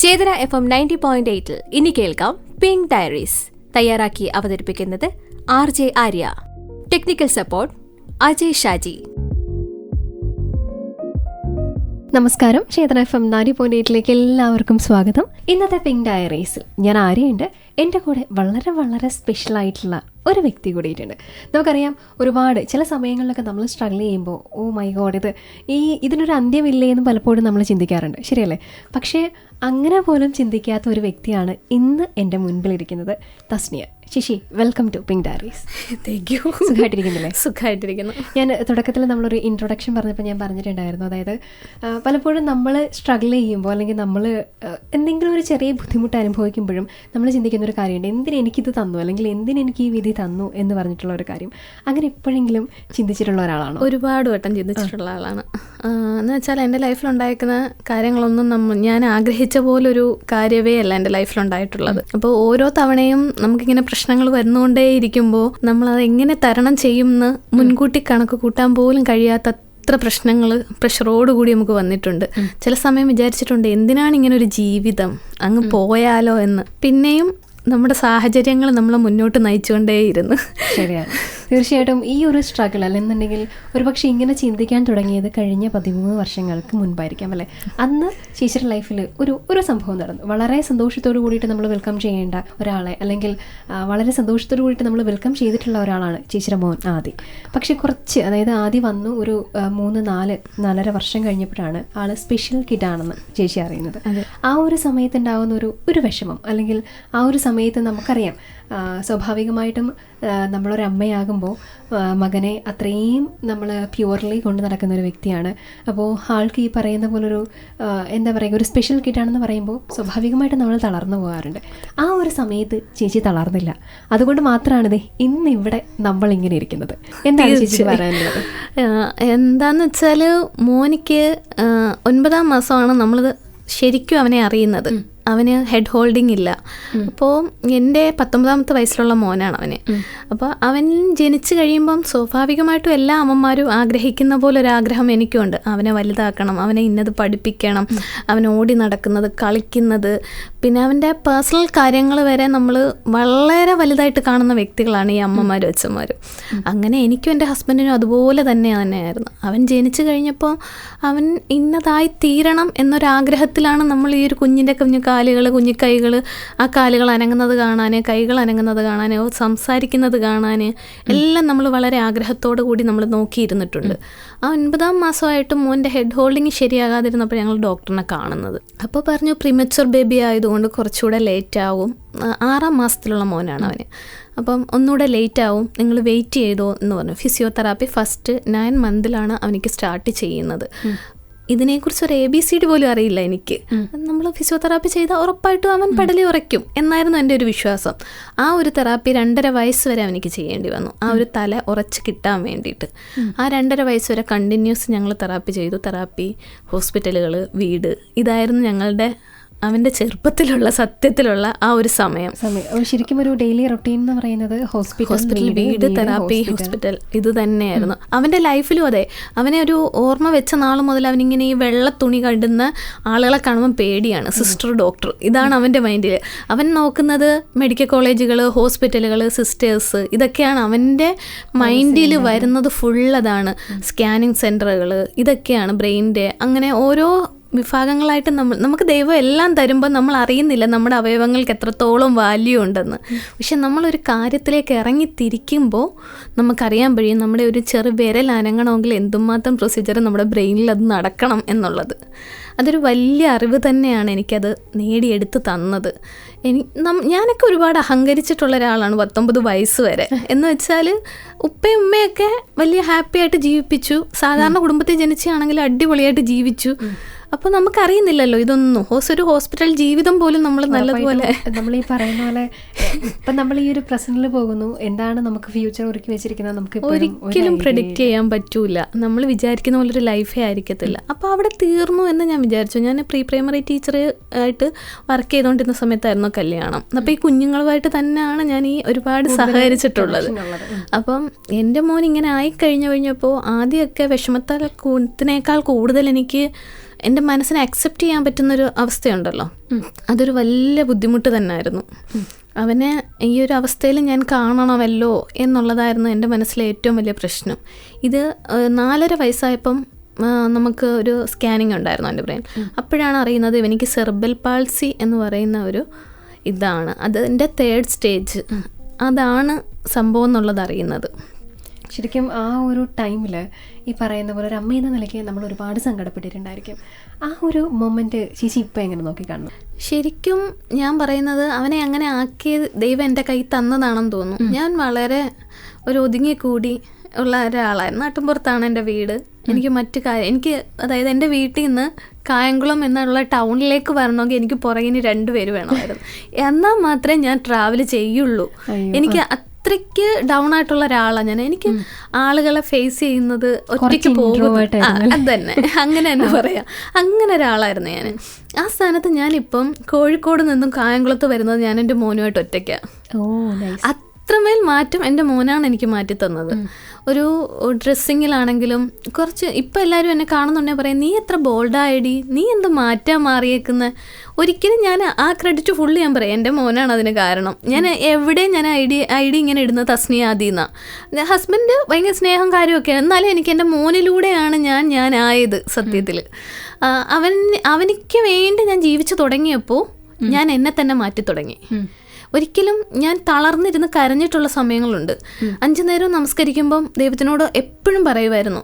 ചേതന FM 90.8 ഇനി കേൾക്കാം pink diaries. തയ്യാറാക്കി അവതരിപ്പിക്കുന്നത് RJ Arya. Technical support Ajay Shaji. നമസ്കാരം. ചേതന FM 90.8 എല്ലാവർക്കും സ്വാഗതം. ഇന്നത്തെ പിങ്ക് ഡയറീസിൽ ഞാൻ ആര്യയുണ്ട്. എൻ്റെ കൂടെ വളരെ വളരെ സ്പെഷ്യൽ ആയിട്ടുള്ള ഒരു വ്യക്തി കൂടിയിട്ടുണ്ട്. നമുക്കറിയാം, ഒരുപാട് ചില സമയങ്ങളിലൊക്കെ നമ്മൾ സ്ട്രഗിൾ ചെയ്യുമ്പോൾ മൈ ഗോഡ് ഇതിനൊരു അന്ത്യമില്ലേ എന്ന് പലപ്പോഴും നമ്മൾ ചിന്തിക്കാറുണ്ട്, ശരിയല്ലേ? പക്ഷേ അങ്ങനെ പോലും ചിന്തിക്കാത്ത ഒരു വ്യക്തിയാണ് ഇന്ന് എൻ്റെ മുൻപിലിരിക്കുന്നത്. Tasniya. Sasi, welcome to pink diaries. Thank you. സുഖമായിട്ടിരിക്കുന്നില്ലേ? സുഖമായിട്ടിരിക്കുന്നു. ഞാൻ തുടക്കത്തിൽ നമ്മളൊരു ഇൻട്രൊഡക്ഷൻ പറഞ്ഞപ്പോൾ ഞാൻ പറഞ്ഞിട്ടുണ്ടായിരുന്നു, അതായത് പലപ്പോഴും നമ്മൾ സ്ട്രഗിൾ ചെയ്യുമ്പോൾ അല്ലെങ്കിൽ നമ്മൾ എന്തെങ്കിലും ഒരു ചെറിയ ബുദ്ധിമുട്ട് അനുഭവിക്കുമ്പോഴും നമ്മൾ ചിന്തിക്കുന്ന ഒരു കാര്യമുണ്ട്, എന്തിന് എനിക്കിത് തന്നു അല്ലെങ്കിൽ എന്തിന് എനിക്ക് ഈ വിധി തന്നു എന്ന് പറഞ്ഞിട്ടുള്ള ഒരു കാര്യം. അങ്ങനെ എപ്പോഴെങ്കിലും ചിന്തിച്ചിട്ടുള്ള ഒരാളാണോ? ഒരുപാട് വട്ടം ചിന്തിച്ചിട്ടുള്ള ആളാണ്. എന്ന് വെച്ചാൽ എൻ്റെ ലൈഫിലുണ്ടായിരിക്കുന്ന കാര്യങ്ങളൊന്നും ഞാൻ ആഗ്രഹിച്ച പോലൊരു കാര്യമേ അല്ല എൻ്റെ ലൈഫിലുണ്ടായിട്ടുള്ളത്. അപ്പോൾ ഓരോ തവണയും നമുക്കിങ്ങനെ പ്രശ്നങ്ങൾ വരുന്നുകൊണ്ടേ ഇരിക്കുമ്പോൾ നമ്മളത് എങ്ങനെ തരണം ചെയ്യുമെന്ന് മുൻകൂട്ടി കണക്ക് കൂട്ടാൻ പോലും കഴിയാത്ത അത്ര പ്രശ്നങ്ങൾ പ്രഷറോടുകൂടി നമുക്ക് വന്നിട്ടുണ്ട്. ചില സമയം വിചാരിച്ചിട്ടുണ്ട്, എന്തിനാണ് ഇങ്ങനെ ഒരു ജീവിതം, അങ്ങ് പോയാലോ എന്ന്. പിന്നെയും നമ്മുടെ സാഹചര്യങ്ങൾ നമ്മളെ മുന്നോട്ട് നയിച്ചുകൊണ്ടേയിരുന്നു. ശരിയാണ്. തീർച്ചയായിട്ടും ഈ ഒരു സ്ട്രഗിൾ അല്ലെന്നുണ്ടെങ്കിൽ ഒരുപക്ഷെ ഇങ്ങനെ ചിന്തിക്കാൻ തുടങ്ങിയത് കഴിഞ്ഞ 13 വർഷങ്ങൾക്ക് മുൻപായിരിക്കാം, അല്ലേ? അന്ന് ചേച്ചിയുടെ ലൈഫിൽ ഒരു സംഭവം നടന്നു. വളരെ സന്തോഷത്തോടു കൂടിയിട്ട് നമ്മൾ വെൽക്കം ചെയ്യേണ്ട ഒരാളെ, അല്ലെങ്കിൽ വളരെ സന്തോഷത്തോടു കൂടിയിട്ട് നമ്മൾ വെൽക്കം ചെയ്തിട്ടുള്ള ഒരാളാണ് ചേച്ചിയുടെ മോൻ ആദി. പക്ഷെ അതായത് ആദി വന്നു ഒരു 4.5 വർഷം കഴിഞ്ഞപ്പോഴാണ് ആള് സ്പെഷ്യൽ കിഡാണെന്ന് ചേച്ചി അറിയുന്നത്. ആ ഒരു സമയത്ത് ഉണ്ടാകുന്ന ഒരു വിഷമം, അല്ലെങ്കിൽ ആ ഒരു സമയത്ത് നമുക്കറിയാം, സ്വാഭാവികമായിട്ടും നമ്മളൊരമ്മയാകുമ്പോൾ മകനെ അത്രയും നമ്മൾ പ്യുവർലി കൊണ്ട് നടക്കുന്ന ഒരു വ്യക്തിയാണ്. അപ്പോൾ ആൾക്ക് ഈ പറയുന്ന പോലൊരു എന്താ പറയുക, ഒരു സ്പെഷ്യൽ കിറ്റാണെന്ന് പറയുമ്പോൾ സ്വാഭാവികമായിട്ടും നമ്മൾ തളർന്നു പോകാറുണ്ട്. ആ ഒരു സമയത്ത് ചേച്ചി തളർന്നില്ല. അതുകൊണ്ട് മാത്രമാണ് ഇന്നിവിടെ നമ്മളിങ്ങനെ ഇരിക്കുന്നത്. എന്താണ് ചേച്ചി പറയാനുള്ളത്? എന്താന്ന് വെച്ചാൽ, മോനിക്ക് 9ാം മാസമാണ് നമ്മളിത് ശരിക്കും അവനെ അറിയുന്നത്. അവന് ഹെഡ് ഹോൾഡിങ് ഇല്ല. അപ്പോൾ എൻ്റെ 19ാമത്തെ വയസ്സിലുള്ള മോനാണ് അവന്. അപ്പോൾ അവൻ ജനിച്ചു കഴിയുമ്പം സ്വാഭാവികമായിട്ടും എല്ലാ അമ്മമാരും ആഗ്രഹിക്കുന്ന പോലെ ഒരാഗ്രഹം എനിക്കുണ്ട്. അവനെ വലുതാക്കണം, അവനെ ഇന്നത് പഠിപ്പിക്കണം, അവൻ ഓടി നടക്കുന്നത്, കളിക്കുന്നത്, പിന്നെ അവൻ്റെ പേഴ്സണൽ കാര്യങ്ങൾ വരെ നമ്മൾ വളരെ വലുതായിട്ട് കാണുന്ന വ്യക്തികളാണ് ഈ അമ്മമാരും അച്ഛന്മാരും. അങ്ങനെ എനിക്കും എൻ്റെ ഹസ്ബൻഡിനും അതുപോലെ തന്നെയായിരുന്നു. അവൻ ജനിച്ചു കഴിഞ്ഞപ്പോൾ അവൻ ഇന്നതായി തീരണം എന്നൊരാഗ്രഹത്തിലാണ് നമ്മൾ ഈ ഒരു കുഞ്ഞിൻ്റെ കാലുകൾ, കുഞ്ഞിക്കൈകൾ, ആ കാലുകൾ അനങ്ങുന്നത് കാണാൻ, കൈകൾ അനങ്ങുന്നത് കാണാൻ, സംസാരിക്കുന്നത് കാണാൻ എല്ലാം നമ്മൾ വളരെ ആഗ്രഹത്തോടു കൂടി നമ്മൾ നോക്കിയിരുന്നിട്ടുണ്ട്. ആ 9ാം മാസമായിട്ടും മോൻ്റെ ഹെഡ് ഹോൾഡിങ് ശരിയാകാതിരുന്നപ്പോൾ ഞങ്ങൾ ഡോക്ടറിനെ കാണുന്നത്. അപ്പോൾ പറഞ്ഞു, പ്രീമച്വർ ബേബി ആയതുകൊണ്ട് കുറച്ചുകൂടെ ലേറ്റ് ആവും. 6ാം മാസത്തിലുള്ള മോനാണ് അവന്. അപ്പം ഒന്നുകൂടെ ലേറ്റ് ആവും, നിങ്ങൾ വെയിറ്റ് ചെയ്തോ എന്ന് പറഞ്ഞു. ഫിസിയോതെറാപ്പി ഫസ്റ്റ് 9 മന്തിലാണ് അവനിക്ക് സ്റ്റാർട്ട് ചെയ്യുന്നത്. ഇതിനെക്കുറിച്ച് ഒരു ABCD പോലും അറിയില്ല എനിക്ക്. നമ്മൾ ഫിസിയോതെറാപ്പി ചെയ്താൽ ഉറപ്പായിട്ടും അവൻ പെടലി ഉറയ്ക്കും എന്നായിരുന്നു എൻ്റെ ഒരു വിശ്വാസം. ആ ഒരു തെറാപ്പി 2.5 വയസ്സ് വരെ അവനിക്ക് ചെയ്യേണ്ടി വന്നു, ആ ഒരു തല ഉറച്ച് കിട്ടാൻ വേണ്ടിയിട്ട്. ആ 2.5 വയസ്സ് വരെ കണ്ടിന്യൂസ് ഞങ്ങൾ തെറാപ്പി ചെയ്തു. തെറാപ്പി, ഹോസ്പിറ്റലുകൾ, വീട്, ഇതായിരുന്നു ഞങ്ങളുടെ അവൻ്റെ ചെറുപ്പത്തിലുള്ള സത്യത്തിലുള്ള ആ ഒരു സമയം. ശരിക്കും ഒരു ഡെയിലി റൊട്ടീൻ എന്ന് പറയുന്നത് ഹോസ്പിറ്റൽ, വീട്, തെറാപ്പി, ഹോസ്പിറ്റൽ, ഇത് തന്നെയായിരുന്നു അവൻ്റെ ലൈഫിലും. അതെ, അവനെ ഒരു ഓർമ്മ വെച്ച നാൾ മുതൽ അവനിങ്ങനെ ഈ വെള്ള തുണി കണ്ടുന്ന ആളുകളെ കാണുമ്പോൾ പേടിയാണ്. സിസ്റ്റർ, ഡോക്ടർ, ഇതാണ് അവൻ്റെ മൈൻഡിൽ. അവൻ നോക്കുന്നത് മെഡിക്കൽ കോളേജുകൾ, ഹോസ്പിറ്റലുകൾ, സിസ്റ്റേഴ്സ്, ഇതൊക്കെയാണ് അവൻ്റെ മൈൻഡിൽ വരുന്നത്. ഫുള്ളതാണ്. സ്കാനിങ് സെൻറ്ററുകൾ, ഇതൊക്കെയാണ് ബ്രെയിനിൻ്റെ. അങ്ങനെ ഓരോ വിഭാഗങ്ങളായിട്ട് നമുക്ക് ദൈവം എല്ലാം തരുമ്പോൾ നമ്മൾ അറിയുന്നില്ല നമ്മുടെ അവയവങ്ങൾക്ക് എത്രത്തോളം വാല്യൂ ഉണ്ടെന്ന്. പക്ഷെ നമ്മളൊരു കാര്യത്തിലേക്ക് ഇറങ്ങിത്തിരിക്കുമ്പോൾ നമുക്കറിയാൻ കഴിയും നമ്മുടെ ഒരു ചെറു വിരൽ അനങ്ങണമെങ്കിൽ എന്തുമാത്രം പ്രൊസീജിയർ നമ്മുടെ ബ്രെയിനിൽ അത് നടക്കണം എന്നുള്ളത്. അതൊരു വലിയ അറിവ് തന്നെയാണ് എനിക്കത് നേടിയെടുത്ത് തന്നത്. ഞാനൊക്കെ ഒരുപാട് അഹങ്കരിച്ചിട്ടുള്ള ഒരാളാണ് 19 വയസ്സ് വരെ. എന്ന് വെച്ചാൽ ഉപ്പയും ഉമ്മയൊക്കെ വലിയ ഹാപ്പി ആയിട്ട് ജീവിപ്പിച്ചു. സാധാരണ കുടുംബത്തിൽ ജനിച്ചാണെങ്കിൽ അടിപൊളിയായിട്ട് ജീവിച്ചു. അപ്പോൾ നമുക്കറിയുന്നില്ലല്ലോ ഇതൊന്നും. ഒരു ഹോസ്പിറ്റൽ ജീവിതം പോലും നമ്മൾ നല്ലതുപോലെ, നമ്മൾ ഈ പറയുന്ന പോലെ ഇപ്പം നമ്മൾ ഈ ഒരു പ്രസന്റിൽ പോകുന്നു, എന്താണ് നമുക്ക് ഫ്യൂച്ചർ ഒരുക്കി വെച്ചിരിക്കുന്നത് നമുക്ക് ഒരിക്കലും പ്രെഡിക്റ്റ് ചെയ്യാൻ പറ്റൂല. നമ്മൾ വിചാരിക്കുന്ന പോലെ ഒരു ലൈഫേ ആയിരിക്കത്തില്ല. അപ്പോൾ അവിടെ തീർന്നു എന്ന് ഞാൻ വിചാരിച്ചു. ഞാൻ പ്രീ പ്രൈമറി ടീച്ചർ ആയിട്ട് വർക്ക് ചെയ്തുകൊണ്ടിരുന്ന സമയത്തായിരുന്നു കല്യാണം. അപ്പോൾ ഈ കുഞ്ഞുങ്ങളുമായിട്ട് തന്നെയാണ് ഞാൻ ഈ ഒരുപാട് സഹകരിച്ചിട്ടുള്ളത്. അപ്പം എൻ്റെ മോൻ ഇങ്ങനെ ആയിക്കഴിഞ്ഞപ്പോൾ ആദ്യമൊക്കെ വിഷമത്തിനേക്കാൾ കൂടുതൽ എനിക്ക് എൻ്റെ മനസ്സിനെ അക്സെപ്റ്റ് ചെയ്യാൻ പറ്റുന്നൊരു അവസ്ഥയുണ്ടല്ലോ, അതൊരു വലിയ ബുദ്ധിമുട്ട് തന്നെയായിരുന്നു. അവനെ ഈ ഒരു അവസ്ഥയിൽ ഞാൻ കാണണമല്ലോ എന്നുള്ളതായിരുന്നു എൻ്റെ മനസ്സിലെ ഏറ്റവും വലിയ പ്രശ്നം. ഇത് 4.5 വയസ്സായപ്പം നമുക്ക് ഒരു സ്കാനിങ് ഉണ്ടായിരുന്നു എൻ്റെ ബ്രെയിൻ. അപ്പോഴാണ് അറിയുന്നത് ഇവനിക്ക് സെർബൽ പാൾസി എന്ന് പറയുന്ന ഒരു ഇതാണ്, അതിൻ്റെ 3rd സ്റ്റേജ് അതാണ് സംഭവം എന്നുള്ളത് അറിയുന്നത്. ശരിക്കും ആ ഒരു ടൈമിൽ ഈ പറയുന്ന പോലെ ഒരു അമ്മയെന്ന നിലയ്ക്ക് നമ്മൾ ഒരുപാട് സങ്കടപ്പെട്ടിട്ടുണ്ടായിരിക്കും. ആ ഒരു മൊമെൻറ്റ് ചേച്ചി ഇപ്പം എങ്ങനെ നോക്കിക്കാണുന്നു? ശരിക്കും ഞാൻ പറയുന്നത് അവനെ അങ്ങനെ ആക്കിയത് ദൈവം എൻ്റെ കൈ തന്നതാണെന്ന് തോന്നുന്നു. ഞാൻ വളരെ ഒരു ഒതുങ്ങിക്കൂടി ഉള്ള ഒരാളായിരുന്നു. നാട്ടിൻപുറത്താണ് എൻ്റെ വീട്. എനിക്ക് എനിക്ക് അതായത് എൻ്റെ വീട്ടിൽ നിന്ന് കായംകുളം എന്നുള്ള ടൗണിലേക്ക് വരണമെങ്കിൽ എനിക്ക് പുറകിന് 2 പേര് വേണമായിരുന്നു. എന്നാൽ മാത്രമേ ഞാൻ ട്രാവൽ ചെയ്യുള്ളൂ. എനിക്ക് അത്രയ്ക്ക് ഡൗൺ ആയിട്ടുള്ള ഒരാളാണ് ഞാൻ. എനിക്ക് ആളുകളെ ഫേസ് ചെയ്യുന്നത് ഒറ്റയ്ക്ക് പോകുന്നത് അത് തന്നെ, അങ്ങനെ തന്നെ പറയാം. അങ്ങനെ ഒരാളായിരുന്നു ഞാൻ. ആ സ്ഥാനത്ത് ഞാനിപ്പം കോഴിക്കോട് നിന്നും കായംകുളത്ത് വരുന്നത് ഞാൻ എൻ്റെ മോനുമായിട്ട് ഒറ്റയ്ക്കാണ്. അത്രമേൽ മാറ്റം എൻ്റെ മോനാണ് എനിക്ക് മാറ്റി തന്നത്. ഒരു ഡ്രസ്സിങ്ങിലാണെങ്കിലും കുറച്ച് ഇപ്പം എല്ലാവരും എന്നെ കാണുന്നുണ്ടെങ്കിൽ പറയും, നീ എത്ര ബോൾഡായിടി, നീ എന്ത് മാറ്റാൻ മാറിയേക്കുന്നത്. ഒരിക്കലും ഞാൻ ആ ക്രെഡിറ്റ് ഫുള്ള് ഞാൻ പറയാം എൻ്റെ മോനാണ് അതിന് കാരണം. ഞാൻ എവിടെയും ഞാൻ ഐ ഡി ഇങ്ങനെ ഇടുന്നത് തസ്നിയ ആദിന്നാണ്. ഹസ്ബൻഡ് ഭയങ്കര സ്നേഹം കാര്യമൊക്കെയാണ്, എന്നാലും എനിക്ക് എൻ്റെ മോനിലൂടെയാണ് ഞാൻ ആയത്. സത്യത്തിൽ അവനിക്ക് വേണ്ടി ഞാൻ ജീവിച്ചു തുടങ്ങിയപ്പോൾ ഞാൻ എന്നെ തന്നെ മാറ്റി തുടങ്ങി. ഒരിക്കലും ഞാൻ തളർന്നിരുന്ന് കരഞ്ഞിട്ടുള്ള സമയങ്ങളുണ്ട്. 5 നേരം നമസ്കരിക്കുമ്പം ദൈവത്തിനോട് എപ്പോഴും പറയുമായിരുന്നു,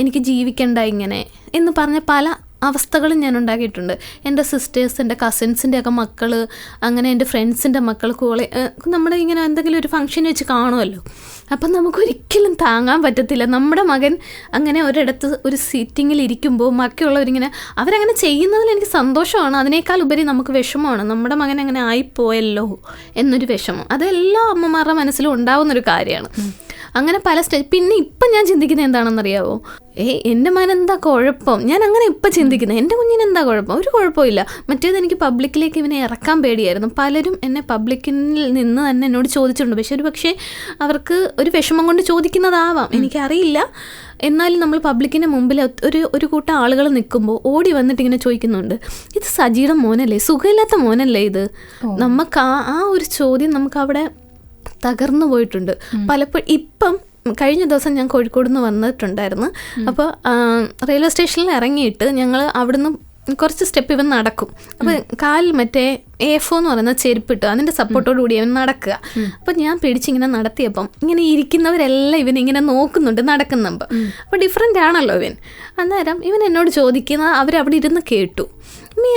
എനിക്ക് ജീവിക്കണ്ട ഇങ്ങനെ എന്ന് പറഞ്ഞ പല അവസ്ഥകളും ഞാൻ ഉണ്ടാക്കിയിട്ടുണ്ട്. എൻ്റെ സിസ്റ്റേഴ്സ്, എൻ്റെ കസിൻസിൻ്റെ ഒക്കെ മക്കൾ, അങ്ങനെ എൻ്റെ ഫ്രണ്ട്സിൻ്റെ മക്കൾ നമ്മുടെ ഇങ്ങനെ എന്തെങ്കിലും ഒരു ഫംഗ്ഷൻ വെച്ച് കാണുമല്ലോ. അപ്പം നമുക്കൊരിക്കലും താങ്ങാൻ പറ്റത്തില്ല. നമ്മുടെ മകൻ അങ്ങനെ ഒരിടത്ത് ഒരു സീറ്റിങ്ങിൽ ഇരിക്കുമ്പോൾ ബാക്കിയുള്ളവരിങ്ങനെ അവരങ്ങനെ ചെയ്യുന്നതിൽ എനിക്ക് സന്തോഷമാണ്. അതിനേക്കാൾ ഉപരി നമുക്ക് വിഷമമാണ്, നമ്മുടെ മകൻ അങ്ങനെ ആയിപ്പോയല്ലോ എന്നൊരു വിഷമം. അതെല്ലാ അമ്മമാരുടെ മനസ്സിലും ഉണ്ടാവുന്നൊരു കാര്യമാണ്. അങ്ങനെ പല സ്റ്റേജ്. പിന്നെ ഇപ്പം ഞാൻ ചിന്തിക്കുന്നത് എന്താണെന്നറിയാവോ, എൻ്റെ മകൻ എന്താ കുഴപ്പം, ഞാൻ അങ്ങനെ ഇപ്പം ചിന്തിക്കുന്നത്. എൻ്റെ കുഞ്ഞിന് എന്താ കുഴപ്പം, ഒരു കുഴപ്പമില്ല. മറ്റേത് എനിക്ക് പബ്ലിക്കിലേക്ക് ഇവനെ ഇറക്കാൻ പേടിയായിരുന്നു. പലരും എന്നെ പബ്ലിക്കിൽ നിന്ന് തന്നെ എന്നോട് ചോദിച്ചിട്ടുണ്ട്. പക്ഷെ പക്ഷേ അവർക്ക് ഒരു വിഷമം കൊണ്ട് ചോദിക്കുന്നതാവാം, എനിക്കറിയില്ല. എന്നാലും നമ്മൾ പബ്ലിക്കിൻ്റെ മുമ്പിൽ ഒരു കൂട്ടം ആളുകൾ നിൽക്കുമ്പോൾ ഓടി വന്നിട്ട് ഇങ്ങനെ ചോദിക്കുന്നുണ്ട്, ഇത് സജിയുടെ മോനല്ലേ, സുഖമില്ലാത്ത മോനല്ലേ ഇത്. നമുക്ക് ആ ഒരു ചോദ്യം നമുക്കവിടെ തകർന്നു പോയിട്ടുണ്ട് പലപ്പോഴും. ഇപ്പം കഴിഞ്ഞ ദിവസം ഞാൻ കോഴിക്കോട് നിന്ന് വന്നിട്ടുണ്ടായിരുന്നു. അപ്പോൾ റെയിൽവേ സ്റ്റേഷനിൽ ഇറങ്ങിയിട്ട് ഞങ്ങൾ അവിടുന്ന് കുറച്ച് സ്റ്റെപ്പ് ഇവൻ നടക്കും. അപ്പോൾ കാലിൽ മറ്റേ A4 എന്ന് പറയുന്ന ചെരുപ്പിട്ട് അതിൻ്റെ സപ്പോർട്ടോട് കൂടി അവൻ നടക്കുക. അപ്പം ഞാൻ പിടിച്ചിങ്ങനെ നടത്തിയപ്പം ഇങ്ങനെ ഇരിക്കുന്നവരെല്ലാം ഇവനിങ്ങനെ നോക്കുന്നുണ്ട് നടക്കുന്നുമ്പോൾ. അപ്പോൾ ഡിഫറെൻ്റ് ആണല്ലോ ഇവൻ. അന്നേരം ഇവൻ എന്നോട് ചോദിക്കുന്ന അവരവിടെ ഇരുന്ന് കേട്ടു,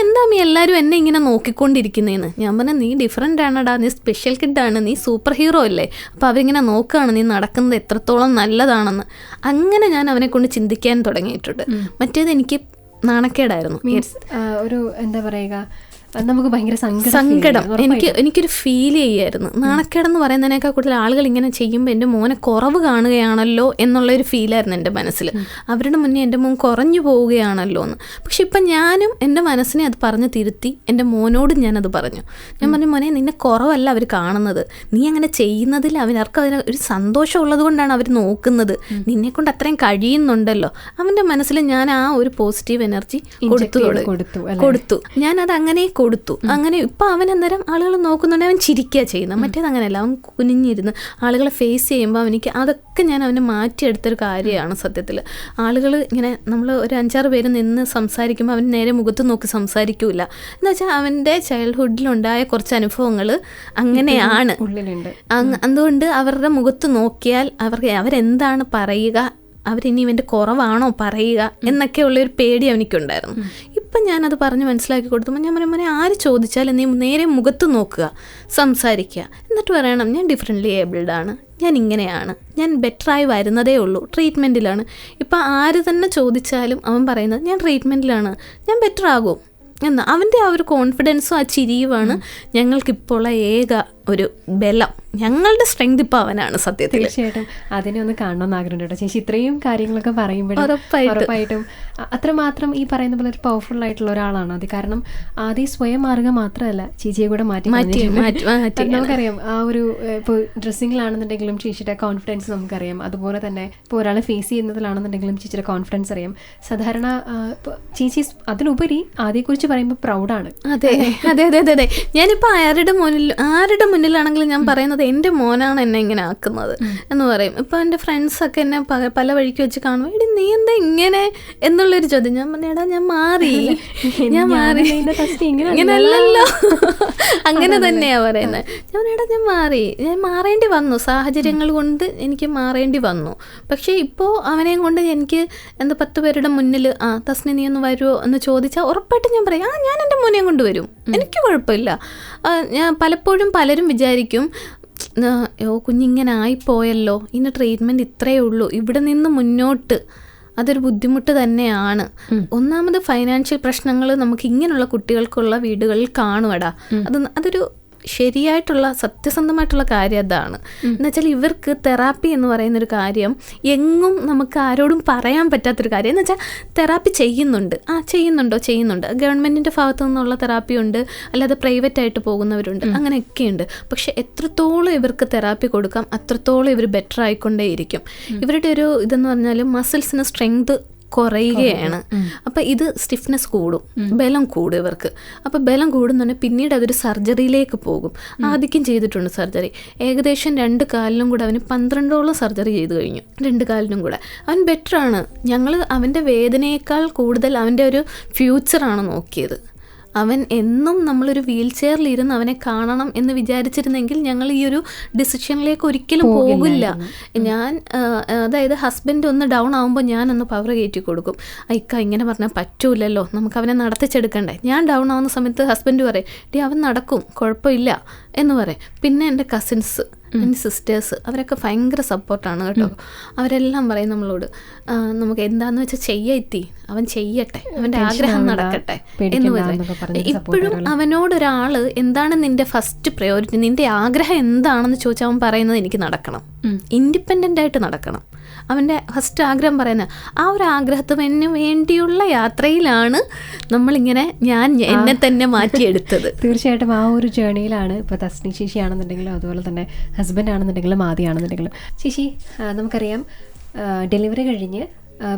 എന്താ എല്ലാവരും എന്നെ ഇങ്ങനെ നോക്കിക്കൊണ്ടിരിക്കുന്നതെന്ന്. ഞാൻ പറഞ്ഞു, നീ ഡിഫറെൻ്റ് ആണടാ, നീ സ്പെഷ്യൽ കിഡാണ്, നീ സൂപ്പർ ഹീറോ അല്ലേ. അപ്പോൾ അവരിങ്ങനെ നോക്കുകയാണ് നീ നടക്കുന്നത് എത്രത്തോളം നല്ലതാണെന്ന്. അങ്ങനെ ഞാൻ അവനെ കൊണ്ട് ചിന്തിക്കാൻ തുടങ്ങിയിട്ടുണ്ട്. മറ്റേത് എനിക്ക് നാണക്കേടായിരുന്നു. ഒരു എന്താ പറയുക, നമുക്ക് ഭയങ്കര സങ്കടം എനിക്കൊരു ഫീൽ ചെയ്യായിരുന്നു. നാണക്കേടെന്ന് പറയുന്നതിനേക്കാൾ കൂടുതൽ ആളുകൾ ഇങ്ങനെ ചെയ്യുമ്പോൾ എൻ്റെ മോനെ കുറവ് കാണുകയാണല്ലോ എന്നുള്ളൊരു ഫീലായിരുന്നു എൻ്റെ മനസ്സിൽ. അവരുടെ മുന്നേ എൻ്റെ മോൻ കുറഞ്ഞു പോവുകയാണല്ലോ എന്ന്. പക്ഷെ ഇപ്പം ഞാനും എൻ്റെ മനസ്സിനെ അത് പറഞ്ഞ് തിരുത്തി എൻ്റെ മോനോടും ഞാനത് പറഞ്ഞു. ഞാൻ പറഞ്ഞു, മോനെ നിന്നെ കുറവല്ല അവർ കാണുന്നത്, നീ അങ്ങനെ ചെയ്യുന്നതിൽ അവർക്ക് അതിന് ഒരു സന്തോഷം ഉള്ളത് കൊണ്ടാണ് അവർ നോക്കുന്നത്, നിന്നെക്കൊണ്ട് അത്രയും കഴിയുന്നുണ്ടല്ലോ. അവൻ്റെ മനസ്സിൽ ഞാൻ ആ ഒരു പോസിറ്റീവ് എനർജി കൊടുത്തു. ഞാനത് അങ്ങനെ കൊടുത്തു. അങ്ങനെ ഇപ്പം അവൻ അന്നേരം ആളുകൾ നോക്കുന്നുണ്ടെങ്കിൽ അവൻ ചിരിക്കുക ചെയ്യുന്നത്. മറ്റേത് അങ്ങനെയല്ല, അവൻ കുനിഞ്ഞിരുന്ന് ആളുകളെ ഫേസ് ചെയ്യുമ്പോൾ അവനിക്ക് അതൊക്കെ ഞാൻ അവനെ മാറ്റിയെടുത്തൊരു കാര്യമാണ് സത്യത്തിൽ. ആളുകൾ ഇങ്ങനെ നമ്മൾ ഒരു 5-6 പേര് നിന്ന് സംസാരിക്കുമ്പോൾ അവൻ നേരെ മുഖത്ത് നോക്കി സംസാരിക്കൂല. എന്ന് വെച്ചാൽ അവൻ്റെ ചൈൽഡ്ഹുഡിലുണ്ടായ കുറച്ച് അനുഭവങ്ങൾ അങ്ങനെയാണ്. അതുകൊണ്ട് അവരുടെ മുഖത്ത് നോക്കിയാൽ അവരെന്താണ് പറയുക, അവരിനി ഇവൻ്റെ കുറവാണോ പറയുക എന്നൊക്കെയുള്ളൊരു പേടി അവനിക്കുണ്ടായിരുന്നു. ഇപ്പം ഞാനത് പറഞ്ഞ് മനസ്സിലാക്കി കൊടുത്തപ്പോൾ ഞാൻ മോനെ ആര് ചോദിച്ചാലും നീ നേരെ മുഖത്ത് നോക്കുക, സംസാരിക്കുക, എന്നിട്ട് പറയണം ഞാൻ ഡിഫറെൻ്റ്ലി ഏബിൾഡാണ്, ഞാൻ ഇങ്ങനെയാണ്, ഞാൻ ബെറ്ററായി വരുന്നതേ ഉള്ളൂ, ട്രീറ്റ്മെൻറ്റിലാണ്. ഇപ്പം ആര് തന്നെ ചോദിച്ചാലും അവൻ പറയുന്നത് ഞാൻ ട്രീറ്റ്മെൻറ്റിലാണ്, ഞാൻ ബെറ്റർ ആകും എന്ന്. അവൻ്റെ ആ ഒരു കോൺഫിഡൻസും ആ ചിരിയുമാണ് ഞങ്ങൾക്കിപ്പോൾ ഉള്ള ഏക ഒരു ബലം, ഞങ്ങളുടെ സ്ട്രെങ്ത് ഇപ്പോൾ അവനാണ് സത്യത്തിൽ. തീർച്ചയായിട്ടും അതിനെ ഒന്ന് കാണണമെന്ന് ആഗ്രഹം കേട്ടോ ചേച്ചി. ഇത്രയും കാര്യങ്ങളൊക്കെ പറയുമ്പോഴും ഉറപ്പായിട്ടും അത്രമാത്രം ഈ പറയുന്ന പോലെ ഒരു പവർഫുൾ ആയിട്ടുള്ള ഒരാളാണ് അത്. കാരണം ആദ്യം സ്വയം മാറുക മാത്രമല്ല, ചേച്ചിയെ കൂടെ മാറ്റി നമുക്കറിയാം. ആ ഒരു ഇപ്പോൾ ഡ്രസ്സിങ്ങിലാണെന്നുണ്ടെങ്കിലും ചേച്ചിയുടെ കോൺഫിഡൻസ് നമുക്കറിയാം. അതുപോലെ തന്നെ ഇപ്പോൾ ഒരാളെ ഫേസ് ചെയ്യുന്നതിലാണെന്നുണ്ടെങ്കിലും ചേച്ചിയുടെ കോൺഫിഡൻസ് അറിയാം. സാധാരണ ചേച്ചി അതിലുപരി ആദ്യത്തെക്കുറിച്ച് പറയുമ്പോൾ പ്രൗഡാണ്. അതെ അതെ അതെ അതെ അതെ. ഞാനിപ്പോൾ ആരുടെ മുന്നിലാണെങ്കിലും ഞാൻ പറയുന്നത് എൻ്റെ മോനാണ് എന്നെ ഇങ്ങനെ ആക്കുന്നത് എന്ന് പറയും. ഇപ്പോൾ എൻ്റെ ഫ്രണ്ട്സൊക്കെ എന്നെ പല വഴിക്ക് വെച്ച് കാണുമ്പോൾ എടി നീ എന്താ ഇങ്ങനെ എന്നുള്ളൊരു ചോദ്യം. ഞാൻ പറഞ്ഞു എടാ ഞാൻ മാറി ഇങ്ങനെയല്ലല്ലോ, അങ്ങനെ തന്നെയാ പറയുന്നത്. ഞാൻ മാറേണ്ടി വന്നു, സാഹചര്യങ്ങൾ കൊണ്ട് എനിക്ക് മാറേണ്ടി വന്നു. പക്ഷേ ഇപ്പോൾ അവനെയും കൊണ്ട് എനിക്ക് 10 പേരുടെ മുന്നിൽ തസ്നി നീ ഒന്ന് വരുമോ എന്ന് ചോദിച്ചാൽ ഉറപ്പായിട്ടും ഞാൻ പറയും ഞാൻ എൻ്റെ മോനെയും കൊണ്ട് വരും, എനിക്ക് കുഴപ്പമില്ല. ഞാൻ പലപ്പോഴും പലരും വിചാരിക്കും കുഞ്ഞിങ്ങനെ ആയിപ്പോയല്ലോ, ഇനി ട്രീറ്റ്മെൻറ്റ് ഇത്രയേ ഉള്ളൂ, ഇവിടെ നിന്ന് മുന്നോട്ട് അതൊരു ബുദ്ധിമുട്ട് തന്നെയാണ്. ഒന്നാമത് ഫൈനാൻഷ്യൽ പ്രശ്നങ്ങൾ നമുക്ക് ഇങ്ങനെയുള്ള കുട്ടികൾക്കുള്ള വീടുകളിൽ കാണുവടാ. അതൊരു ശരിയായിട്ടുള്ള സത്യസന്ധമായിട്ടുള്ള കാര്യം അതാണ്. എന്നുവെച്ചാൽ ഇവർക്ക് തെറാപ്പി എന്ന് പറയുന്നൊരു കാര്യം എങ്ങും നമുക്ക് ആരോടും പറയാൻ പറ്റാത്തൊരു കാര്യം. എന്ന് വെച്ചാൽ തെറാപ്പി ചെയ്യുന്നുണ്ട്. ഗവൺമെൻറ്റിൻ്റെ ഭാഗത്തു നിന്നുള്ള തെറാപ്പി ഉണ്ട്, അല്ലാതെ പ്രൈവറ്റായിട്ട് പോകുന്നവരുണ്ട്, അങ്ങനെയൊക്കെയുണ്ട്. പക്ഷെ എത്രത്തോളം ഇവർക്ക് തെറാപ്പി കൊടുക്കാം അത്രത്തോളം ഇവർ ബെറ്റർ ആയിക്കൊണ്ടേയിരിക്കും. ഇവരുടെ ഒരു ഇതെന്ന് പറഞ്ഞാൽ മസിൽസിന് സ്ട്രെങ്ത് കുറയുകയാണ്. അപ്പം ഇത് സ്റ്റിഫ്നെസ് കൂടും, ബലം കൂടും ഇവർക്ക്. അപ്പം ബലം കൂടുന്നുണ്ടെങ്കിൽ പിന്നീട് അതൊരു സർജറിയിലേക്ക് പോകും. ആദ്യം ചെയ്തിട്ടുണ്ട് സർജറി. ഏകദേശം 2 കാലിലും കൂടെ അവന് 12ഓളം സർജറി ചെയ്ത് കഴിഞ്ഞു. 2 കാലിനും കൂടെ അവൻ ബെറ്ററാണ്. ഞങ്ങൾ അവൻ്റെ വേദനയേക്കാൾ കൂടുതൽ അവൻ്റെ ഒരു ഫ്യൂച്ചറാണ് നോക്കിയത്. അവൻ എന്നും നമ്മളൊരു വീൽ ചെയറിലിരുന്ന് അവനെ കാണണം എന്ന് വിചാരിച്ചിരുന്നെങ്കിൽ ഞങ്ങൾ ഈ ഒരു ഡിസിഷനിലേക്ക് ഒരിക്കലും പോകില്ല. ഞാൻ അതായത് ഹസ്ബൻഡ് ഒന്ന് ഡൗൺ ആകുമ്പോൾ ഞാനൊന്ന് പവർ കയറ്റി കൊടുക്കും. ഇക്ക ഇങ്ങനെ പറഞ്ഞാൽ പറ്റൂലല്ലോ, നമുക്ക് അവനെ നടത്തിച്ചെടുക്കണ്ടേ. ഞാൻ ഡൗൺ ആവുന്ന സമയത്ത് ഹസ്ബൻഡ് പറയും അവൻ നടക്കും, കുഴപ്പമില്ല എന്ന് പറയും. പിന്നെ എൻ്റെ കസിൻസ്, എൻ്റെ സിസ്റ്റേഴ്സ്, അവരൊക്കെ ഭയങ്കര സപ്പോർട്ടാണ് കേട്ടോ. അവരെല്ലാം പറയും നമ്മളോട് നമുക്ക് എന്താന്ന് വെച്ചാൽ അവൻ ചെയ്യട്ടെ, അവൻ്റെ ആഗ്രഹം നടക്കട്ടെ എന്ന് പറയും. ഇപ്പോഴും അവനോടൊരാൾ എന്താണ് നിൻ്റെ ഫസ്റ്റ് പ്രയോറിറ്റി, നിൻ്റെ ആഗ്രഹം എന്താണെന്ന് ചോദിച്ചാൽ അവൻ പറയുന്നത് എനിക്ക് നടക്കണം, ഇൻഡിപെൻഡൻ്റ് ആയിട്ട് നടക്കണം. അവൻ്റെ ഫസ്റ്റ് ആഗ്രഹം പറയുന്നത് ആ ഒരു ആഗ്രഹത്തിന് വേണ്ടിയുള്ള യാത്രയിലാണ് നമ്മളിങ്ങനെ ഞാൻ എന്നെ തന്നെ മാറ്റിയെടുത്തത്. തീർച്ചയായിട്ടും ആ ഒരു ജേണിയിലാണ് ഇപ്പോൾ തസ്നി ചേച്ചി ആണെന്നുണ്ടെങ്കിലും അതുപോലെ തന്നെ ഹസ്ബൻഡ് ആണെന്നുണ്ടെങ്കിലും ആദ്യമാണെന്നുണ്ടെങ്കിലും. ചേച്ചി നമുക്കറിയാം ഡെലിവറി കഴിഞ്ഞ്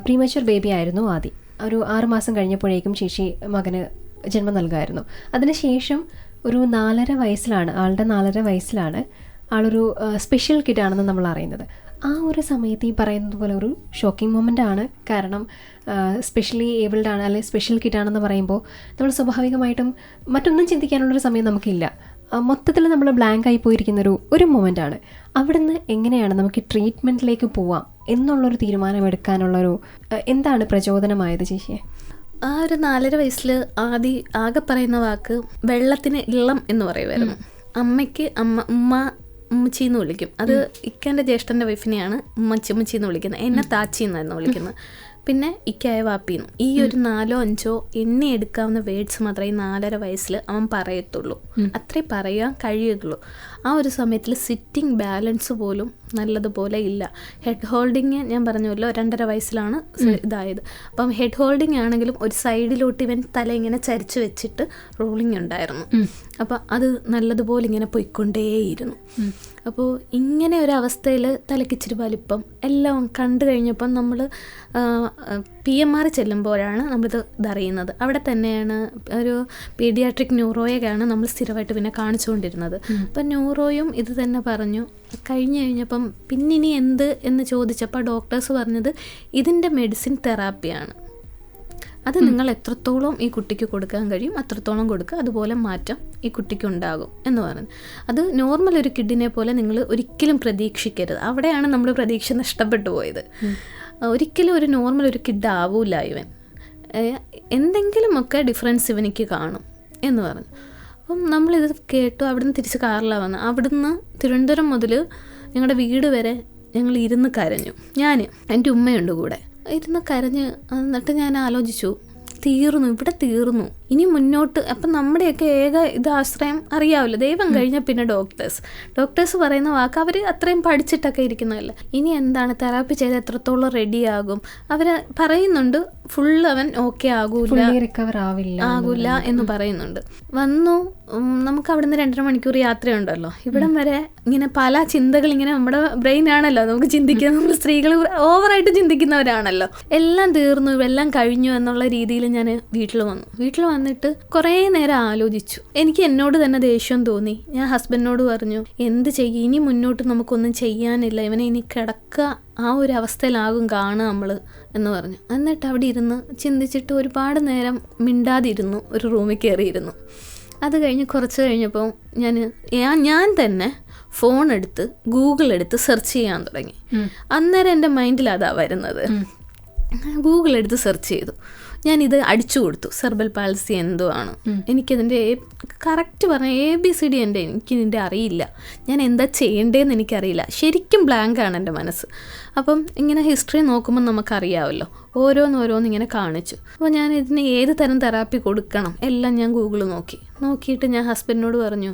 പ്രീമച്വർ ബേബി ആയിരുന്നു ആദ്യം. ഒരു 6 മാസം കഴിഞ്ഞപ്പോഴേക്കും ചേച്ചി മകന് ജന്മം നൽകുമായിരുന്നു. അതിനുശേഷം ഒരു 4.5 വയസ്സിലാണ്, ആളുടെ 4.5 വയസ്സിലാണ് ആളൊരു സ്പെഷ്യൽ കിഡാണെന്ന് നമ്മൾ അറിയുന്നത്. ആ ഒരു സമയത്ത് ഈ പറയുന്നത് പോലെ ഒരു ഷോക്കിംഗ് മൊമെൻ്റ് ആണ്. കാരണം സ്പെഷ്യലി ഏബിൾഡ് ആണ് അല്ലെങ്കിൽ സ്പെഷ്യൽ കിഡാണെന്ന് പറയുമ്പോൾ നമ്മൾ സ്വാഭാവികമായിട്ടും മറ്റൊന്നും ചിന്തിക്കാനുള്ളൊരു സമയം നമുക്കില്ല. മൊത്തത്തിൽ നമ്മൾ ബ്ലാങ്ക് ആയി പോയിരിക്കുന്നൊരു മൊമെൻ്റ് ആണ്. അവിടുന്ന് എങ്ങനെയാണ് നമുക്ക് ട്രീറ്റ്മെൻറ്റിലേക്ക് പോവാം എന്നുള്ളൊരു തീരുമാനമെടുക്കാനുള്ളൊരു എന്താണ് പ്രചോദനമായത് ചേച്ചിയെ? ആ ഒരു 4.5 വയസ്സിൽ ആകെ പറയുന്ന വാക്ക് വെള്ളത്തിന് ഇള്ളം എന്ന് പറയുമായിരുന്നു. അമ്മയ്ക്ക് ഉമ്മച്ചി എന്ന് വിളിക്കും. അത് ഇക്കൻ്റെ ജ്യേഷ്ഠൻ്റെ വൈഫിനെയാണ് ഉമ്മച്ചി എന്ന് വിളിക്കുന്നത്. എന്നെ താച്ചി എന്നായിരുന്നു വിളിക്കുന്നത്. പിന്നെ ഇക്കായ വാപ്പിന്ന്. ഈ ഒരു 4-5 എണ്ണി എടുക്കാവുന്ന വേർഡ്സ് മാത്രമേ ഈ 4.5 വയസ്സിൽ അവൻ പറയത്തുള്ളൂ. അത്രേ പറയാൻ കഴിയുള്ളൂ. ആ ഒരു സമയത്തിൽ സിറ്റിംഗ് ബാലൻസ് പോലും നല്ലതുപോലെ ഇല്ല. ഹെഡ് ഹോൾഡിങ് ഞാൻ പറഞ്ഞല്ലോ 2.5 വയസ്സിലാണ് ഇതായത്. അപ്പം ഹെഡ് ഹോൾഡിങ് ആണെങ്കിലും ഒരു സൈഡിലോട്ട് ഇവൻ തല ഇങ്ങനെ ചരിച്ച് വെച്ചിട്ട് റോളിങ് ഉണ്ടായിരുന്നു. അപ്പം അത് നല്ലതുപോലെ ഇങ്ങനെ പോയിക്കൊണ്ടേയിരുന്നു. അപ്പോൾ ഇങ്ങനെ ഒരു അവസ്ഥയിൽ തലക്കിച്ചിരി വലിപ്പം എല്ലാം കണ്ടു കഴിഞ്ഞപ്പം നമ്മൾ PMR ചെല്ലുമ്പോഴാണ് ഇതറിയുന്നത്. അവിടെ തന്നെയാണ് ഒരു പീഡിയാട്രിക് ന്യൂറോയെയാണ് നമ്മൾ സ്ഥിരമായിട്ട് പിന്നെ കാണിച്ചുകൊണ്ടിരുന്നത്. അപ്പം ന്യൂറോയും ഇത് തന്നെ പറഞ്ഞു. കഴിഞ്ഞപ്പം പിന്നിനി എന്ത് എന്ന് ചോദിച്ചപ്പോൾ ഡോക്ടേഴ്സ് പറഞ്ഞത് ഇതിൻ്റെ മെഡിസിൻ തെറാപ്പിയാണ്. അത് നിങ്ങൾ എത്രത്തോളം ഈ കുട്ടിക്ക് കൊടുക്കാൻ കഴിയും അത്രത്തോളം കൊടുക്കുക, അതുപോലെ മാറ്റം ഈ കുട്ടിക്ക് ഉണ്ടാകും എന്ന് പറഞ്ഞു. അത് നോർമൽ ഒരു കിഡിനെ പോലെ നിങ്ങൾ ഒരിക്കലും പ്രതീക്ഷിക്കരുത്. അവിടെയാണ് നമ്മൾ പ്രതീക്ഷ നഷ്ടപ്പെട്ടു പോയത്. ഒരിക്കലും ഒരു നോർമൽ ഒരു കിഡ് ആവൂല ഇവൻ. എന്തെങ്കിലുമൊക്കെ ഡിഫറൻസ് ഇവനിക്ക് കാണും എന്ന് പറഞ്ഞു. അപ്പം നമ്മളിത് കേട്ടു. അവിടുന്ന് തിരിച്ച് കാറിലാണ് വന്നത്. അവിടുന്ന് തിരുവനന്തപുരം മുതൽ ഞങ്ങളുടെ വീട് വരെ ഞങ്ങൾ ഇരുന്ന് കരഞ്ഞു. എൻ്റെ ഉമ്മയുണ്ട് കൂടെ. ഇരുന്ന് കരഞ്ഞ്. എന്നിട്ട് ഞാൻ ആലോചിച്ചു തീർന്നു, ഇവിടെ തീർന്നു, ഇനി മുന്നോട്ട്. അപ്പം നമ്മുടെയൊക്കെ ഏക ആശ്രയം അറിയാമല്ലോ, ദൈവം കഴിഞ്ഞാൽ പിന്നെ ഡോക്ടേഴ്സ് പറയുന്ന വാക്ക്, അവർ അത്രയും പഠിച്ചിട്ടൊക്കെ ഇരിക്കുന്നതല്ല. ഇനി എന്താണ് തെറാപ്പി ചെയ്ത് എത്രത്തോളം റെഡിയാകും, അവർ പറയുന്നുണ്ട് ഫുൾ അവൻ ഓക്കെ ആകൂല എന്ന് പറയുന്നുണ്ട്. വന്നു, നമുക്ക് അവിടുന്ന് 2.5 മണിക്കൂർ യാത്രയുണ്ടല്ലോ, ഇവിടം വരെ ഇങ്ങനെ പല ചിന്തകൾ, ഇങ്ങനെ നമ്മുടെ ബ്രെയിൻ ആണല്ലോ നമുക്ക് ചിന്തിക്കുന്നത്, നമ്മൾ സ്ത്രീകൾ ഓവറായിട്ട് ചിന്തിക്കുന്നവരാണല്ലോ. എല്ലാം തീർന്നു, എല്ലാം കഴിഞ്ഞു എന്നുള്ള രീതിയിൽ ഞാൻ വീട്ടിൽ വന്നിട്ട് കുറേ നേരം ആലോചിച്ചു. എനിക്ക് എന്നോട് തന്നെ ദേഷ്യം തോന്നി. ഞാൻ ഹസ്ബൻഡിനോട് പറഞ്ഞു, എന്ത് ചെയ്യും, ഇനി മുന്നോട്ട് നമുക്കൊന്നും ചെയ്യാനില്ല, ഇവനെ ഇനി കിടക്കുക, ആ ഒരു അവസ്ഥയിലാകും കാണുക നമ്മൾ എന്ന് പറഞ്ഞു. എന്നിട്ട് അവിടെ ഇരുന്ന് ചിന്തിച്ചിട്ട് ഒരുപാട് നേരം മിണ്ടാതിരുന്നു, ഒരു റൂമിൽ കയറിയിരുന്നു. അത് കഴിഞ്ഞ് കുറച്ച് കഴിഞ്ഞപ്പോൾ ഞാൻ തന്നെ ഫോൺ എടുത്ത് ഗൂഗിൾ എടുത്ത് സെർച്ച് ചെയ്യാൻ തുടങ്ങി. അന്നേരം എൻ്റെ മൈൻഡിൽ അതാ വരുന്നത്. ഗൂഗിൾ എടുത്ത് സെർച്ച് ചെയ്തു, ഞാനിത് അടിച്ചു കൊടുത്തു, സെർബൽ പാൾസി എന്തോ ആണ്. എനിക്കതിൻ്റെ കറക്റ്റ് പറഞ്ഞാൽ ABCD എനിക്കിതിൻ്റെ അറിയില്ല, ഞാൻ എന്താ ചെയ്യേണ്ടതെന്ന് എനിക്കറിയില്ല, ശരിക്കും ബ്ലാങ്കാണ് എൻ്റെ മനസ്സ്. അപ്പം ഇങ്ങനെ ഹിസ്റ്ററി നോക്കുമ്പോൾ നമുക്കറിയാമല്ലോ, ഓരോന്ന് ഇങ്ങനെ കാണിച്ചു. അപ്പോൾ ഞാൻ ഇതിന് ഏത് തരം തെറാപ്പി കൊടുക്കണം എല്ലാം ഞാൻ ഗൂഗിൾ നോക്കിയിട്ട് ഞാൻ ഹസ്ബൻഡിനോട് പറഞ്ഞു,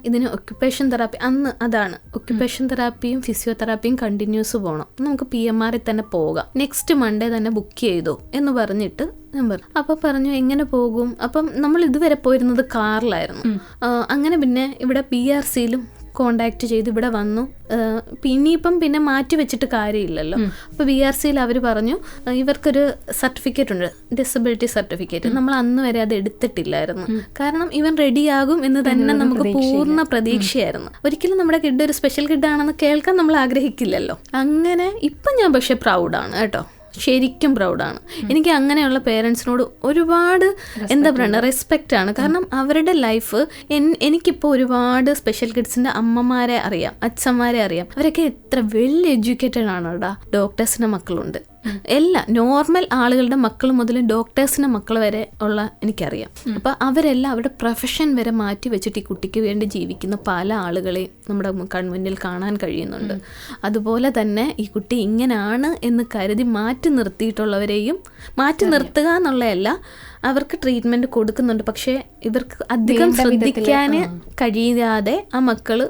ഇതിന് ഒക്യുപ്പേഷൻ തെറാപ്പി, അന്ന് അതാണ് ഒക്യുപ്പേഷൻ തെറാപ്പിയും ഫിസിയോതെറാപ്പിയും കണ്ടിന്യൂസ് പോകണം, നമുക്ക് PMR തന്നെ പോകാം, നെക്സ്റ്റ് മൺഡേ തന്നെ ബുക്ക് ചെയ്തോ എന്ന് പറഞ്ഞിട്ട് ഞാൻ പറഞ്ഞു. അപ്പം പറഞ്ഞു എങ്ങനെ പോകും, അപ്പം നമ്മൾ ഇതുവരെ പോയിരുന്നത് കാറിലായിരുന്നു. അങ്ങനെ പിന്നെ ഇവിടെ BRCയിലും കോണ്ടാക്ട് ചെയ്ത് ഇവിടെ വന്നു. പിന്നെ മാറ്റി വെച്ചിട്ട് കാര്യമില്ലല്ലോ. അപ്പോൾ BRCയിൽ അവർ പറഞ്ഞു ഇവർക്കൊരു സർട്ടിഫിക്കറ്റ് ഉണ്ട്, ഡിസബിലിറ്റി സർട്ടിഫിക്കറ്റ്. നമ്മൾ അന്ന് വരെ അത് എടുത്തിട്ടില്ലായിരുന്നു. കാരണം ഇവൻ റെഡിയാകും എന്ന് തന്നെ നമുക്ക് പൂർണ്ണ പ്രതീക്ഷയായിരുന്നു. ഒരിക്കലും നമ്മുടെ കിഡ് ഒരു സ്പെഷ്യൽ കിഡാണെന്ന് കേൾക്കാൻ നമ്മൾ ആഗ്രഹിക്കില്ലല്ലോ. അങ്ങനെ ഇപ്പം ഞാൻ പക്ഷെ പ്രൗഡാണ് കേട്ടോ, ശരിക്കും പ്രൗഡാണ്. എനിക്ക് അങ്ങനെയുള്ള പേരൻസിനോട് ഒരുപാട് എന്താ പറയുക റെസ്പെക്റ്റ് ആണ്. കാരണം അവരുടെ ലൈഫ്, എനിക്കിപ്പോൾ ഒരുപാട് സ്പെഷ്യൽ കിഡ്സിൻ്റെ അമ്മമാരെ അറിയാം, അച്ഛന്മാരെ അറിയാം, അവരൊക്കെ എത്ര വെൽ എഡ്യൂക്കേറ്റഡ് ആണ് കേട്ടോ. ഡോക്ടേഴ്സിൻ്റെ മക്കളുണ്ട്, എല്ലാ നോർമൽ ആളുകളുടെ മക്കൾ മുതൽ ഡോക്ടേഴ്സിൻ്റെ മക്കൾ വരെ ഉള്ള എനിക്കറിയാം. അപ്പോൾ അവരെല്ലാം അവരുടെ പ്രൊഫഷൻ വരെ മാറ്റി വെച്ചിട്ട് ഈ കുട്ടിക്ക് വേണ്ടി ജീവിക്കുന്ന പല ആളുകളെയും നമ്മുടെ കൺമുന്നിൽ കാണാൻ കഴിയുന്നുണ്ട്. അതുപോലെ തന്നെ ഈ കുട്ടി ഇങ്ങനെയാണ് എന്ന് കരുതി മാറ്റി നിർത്തിയിട്ടുള്ളവരെയും, മാറ്റി നിർത്തുക എന്നുള്ളതല്ല, അവർക്ക് ട്രീറ്റ്മെൻറ്റ് കൊടുക്കുന്നുണ്ട്. പക്ഷേ ഇവർക്ക് അധികം ശ്രദ്ധിക്കാൻ കഴിയാതെ ആ മക്കൾ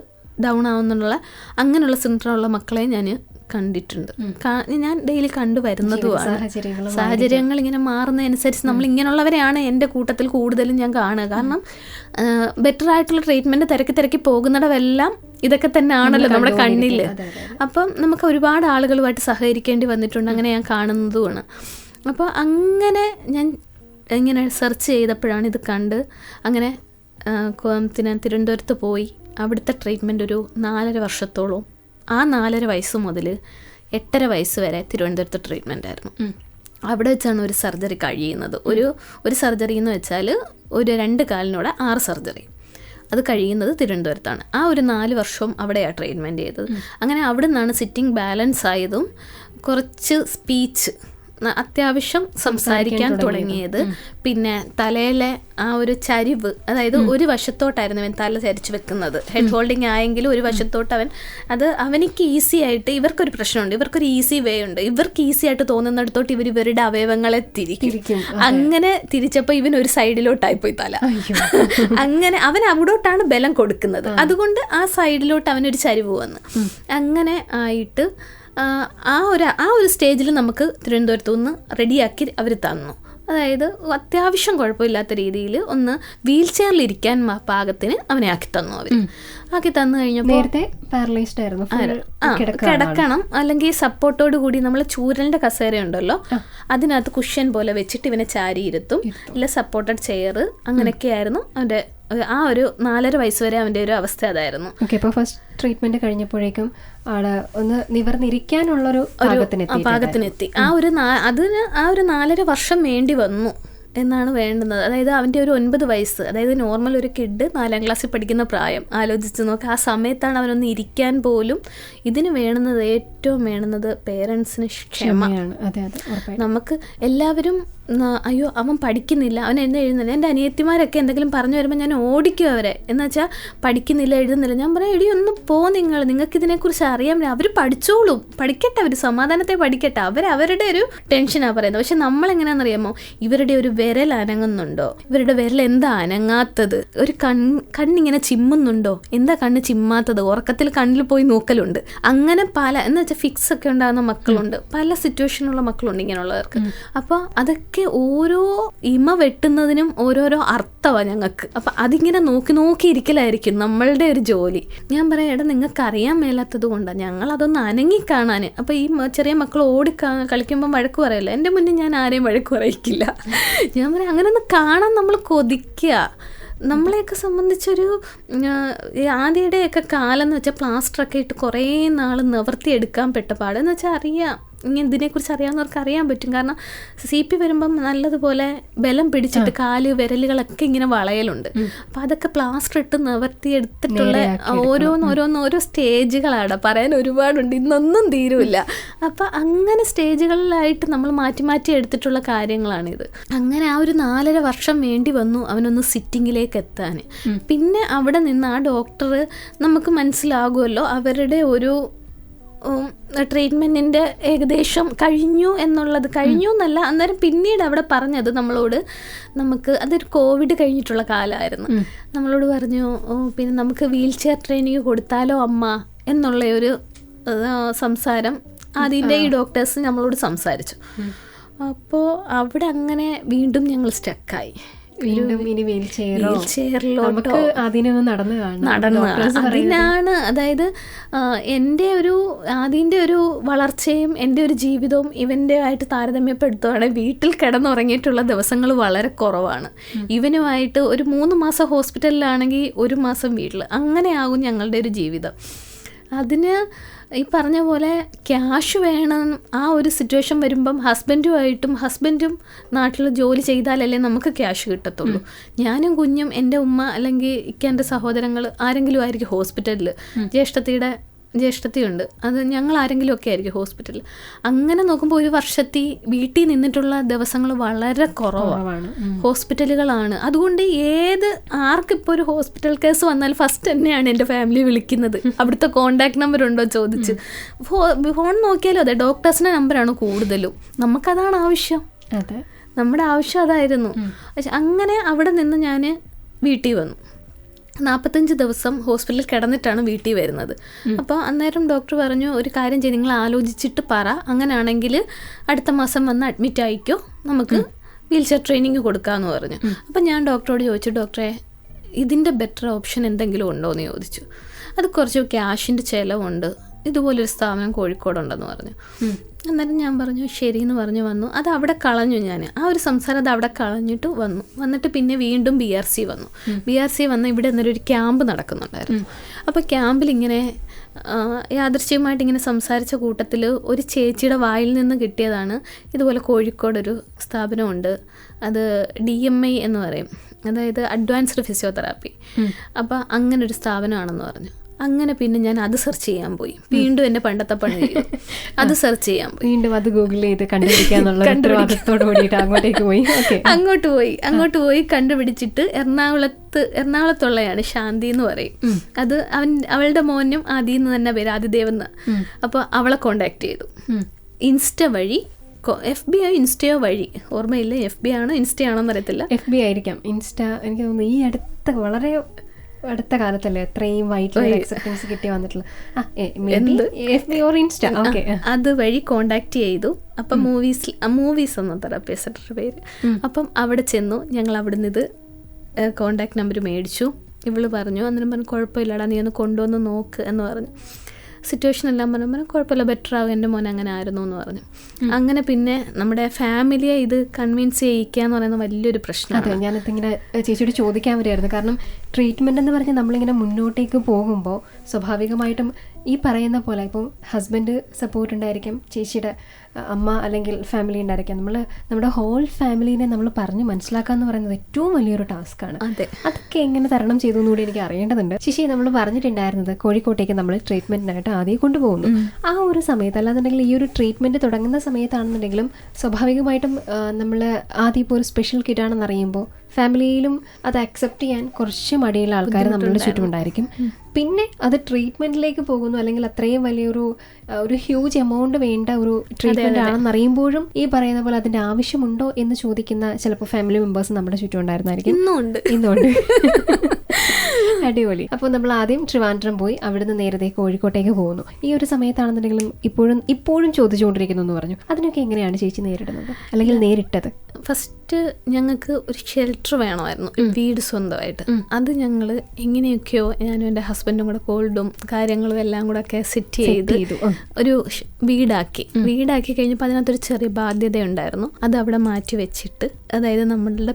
ഡൗൺ ആവുന്നുള്ള അങ്ങനെയുള്ള സിൻഡ്രോം ഉള്ള മക്കളെ ഞാൻ കണ്ടിട്ടുണ്ട്. ഞാൻ ഡെയിലി കണ്ടുവരുന്നതുമാണ്. സാഹചര്യങ്ങൾ ഇങ്ങനെ മാറുന്നതനുസരിച്ച് നമ്മൾ ഇങ്ങനെയുള്ളവരെയാണ് എൻ്റെ കൂട്ടത്തിൽ കൂടുതലും ഞാൻ കാണുക. കാരണം ബെറ്റർ ആയിട്ടുള്ള ട്രീറ്റ്മെൻറ്റ് തിരക്കി പോകുന്നിടമെല്ലാം ഇതൊക്കെ തന്നെ ആണല്ലോ നമ്മുടെ കണ്ണിൽ. അപ്പം നമുക്ക് ഒരുപാട് ആളുകളുമായിട്ട് സഹകരിക്കേണ്ടി വന്നിട്ടുണ്ട്, അങ്ങനെ ഞാൻ കാണുന്നതുമാണ്. അപ്പോൾ അങ്ങനെ ഞാൻ ഇങ്ങനെ സെർച്ച് ചെയ്തപ്പോഴാണ് ഇത് കണ്ട് അങ്ങനെ തിരുവനന്തപുരത്ത് പോയി. അവിടുത്തെ ട്രീറ്റ്മെൻറ്റ് ഒരു 4.5 വർഷത്തോളം, ആ 4.5 വയസ്സ് മുതൽ 8.5 വയസ്സ് വരെ തിരുവനന്തപുരത്ത് ട്രീറ്റ്മെൻ്റ് ആയിരുന്നു. അവിടെ വെച്ചാണ് ഒരു സർജറി കഴിയുന്നത്. ഒരു സർജറി എന്ന് വെച്ചാൽ ഒരു 2 കാലിനോടെ 6 സർജറി, അത് കഴിയുന്നത് തിരുവനന്തപുരത്താണ്. ആ ഒരു 4 വർഷവും അവിടെയാണ് ട്രീറ്റ്മെൻറ്റ് ചെയ്തത്. അങ്ങനെ അവിടെ നിന്നാണ് സിറ്റിംഗ് ബാലൻസ് ആയതും കുറച്ച് സ്പീച്ച് അത്യാവശ്യം സംസാരിക്കാൻ തുടങ്ങിയത്. പിന്നെ തലയിലെ ആ ഒരു ചരിവ്, അതായത് ഒരു വശത്തോട്ടായിരുന്നു അവൻ തല ചരിച്ച് വെക്കുന്നത്. ഹെഡ് ഹോൾഡിങ് ആയെങ്കിലും ഒരു വശത്തോട്ട് അവനിക്ക് ഈസി ആയിട്ട്, ഇവർക്കൊരു പ്രശ്നമുണ്ട്, ഇവർക്കൊരു ഈസി വേ ഉണ്ട്, ഇവർക്ക് ഈസി ആയിട്ട് തോന്നുന്നിടത്തോട്ട് ഇവരുടെ അവയവങ്ങളെ തിരിക്കും. അങ്ങനെ തിരിച്ചപ്പോൾ ഇവൻ ഒരു സൈഡിലോട്ടായിപ്പോയി തല. അങ്ങനെ അവൻ അവിടോട്ടാണ് ബലം കൊടുക്കുന്നത്, അതുകൊണ്ട് ആ സൈഡിലോട്ട് അവനൊരു ചരിവ് വന്ന് അങ്ങനെ ആയിട്ട് ആ ഒരു സ്റ്റേജിൽ നമുക്ക് തിരുവനന്തപുരത്ത് നിന്ന് റെഡിയാക്കി അവർ തന്നു. അതായത് അത്യാവശ്യം കുഴപ്പമില്ലാത്ത രീതിയിൽ ഒന്ന് വീൽ ചെയറിലിരിക്കാൻ പാകത്തിന് അവനെ ആക്കി തന്നു. ആക്കി തന്നു കഴിഞ്ഞപ്പോൾ കിടക്കണം, അല്ലെങ്കിൽ സപ്പോർട്ടോട് കൂടി നമ്മൾ ചൂരലിൻ്റെ കസേര ഉണ്ടല്ലോ അതിനകത്ത് കുഷ്യൻ പോലെ വെച്ചിട്ട് ഇവനെ ചാരിയിരുത്തും, ഇല്ല സപ്പോർട്ടഡ് ചെയർ, അങ്ങനെയൊക്കെയായിരുന്നു അവൻ്റെ ആ ഒരു 4.5 വയസ്സ് വരെ അവൻ്റെ ഒരു അവസ്ഥ അതായിരുന്നു. ഓക്കെ, അപ്പോൾ ഫസ്റ്റ് ട്രീറ്റ്മെന്റ് കഴിഞ്ഞപ്പോഴേക്കും ആള് ഒന്ന് നിവർന്നിരിക്കാനുള്ളൊരു പാകത്തിനെത്തി. അതിന് ആ ഒരു 4.5 വർഷം വേണ്ടി വന്നു എന്നാണ് വേണ്ടുന്നത്. അതായത് അവൻ്റെ ഒരു 9 വയസ്സ്, അതായത് നോർമൽ ഒരു കിഡ് 4ാം ക്ലാസ്സിൽ പഠിക്കുന്ന പ്രായം ആലോചിച്ച് നോക്കുക. ആ സമയത്താണ് അവനൊന്ന് ഇരിക്കാൻ പോലും. ഇതിന് ഏറ്റവും വേണ്ടുന്നത് പേരൻസിന് ക്ഷമ. നമുക്ക് എല്ലാവരും അയ്യോ അവൻ പഠിക്കുന്നില്ല, അവൻ എന്നെ എഴുതുന്നില്ല. എൻ്റെ അനിയത്തിമാരൊക്കെ എന്തെങ്കിലും പറഞ്ഞു വരുമ്പോൾ ഞാൻ ഓടിക്കും അവരെ, എന്ന് വെച്ചാൽ പഠിക്കുന്നില്ല എഴുതുന്നില്ല. ഞാൻ പറയാം എടി ഒന്ന് പോ, നിങ്ങൾക്ക് ഇതിനെക്കുറിച്ച് അറിയാൻ, അവർ പഠിച്ചോളും, പഠിക്കട്ടെ, അവർ സമാധാനത്തെ പഠിക്കട്ടെ, അവരുടെ ഒരു ടെൻഷനാണ് പറയുന്നത്. പക്ഷെ നമ്മളെങ്ങനെയാണെന്നറിയാമോ, ഇവരുടെ ഒരു വിരൽ അനങ്ങുന്നുണ്ടോ, ഇവരുടെ വിരൽ എന്താ അനങ്ങാത്തത്, ഒരു കണ്ണിങ്ങനെ ചിമ്മുന്നുണ്ടോ, എന്താ കണ്ണ് ചിമ്മാത്തത്, ഉറക്കത്തിൽ കണ്ണിൽ പോയി നോക്കലുണ്ട്. അങ്ങനെ പല എന്ന് വെച്ചാൽ ഫിക്സ് ഒക്കെ ഉണ്ടാകുന്ന മക്കളുണ്ട്, പല സിറ്റുവേഷനുള്ള മക്കളുണ്ട് ഇങ്ങനെയുള്ളവർക്ക്. അപ്പോൾ അതൊക്കെ ഓരോ ഇമ വെട്ടുന്നതിനും ഓരോരോ അർത്ഥമാണ് ഞങ്ങൾക്ക്. അപ്പം അതിങ്ങനെ നോക്കി ഇരിക്കലായിരിക്കും നമ്മളുടെ ഒരു ജോലി. ഞാൻ പറയാം എടാ നിങ്ങൾക്ക് അറിയാൻ മേലാത്തത് കൊണ്ടാണ് ഞങ്ങൾ അതൊന്ന് അനങ്ങിക്കാണാൻ. അപ്പോൾ ഈ ചെറിയ മക്കൾ കളിക്കുമ്പം വഴക്ക് പറയല്ലോ, എൻ്റെ മുന്നിൽ ഞാൻ ആരെയും വഴക്ക് പറയിക്കില്ല. ഞാൻ പറയാം അങ്ങനെ ഒന്ന് കാണാൻ നമ്മൾ കൊതിക്കുക. നമ്മളെയൊക്കെ സംബന്ധിച്ചൊരു ആദ്യയുടെയൊക്കെ കാലം എന്ന് വെച്ചാൽ പ്ലാസ്റ്ററൊക്കെ ഇട്ട് കുറേ നാൾ നിവർത്തിയെടുക്കാൻ പെട്ട പാടെന്ന് വെച്ചാൽ അറിയാം, ഇങ്ങനെ ഇതിനെക്കുറിച്ച് അറിയാവുന്നവർക്ക് അറിയാൻ പറ്റും. കാരണം CP വരുമ്പം നല്ലതുപോലെ ബലം പിടിച്ചിട്ട് കാല് വിരലുകളൊക്കെ ഇങ്ങനെ വളയലുണ്ട്. അപ്പം അതൊക്കെ പ്ലാസ്റ്റർ ഇട്ട് നിവർത്തിയെടുത്തിട്ടുള്ള ഓരോ സ്റ്റേജുകളാണ്, പറയാൻ ഒരുപാടുണ്ട്, ഇന്നൊന്നും തീരുമില്ല. അപ്പം അങ്ങനെ സ്റ്റേജുകളിലായിട്ട് നമ്മൾ മാറ്റി എടുത്തിട്ടുള്ള കാര്യങ്ങളാണിത്. അങ്ങനെ ആ ഒരു 4.5 വർഷം വേണ്ടി വന്നു അവനൊന്ന് സിറ്റിങ്ങിലേക്ക് എത്താൻ. പിന്നെ അവിടെ നിന്ന് ആ ഡോക്ടർ നമുക്ക് മനസ്സിലാകുമല്ലോ അവരുടെ ഒരു ട്രീറ്റ്മെൻറ്റിൻ്റെ ഏകദേശം കഴിഞ്ഞു എന്നല്ല. അന്നേരം പിന്നീട് അവിടെ പറഞ്ഞത് നമ്മളോട്, നമുക്ക് അതൊരു കോവിഡ് കഴിഞ്ഞിട്ടുള്ള കാലമായിരുന്നു, നമ്മളോട് പറഞ്ഞു പിന്നെ നമുക്ക് വീൽ ചെയർ ട്രെയിനിങ് കൊടുത്താലോ അമ്മ എന്നുള്ള ഒരു സംസാരം അതിൻ്റെ ഈ ഡോക്ടേഴ്സ് നമ്മളോട് സംസാരിച്ചു. അപ്പോൾ അവിടെ അങ്ങനെ വീണ്ടും ഞങ്ങൾ സ്റ്റക്കായി. അതിനാണ് അതായത് എൻ്റെ ആദ്യൻ്റെ ഒരു വളർച്ചയും എൻ്റെ ഒരു ജീവിതവും ഇവൻ്റെ ആയിട്ട് താരതമ്യപ്പെടുത്തുകയാണെങ്കിൽ വീട്ടിൽ കിടന്നുറങ്ങിയിട്ടുള്ള ദിവസങ്ങൾ വളരെ കുറവാണ്. ഇവനുമായിട്ട് ഒരു 3 മാസം ഹോസ്പിറ്റലിലാണെങ്കിൽ 1 മാസം വീട്ടിൽ, അങ്ങനെയാകും ഞങ്ങളുടെ ഒരു ജീവിതം. അതിന് ഈ പറഞ്ഞ പോലെ ക്യാഷ് വേണം. ആ ഒരു സിറ്റുവേഷൻ വരുമ്പം ഹസ്ബൻഡും നാട്ടിൽ ജോലി ചെയ്താലല്ലേ നമുക്ക് ക്യാഷ് കിട്ടത്തുള്ളൂ. ഞാനും കുഞ്ഞും എൻ്റെ ഉമ്മ അല്ലെങ്കിൽ ഇക്കെൻ്റെ സഹോദരങ്ങൾ ആരെങ്കിലും ആയിരിക്കും ഹോസ്പിറ്റലിൽ. ജ്യേഷ്ഠത്തിയുണ്ട്, അത് ഞങ്ങൾ ആരെങ്കിലും ഒക്കെ ആയിരിക്കും ഹോസ്പിറ്റലിൽ. അങ്ങനെ നോക്കുമ്പോൾ ഒരു വർഷത്തിൽ വീട്ടിൽ നിന്നിട്ടുള്ള ദിവസങ്ങൾ വളരെ കുറവാണ്, ഹോസ്പിറ്റലുകളാണ്. അതുകൊണ്ട് ആർക്കിപ്പോൾ ഒരു ഹോസ്പിറ്റൽ കേസ് വന്നാൽ ഫസ്റ്റ് തന്നെയാണ് എൻ്റെ ഫാമിലി വിളിക്കുന്നത്, അവിടുത്തെ കോണ്ടാക്ട് നമ്പർ ഉണ്ടോ ചോദിച്ച്. ഫോൺ നോക്കിയാലും അതെ, ഡോക്ടേഴ്സിൻ്റെ നമ്പറാണ് കൂടുതലും. നമുക്കതാണ് ആവശ്യം, നമ്മുടെ ആവശ്യം അതായിരുന്നു. പക്ഷെ അങ്ങനെ അവിടെ നിന്ന് ഞാൻ വീട്ടിൽ വന്നു. 45 ദിവസം ഹോസ്പിറ്റലിൽ കിടന്നിട്ടാണ് വീട്ടിൽ വരുന്നത്. അപ്പോൾ അന്നേരം ഡോക്ടർ പറഞ്ഞു, ഒരു കാര്യം ചെയ്ത് നിങ്ങൾ ആലോചിച്ചിട്ട് പറ, അങ്ങനെയാണെങ്കിൽ അടുത്ത മാസം വന്ന് അഡ്മിറ്റ് ആയിക്കോ, നമുക്ക് വീൽ ചെയർ ട്രെയിനിങ് കൊടുക്കാമെന്ന് പറഞ്ഞു. അപ്പം ഞാൻ ഡോക്ടറോട് ചോദിച്ചു, ഡോക്ടറെ ഇതിൻ്റെ ബെറ്റർ ഓപ്ഷൻ എന്തെങ്കിലും ഉണ്ടോ എന്ന് ചോദിച്ചു. അത് കുറച്ച് ക്യാഷിൻ്റെ ചിലവുണ്ട്, ഇതുപോലൊരു സ്ഥാപനം കോഴിക്കോടുണ്ടെന്ന് പറഞ്ഞു. അന്നേരം ഞാൻ പറഞ്ഞു ശരിയെന്ന് പറഞ്ഞു വന്നു. അത് അവിടെ കളഞ്ഞു, ഞാൻ ആ ഒരു സംസാരം അത് അവിടെ കളഞ്ഞിട്ട് വന്നിട്ട് പിന്നെ വീണ്ടും BRC വന്ന് ഇവിടെ എന്നൊരു ക്യാമ്പ് നടക്കുന്നുണ്ടായിരുന്നു. അപ്പോൾ ക്യാമ്പിലിങ്ങനെ യാദൃശ്ചികമായിട്ട് ഇങ്ങനെ സംസാരിച്ച കൂട്ടത്തിൽ ഒരു ചേച്ചിയുടെ വായിൽ നിന്ന് കിട്ടിയതാണ്, ഇതുപോലെ കോഴിക്കോടൊരു സ്ഥാപനമുണ്ട്, അത് DMI എന്ന് പറയും, അതായത് അഡ്വാൻസ്ഡ് ഫിസിയോതെറാപ്പി. അപ്പോൾ അങ്ങനൊരു സ്ഥാപനമാണെന്ന് പറഞ്ഞു. അങ്ങനെ പിന്നെ ഞാൻ അത് സെർച്ച് ചെയ്യാൻ പോയി, വീണ്ടും എൻ്റെ പണ്ടത്തെ പണി അത് സെർച്ച് ചെയ്യാൻ പോയി, വീണ്ടും അത് ഗൂഗിൾ ചെയ്ത് അങ്ങോട്ട് പോയി കണ്ടുപിടിച്ചിട്ട് എറണാകുളത്തുള്ളയാണ് ശാന്തി എന്ന് പറയും. അത് അവളുടെ മോനും ആദിന്ന് തന്നെ പേര്, ആദിദേവെന്ന്. അപ്പോൾ അവളെ കോണ്ടാക്ട് ചെയ്തു ഇൻസ്റ്റ വഴി. FB ഇൻസ്റ്റയോ വഴി ഓർമ്മയില്ല, FB ആണോ ഇൻസ്റ്റയാണോന്ന് അറിയത്തില്ല. FB ആയിരിക്കാം. ഇൻസ്റ്റ എനിക്ക് തോന്നുന്നു ഈ വളരെ അടുത്ത കാലത്തല്ലേ അത്രയും വൈറ്റ് അക്സെപ്റ്റൻസ് കിട്ടി വന്നിട്ടുള്ള. അത് വഴി കോണ്ടാക്ട് ചെയ്തു. അപ്പം മൂവീസ് എന്ന തെറാപ്പിസ്റ്റിന്റെ പേര്. അപ്പം അവിടെ ചെന്നു, ഞങ്ങൾ അവിടെ നിന്ന് ഇത് കോണ്ടാക്ട് നമ്പർ മേടിച്ചു. ഇവള് പറഞ്ഞു, അന്നേരം പറഞ്ഞു കുഴപ്പമില്ലടാ നീ ഒന്ന് കൊണ്ടുവന്ന് നോക്ക് എന്ന് പറഞ്ഞു. സിറ്റുവേഷൻ എല്ലാം പറഞ്ഞു കുഴപ്പമില്ല, ബെറ്റർ ആകും, എൻ്റെ മോൻ അങ്ങനെ ആയിരുന്നു എന്ന് പറഞ്ഞു. അങ്ങനെ പിന്നെ നമ്മുടെ ഫാമിലിയെ ഇത് കൺവിൻസ് ചെയ്യിക്കുക എന്ന് പറയുന്നത് വലിയൊരു പ്രശ്നമാണ്. ഞാനത് ഇങ്ങനെ ചേച്ചിയോട് ചോദിക്കാൻ വരികയായിരുന്നു. കാരണം ട്രീറ്റ്മെൻറ്റ് എന്ന് പറഞ്ഞാൽ നമ്മളിങ്ങനെ മുന്നോട്ടേക്ക് പോകുമ്പോൾ സ്വാഭാവികമായിട്ടും ഈ പറയുന്ന പോലെ ഇപ്പോൾ ഹസ്ബൻഡ് സപ്പോർട്ട് ഉണ്ടായിരിക്കും, ചേച്ചിയുടെ അമ്മ അല്ലെങ്കിൽ ഫാമിലി ഉണ്ടായിരിക്കാം. നമ്മുടെ ഹോൾ ഫാമിലീനെ നമ്മൾ പറഞ്ഞ് മനസ്സിലാക്കുക എന്ന് പറയുന്നത് ഏറ്റവും വലിയൊരു ടാസ്ക്കാണ്. അതൊക്കെ എങ്ങനെ തരണം ചെയ്തു എന്നുകൂടി എനിക്ക് അറിയേണ്ടതുണ്ട്. ശശി, നമ്മൾ പറഞ്ഞിട്ടുണ്ടായിരുന്നത് കോഴിക്കോട്ടേക്ക് നമ്മൾ ട്രീറ്റ്മെന്റിനായിട്ട് ആദ്യം കൊണ്ടുപോകുന്നു. ആ ഒരു സമയത്ത്, അല്ലാന്നുണ്ടെങ്കിൽ ഈ ഒരു ട്രീറ്റ്മെന്റ് തുടങ്ങുന്ന സമയത്താണെന്നുണ്ടെങ്കിലും സ്വാഭാവികമായിട്ടും നമ്മൾ ആദ്യം ഇപ്പോൾ ഒരു സ്പെഷ്യൽ കിറ്റാണെന്ന് അറിയുമ്പോൾ ഫാമിലിയിലും അത് അക്സെപ്റ്റ് ചെയ്യാൻ കുറച്ച് മടിയുള്ള ആൾക്കാർ നമ്മളുടെ ചുറ്റുമുണ്ടായിരിക്കും. പിന്നെ അത് ട്രീറ്റ്മെന്റിലേക്ക് പോകുന്നു, അല്ലെങ്കിൽ അത്രയും വലിയൊരു ഹ്യൂജ് എമൗണ്ട് വേണ്ട ഒരു ട്രീറ്റ്മെന്റ് ആണെന്ന് അറിയുമ്പോഴും ഈ പറയുന്ന പോലെ അതിന്റെ ആവശ്യമുണ്ടോ എന്ന് ചോദിക്കുന്ന ചിലപ്പോൾ ഫാമിലി മെമ്പേഴ്സ് നമ്മുടെ ചുറ്റും ഉണ്ടായിരുന്നായിരിക്കും. ഇന്നുണ്ട്. അടിപൊളി. അപ്പോൾ നമ്മൾ ആദ്യം ട്രിവാൻഡ്രം പോയി അവിടുന്ന് നേരത്തെ കോഴിക്കോട്ടേക്ക് പോകുന്നു. ഈ ഒരു സമയത്താണെന്നുണ്ടെങ്കിലും ഇപ്പോഴും ചോദിച്ചുകൊണ്ടിരിക്കുന്നു എന്ന് പറഞ്ഞു. അതിനൊക്കെ എങ്ങനെയാണ് ചേച്ചി നേരിടുന്നത്, അല്ലെങ്കിൽ നേരിട്ടത്? ഫസ്റ്റ് ഞങ്ങൾക്ക് ഒരു ഷെൽട്ടർ വേണമായിരുന്നു, വീട് സ്വന്തമായിട്ട്. അത് ഞങ്ങൾ എങ്ങനെയൊക്കെയോ ഞാനും എൻ്റെ ഹസ്ബൻഡും കൂടെ കോൾഡും കാര്യങ്ങളും എല്ലാം കൂടെ ഒക്കെ സെറ്റ് ചെയ്തു ഒരു വീടാക്കി കഴിഞ്ഞപ്പോൾ അതിനകത്തൊരു ചെറിയ ബാധ്യത ഉണ്ടായിരുന്നു. അത് അവിടെ മാറ്റി വെച്ചിട്ട്, അതായത് നമ്മളുടെ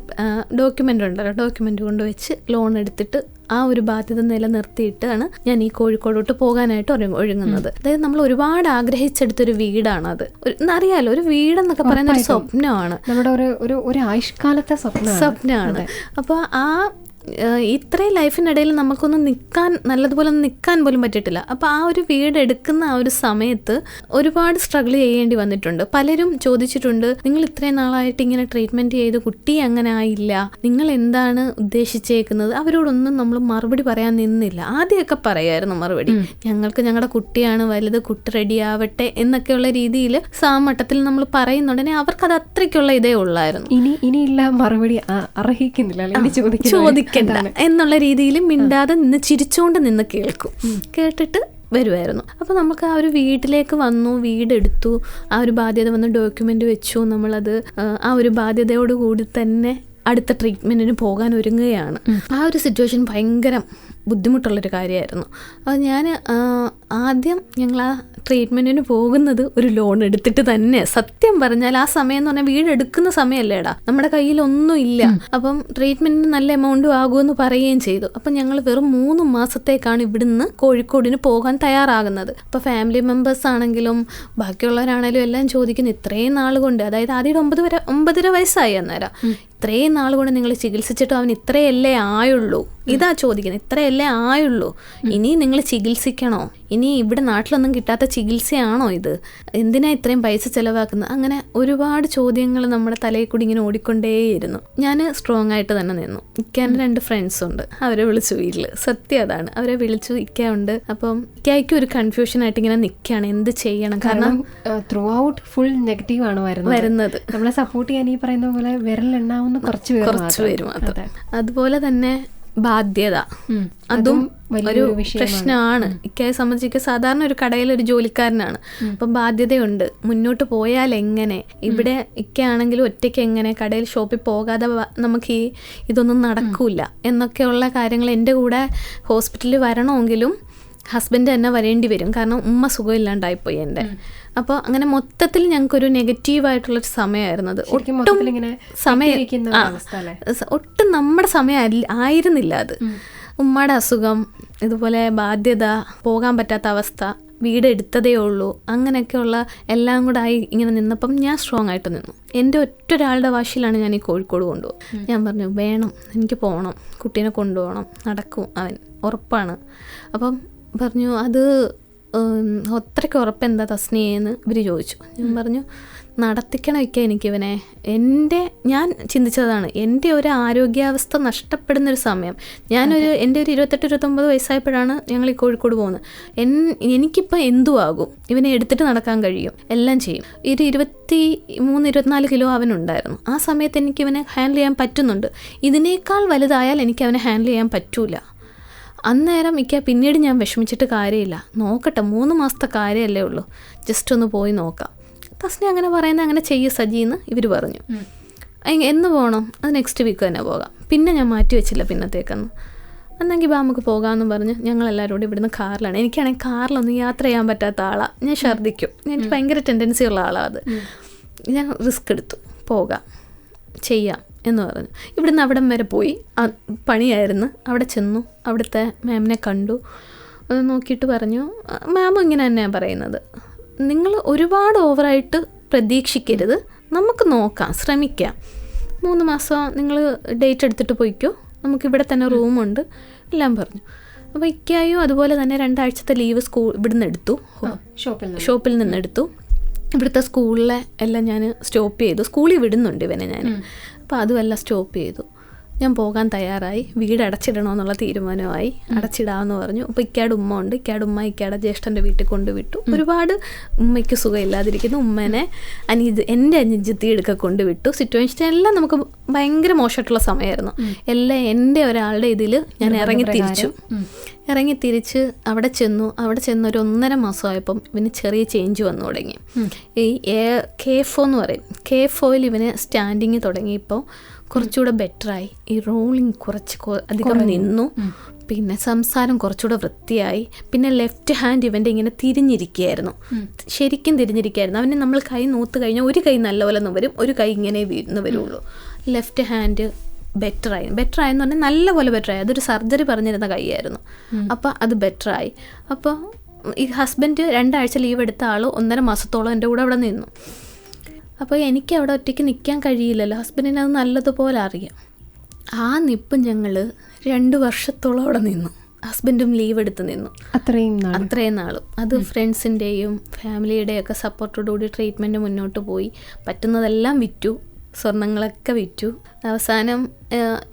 ഡോക്യുമെൻ്റ് കൊണ്ട് വെച്ച് ലോൺ എടുത്തിട്ട് ആ ഒരു ബാധ്യത നിലനിർത്തിയിട്ടാണ് ഞാൻ ഈ കോഴിക്കോടോട്ട് പോകാനായിട്ട് ഒരുങ്ങുന്നത്. അതായത് നമ്മൾ ഒരുപാട് ആഗ്രഹിച്ചെടുത്തൊരു വീടാണത്. അറിയാലോ, ഒരു വീടെന്നൊക്കെ പറയുന്ന ഒരു സ്വപ്നമാണ്, നമ്മുടെ ഒരു ആയുഷ്കാലത്തെ സ്വപ്നമാണ്. അപ്പോൾ ആ ഇത്രയും ലൈഫിനിടയിൽ നമുക്കൊന്നും നല്ലതുപോലെ നിൽക്കാൻ പോലും പറ്റിയിട്ടില്ല. അപ്പോൾ ആ ഒരു വീട് എടുക്കുന്ന ആ ഒരു സമയത്ത് ഒരുപാട് സ്ട്രഗിൾ ചെയ്യേണ്ടി വന്നിട്ടുണ്ട്. പലരും ചോദിച്ചിട്ടുണ്ട്, നിങ്ങൾ ഇത്രയും നാളായിട്ട് ഇങ്ങനെ ട്രീറ്റ്മെൻറ്റ് ചെയ്ത് കുട്ടി അങ്ങനെ ആയില്ല, നിങ്ങൾ എന്താണ് ഉദ്ദേശിച്ചേക്കുന്നത്? അവരോടൊന്നും നമ്മൾ മറുപടി പറയാൻ നിന്നില്ല. ആദ്യമൊക്കെ പറയായിരുന്നു മറുപടി, ഞങ്ങൾക്ക് ഞങ്ങളുടെ കുട്ടിയാണ് വലുത്, കുട്ടി റെഡിയാവട്ടെ എന്നൊക്കെയുള്ള രീതിയിൽ സാമട്ടത്തിൽ നമ്മൾ പറയുന്നുണ്ടെങ്കിൽ അവർക്കത് അത്രയ്ക്കുള്ള ഇതേ ഉള്ളായിരുന്നു. ഇനിയില്ല മറുപടി അർഹിക്കുന്നില്ല, ചോദിക്കണ്ട എന്നുള്ള രീതിയിൽ മിണ്ടാതെ നിന്ന് ചിരിച്ചുകൊണ്ട് നിന്ന് കേട്ടിട്ട് വരുമായിരുന്നു. അപ്പോൾ നമുക്ക് ആ ഒരു വീട്ടിലേക്ക് വന്നു, വീടെടുത്തു, ആ ഒരു ബാധ്യത വന്ന് ഡോക്യുമെൻ്റ് വെച്ചു. നമ്മളത് ആ ഒരു ബാധ്യതയോടുകൂടി തന്നെ അടുത്ത ട്രീറ്റ്മെൻറ്റിന് പോകാൻ ഒരുങ്ങുകയാണ്. ആ ഒരു സിറ്റുവേഷൻ ഭയങ്കര ബുദ്ധിമുട്ടുള്ളൊരു കാര്യമായിരുന്നു. അപ്പോൾ ഞാൻ ആദ്യം ഞങ്ങൾ ആ ട്രീറ്റ്മെൻറ്റിന് പോകുന്നത് ഒരു ലോൺ എടുത്തിട്ട് തന്നെ. സത്യം പറഞ്ഞാൽ ആ സമയം എന്ന് പറഞ്ഞാൽ വീടെടുക്കുന്ന സമയമല്ലേടാ, നമ്മുടെ കയ്യിലൊന്നും ഇല്ല. അപ്പം ട്രീറ്റ്മെൻറ്റിന് നല്ല എമൗണ്ടും ആകുമെന്ന് പറയുകയും ചെയ്തു. അപ്പം ഞങ്ങൾ വെറും 3 മാസത്തേക്കാണ് ഇവിടുന്ന് കോഴിക്കോടിന് പോകാൻ തയ്യാറാകുന്നത്. അപ്പോൾ ഫാമിലി മെമ്പേഴ്സ് ആണെങ്കിലും ബാക്കിയുള്ളവരാണെങ്കിലും എല്ലാം ചോദിക്കുന്നു, ഇത്രയും നാൾ കൊണ്ട്, അതായത് ആദ്യം 9.5 വയസ്സായി അന്നേരം, ഇത്രയും നാൾ കൊണ്ട് നിങ്ങൾ ചികിത്സിച്ചിട്ടും അവൻ ഇത്രയല്ലേ ആയുള്ളൂ, ഇതാ ചോദിക്കുന്നത്, ഇത്രയല്ലേ ആയുള്ളൂ, ഇനി നിങ്ങൾ ചികിത്സിക്കണോ, ഇനി ഇവിടെ നാട്ടിലൊന്നും കിട്ടാത്ത ചികിത്സയാണോ ഇത്, എന്തിനാ ഇത്രയും പൈസ ചിലവാക്കുന്നത്? അങ്ങനെ ഒരുപാട് ചോദ്യങ്ങൾ നമ്മുടെ തലയിൽ കൂടി ഇങ്ങനെ ഓടിക്കൊണ്ടേയിരുന്നു. ഞാൻ സ്ട്രോങ് ആയിട്ട് തന്നെ നിന്നു. ഇക്കാൻ്റെ 2 ഫ്രണ്ട്സ് ഉണ്ട്, അവരെ വിളിച്ചു വീട്ടിൽ. സത്യം അതാണ്, അവരെ വിളിച്ചു. ഇക്ക ഉണ്ട്. അപ്പം ഇക്കായ്ക്ക് ഒരു കൺഫ്യൂഷൻ ആയിട്ട് ഇങ്ങനെ നിൽക്കുകയാണ്, എന്ത് ചെയ്യണം. കാരണം ത്രൂ ഔട്ട് ഫുൾ നെഗറ്റീവ് ആണ് വരുന്നത്. നമ്മളെ സപ്പോർട്ട് ചെയ്യാൻ ഈ പറയുന്ന പോലെ വിരലെണ്ണാവുന്ന കുറച്ച് പേര് മാത്രം. അതുപോലെ തന്നെ ബാധ്യത, അതും ഒരു പ്രശ്നമാണ്. ഇക്കയെ സംബന്ധിച്ച് സാധാരണ ഒരു കടയിൽ ഒരു ജോലിക്കാരനാണ്, അപ്പം ബാധ്യതയുണ്ട്. മുന്നോട്ട് പോയാൽ എങ്ങനെ, ഇവിടെ ഇക്കയാണെങ്കിലും ഒറ്റയ്ക്ക് എങ്ങനെ കടയിൽ ഷോപ്പിൽ പോകാതെ നമുക്ക് ഇതൊന്നും നടക്കൂല എന്നൊക്കെയുള്ള കാര്യങ്ങൾ. എൻ്റെ കൂടെ ഹോസ്പിറ്റലിൽ വരണമെങ്കിലും ഹസ്ബൻഡ് തന്നെ വരേണ്ടി വരും, കാരണം ഉമ്മ സുഖമില്ലാണ്ടായിപ്പോയി എൻ്റെ. അപ്പോൾ അങ്ങനെ മൊത്തത്തിൽ ഞങ്ങൾക്കൊരു നെഗറ്റീവായിട്ടുള്ളൊരു സമയമായിരുന്നത്. ഒട്ടും നമ്മുടെ സമയം ആയിരുന്നില്ല അത്. ഉമ്മയുടെ അസുഖം, ഇതുപോലെ ബാധ്യത, പോകാൻ പറ്റാത്ത അവസ്ഥ, വീട് എടുത്തതേ ഉള്ളൂ, അങ്ങനെയൊക്കെയുള്ള എല്ലാം കൂടെ ആയി ഇങ്ങനെ നിന്നപ്പം ഞാൻ സ്ട്രോങ് ആയിട്ട് നിന്നു. എൻ്റെ ഒറ്റൊരാളുടെ വാശിയിലാണ് ഞാൻ ഈ കോഴിക്കോട് കൊണ്ടുപോകും. ഞാൻ പറഞ്ഞു, വേണം, എനിക്ക് പോകണം, കുട്ടീനെ കൊണ്ടുപോകണം, നടക്കും അവൻ, ഉറപ്പാണ്. അപ്പം പറഞ്ഞു, അത് അത്രയ്ക്ക് ഉറപ്പെന്താ തസ്നിയെന്ന് ഇവർ ചോദിച്ചു. ഞാൻ പറഞ്ഞു, നടത്തിക്കണം വയ്ക്കുക എനിക്കിവനെ. ഞാൻ ചിന്തിച്ചതാണ്, എൻ്റെ ഒരു ആരോഗ്യാവസ്ഥ നഷ്ടപ്പെടുന്നൊരു സമയം. എൻ്റെ ഒരു 28-29 വയസ്സായപ്പോഴാണ് ഞങ്ങൾ ഈ കോഴിക്കോട് പോകുന്നത്. എനിക്കിപ്പോൾ എന്തുവാകും, ഇവനെ എടുത്തിട്ട് നടക്കാൻ കഴിയും, എല്ലാം ചെയ്യും. ഒരു 23-24 കിലോ അവനുണ്ടായിരുന്നു. ആ സമയത്ത് എനിക്കിവനെ ഹാൻഡിൽ ചെയ്യാൻ പറ്റുന്നുണ്ട്. ഇതിനേക്കാൾ വലുതായാൽ എനിക്ക് അവനെ ഹാൻഡിൽ ചെയ്യാൻ പറ്റൂല. അന്നേരം പിന്നീട് ഞാൻ വിഷമിച്ചിട്ട് കാര്യമില്ല, നോക്കട്ടെ, 3 മാസത്തെ കാര്യമല്ലേ ഉള്ളൂ, ജസ്റ്റ് ഒന്ന് പോയി നോക്കാം. തസ്നി അങ്ങനെ പറയുന്നത്, അങ്ങനെ ചെയ്യ് സജീന്ന് ഇവർ പറഞ്ഞു. എന്ന് പോകണം? അത് നെക്സ്റ്റ് വീക്ക് തന്നെ പോകാം. പിന്നെ ഞാൻ മാറ്റി വെച്ചില്ല പിന്നത്തേക്കെന്ന്. എന്നെങ്കിൽ നമുക്ക് പോകാമെന്ന് പറഞ്ഞ് ഞങ്ങളെല്ലാവരും കൂടി ഇവിടുന്ന് കാറിലാണ്. എനിക്കാണെങ്കിൽ കാറിലൊന്നും യാത്ര ചെയ്യാൻ പറ്റാത്ത ആളാണ്, ഞാൻ ഛർദ്ദിക്കും, എനിക്ക് ഭയങ്കര ടെൻഡൻസി ഉള്ള ആളാണ് അത്. ഞാൻ റിസ്ക് എടുത്തു, പോകാം, ചെയ്യാം എന്ന് പറഞ്ഞു. ഇവിടുന്ന് അവിടം വരെ പോയി, പണിയായിരുന്നു. അവിടെ ചെന്നു, അവിടുത്തെ മാമിനെ കണ്ടു. നോക്കിയിട്ട് പറഞ്ഞു, മാമും ഇങ്ങനെ തന്നെയാണ് പറയുന്നത്, നിങ്ങൾ ഒരുപാട് ഓവറായിട്ട് പ്രതീക്ഷിക്കരുത്, നമുക്ക് നോക്കാം, ശ്രമിക്കാം, 3 മാസം നിങ്ങൾ ഡേറ്റ് എടുത്തിട്ട് പോയിക്കോ, നമുക്കിവിടെ തന്നെ റൂമുണ്ട് എല്ലാം പറഞ്ഞു. അപ്പോൾ ഇക്കായും അതുപോലെ തന്നെ 2 ആഴ്ചത്തെ ലീവ് ഇവിടുന്ന് എടുത്തു, ഷോപ്പിൽ നിന്ന് എടുത്തു. ഇവിടുത്തെ സ്കൂളിലെ എല്ലാം ഞാൻ സ്റ്റോപ്പ് ചെയ്തു. സ്കൂളിൽ വിടുന്നുണ്ട് ഇവനെ ഞാൻ, അപ്പോൾ അതുമെല്ലാം സ്റ്റോപ്പ് ചെയ്തു. ഞാൻ പോകാൻ തയ്യാറായി. വീട് അടച്ചിടണമെന്നുള്ള തീരുമാനമായി. അടച്ചിടാമെന്ന് പറഞ്ഞു. അപ്പോൾ ഇക്കയുടെ ഉമ്മ ഉണ്ട്, ഇക്കയുടെ ജ്യേഷ്ഠൻ്റെ വീട്ടിൽ കൊണ്ടുവിട്ടു. ഒരുപാട് ഉമ്മയ്ക്ക് സുഖമില്ലാതിരിക്കുന്നു. ഉമ്മനെ എൻ്റെ അനുജത്തിയെടുക്കെ കൊണ്ടുവിട്ടു. സിറ്റുവേഷൻ എല്ലാം നമുക്ക് ഭയങ്കര മോശമായിട്ടുള്ള സമയമായിരുന്നു. എല്ലാം എൻ്റെ ഒരാളുടെ ഇതിൽ ഞാൻ ഇറങ്ങി തിരിച്ച് അവിടെ ചെന്നു ഒരു 1.5 മാസമായപ്പം ഇവന് ചെറിയ ചേഞ്ച് വന്നു തുടങ്ങി. ഈ KFO എന്ന് പറയും, KFOയിൽ ഇവന് സ്റ്റാൻഡിങ് തുടങ്ങിയപ്പോൾ കുറച്ചുകൂടെ ബെറ്ററായി. ഈ റോളിങ് അധികം നിന്നു. പിന്നെ സംസാരം കുറച്ചുകൂടെ വൃത്തിയായി. പിന്നെ ലെഫ്റ്റ് ഹാൻഡ് ഇവൻ്റെ ഇങ്ങനെ തിരിഞ്ഞിരിക്കുകയായിരുന്നു, ശരിക്കും തിരിഞ്ഞിരിക്കുകയായിരുന്നു. അവന് നമ്മൾ കൈ നൂത്ത് കഴിഞ്ഞാൽ ഒരു കൈ നല്ലപോലെ വരും, ഒരു കൈ ഇങ്ങനെ വീഴുന്നു വരുള്ളൂ. ലെഫ്റ്റ് ഹാൻഡ് ബെറ്ററായെന്ന് പറഞ്ഞാൽ നല്ലപോലെ ബെറ്ററായി. അതൊരു സർജറി പറഞ്ഞിരുന്ന കൈയായിരുന്നു. അപ്പോൾ അത് ബെറ്ററായി. അപ്പോൾ ഈ ഹസ്ബൻഡ് 2 ആഴ്ച ലീവ് എടുത്ത ആൾ 1.5 മാസത്തോളം എൻ്റെ കൂടെ അവിടെ നിന്നു. അപ്പോൾ എനിക്ക് അവിടെ ഒറ്റയ്ക്ക് നിൽക്കാൻ കഴിയില്ലല്ലോ, ഹസ്ബൻഡിന് അത് നല്ലതുപോലെ അറിയാം. ആ നിപ്പം ഞങ്ങൾ 2 വർഷത്തോളം അവിടെ നിന്നു. ഹസ്ബൻഡും ലീവ് എടുത്ത് നിന്നു അത്രയും നാളും. അത് ഫ്രണ്ട്സിൻ്റെയും ഫാമിലിയുടെയും ഒക്കെ സപ്പോർട്ടോടുകൂടി ട്രീറ്റ്മെൻറ്റ് മുന്നോട്ട് പോയി. പറ്റുന്നതെല്ലാം വിറ്റു, സ്വർണ്ണങ്ങളൊക്കെ വിറ്റു. അവസാനം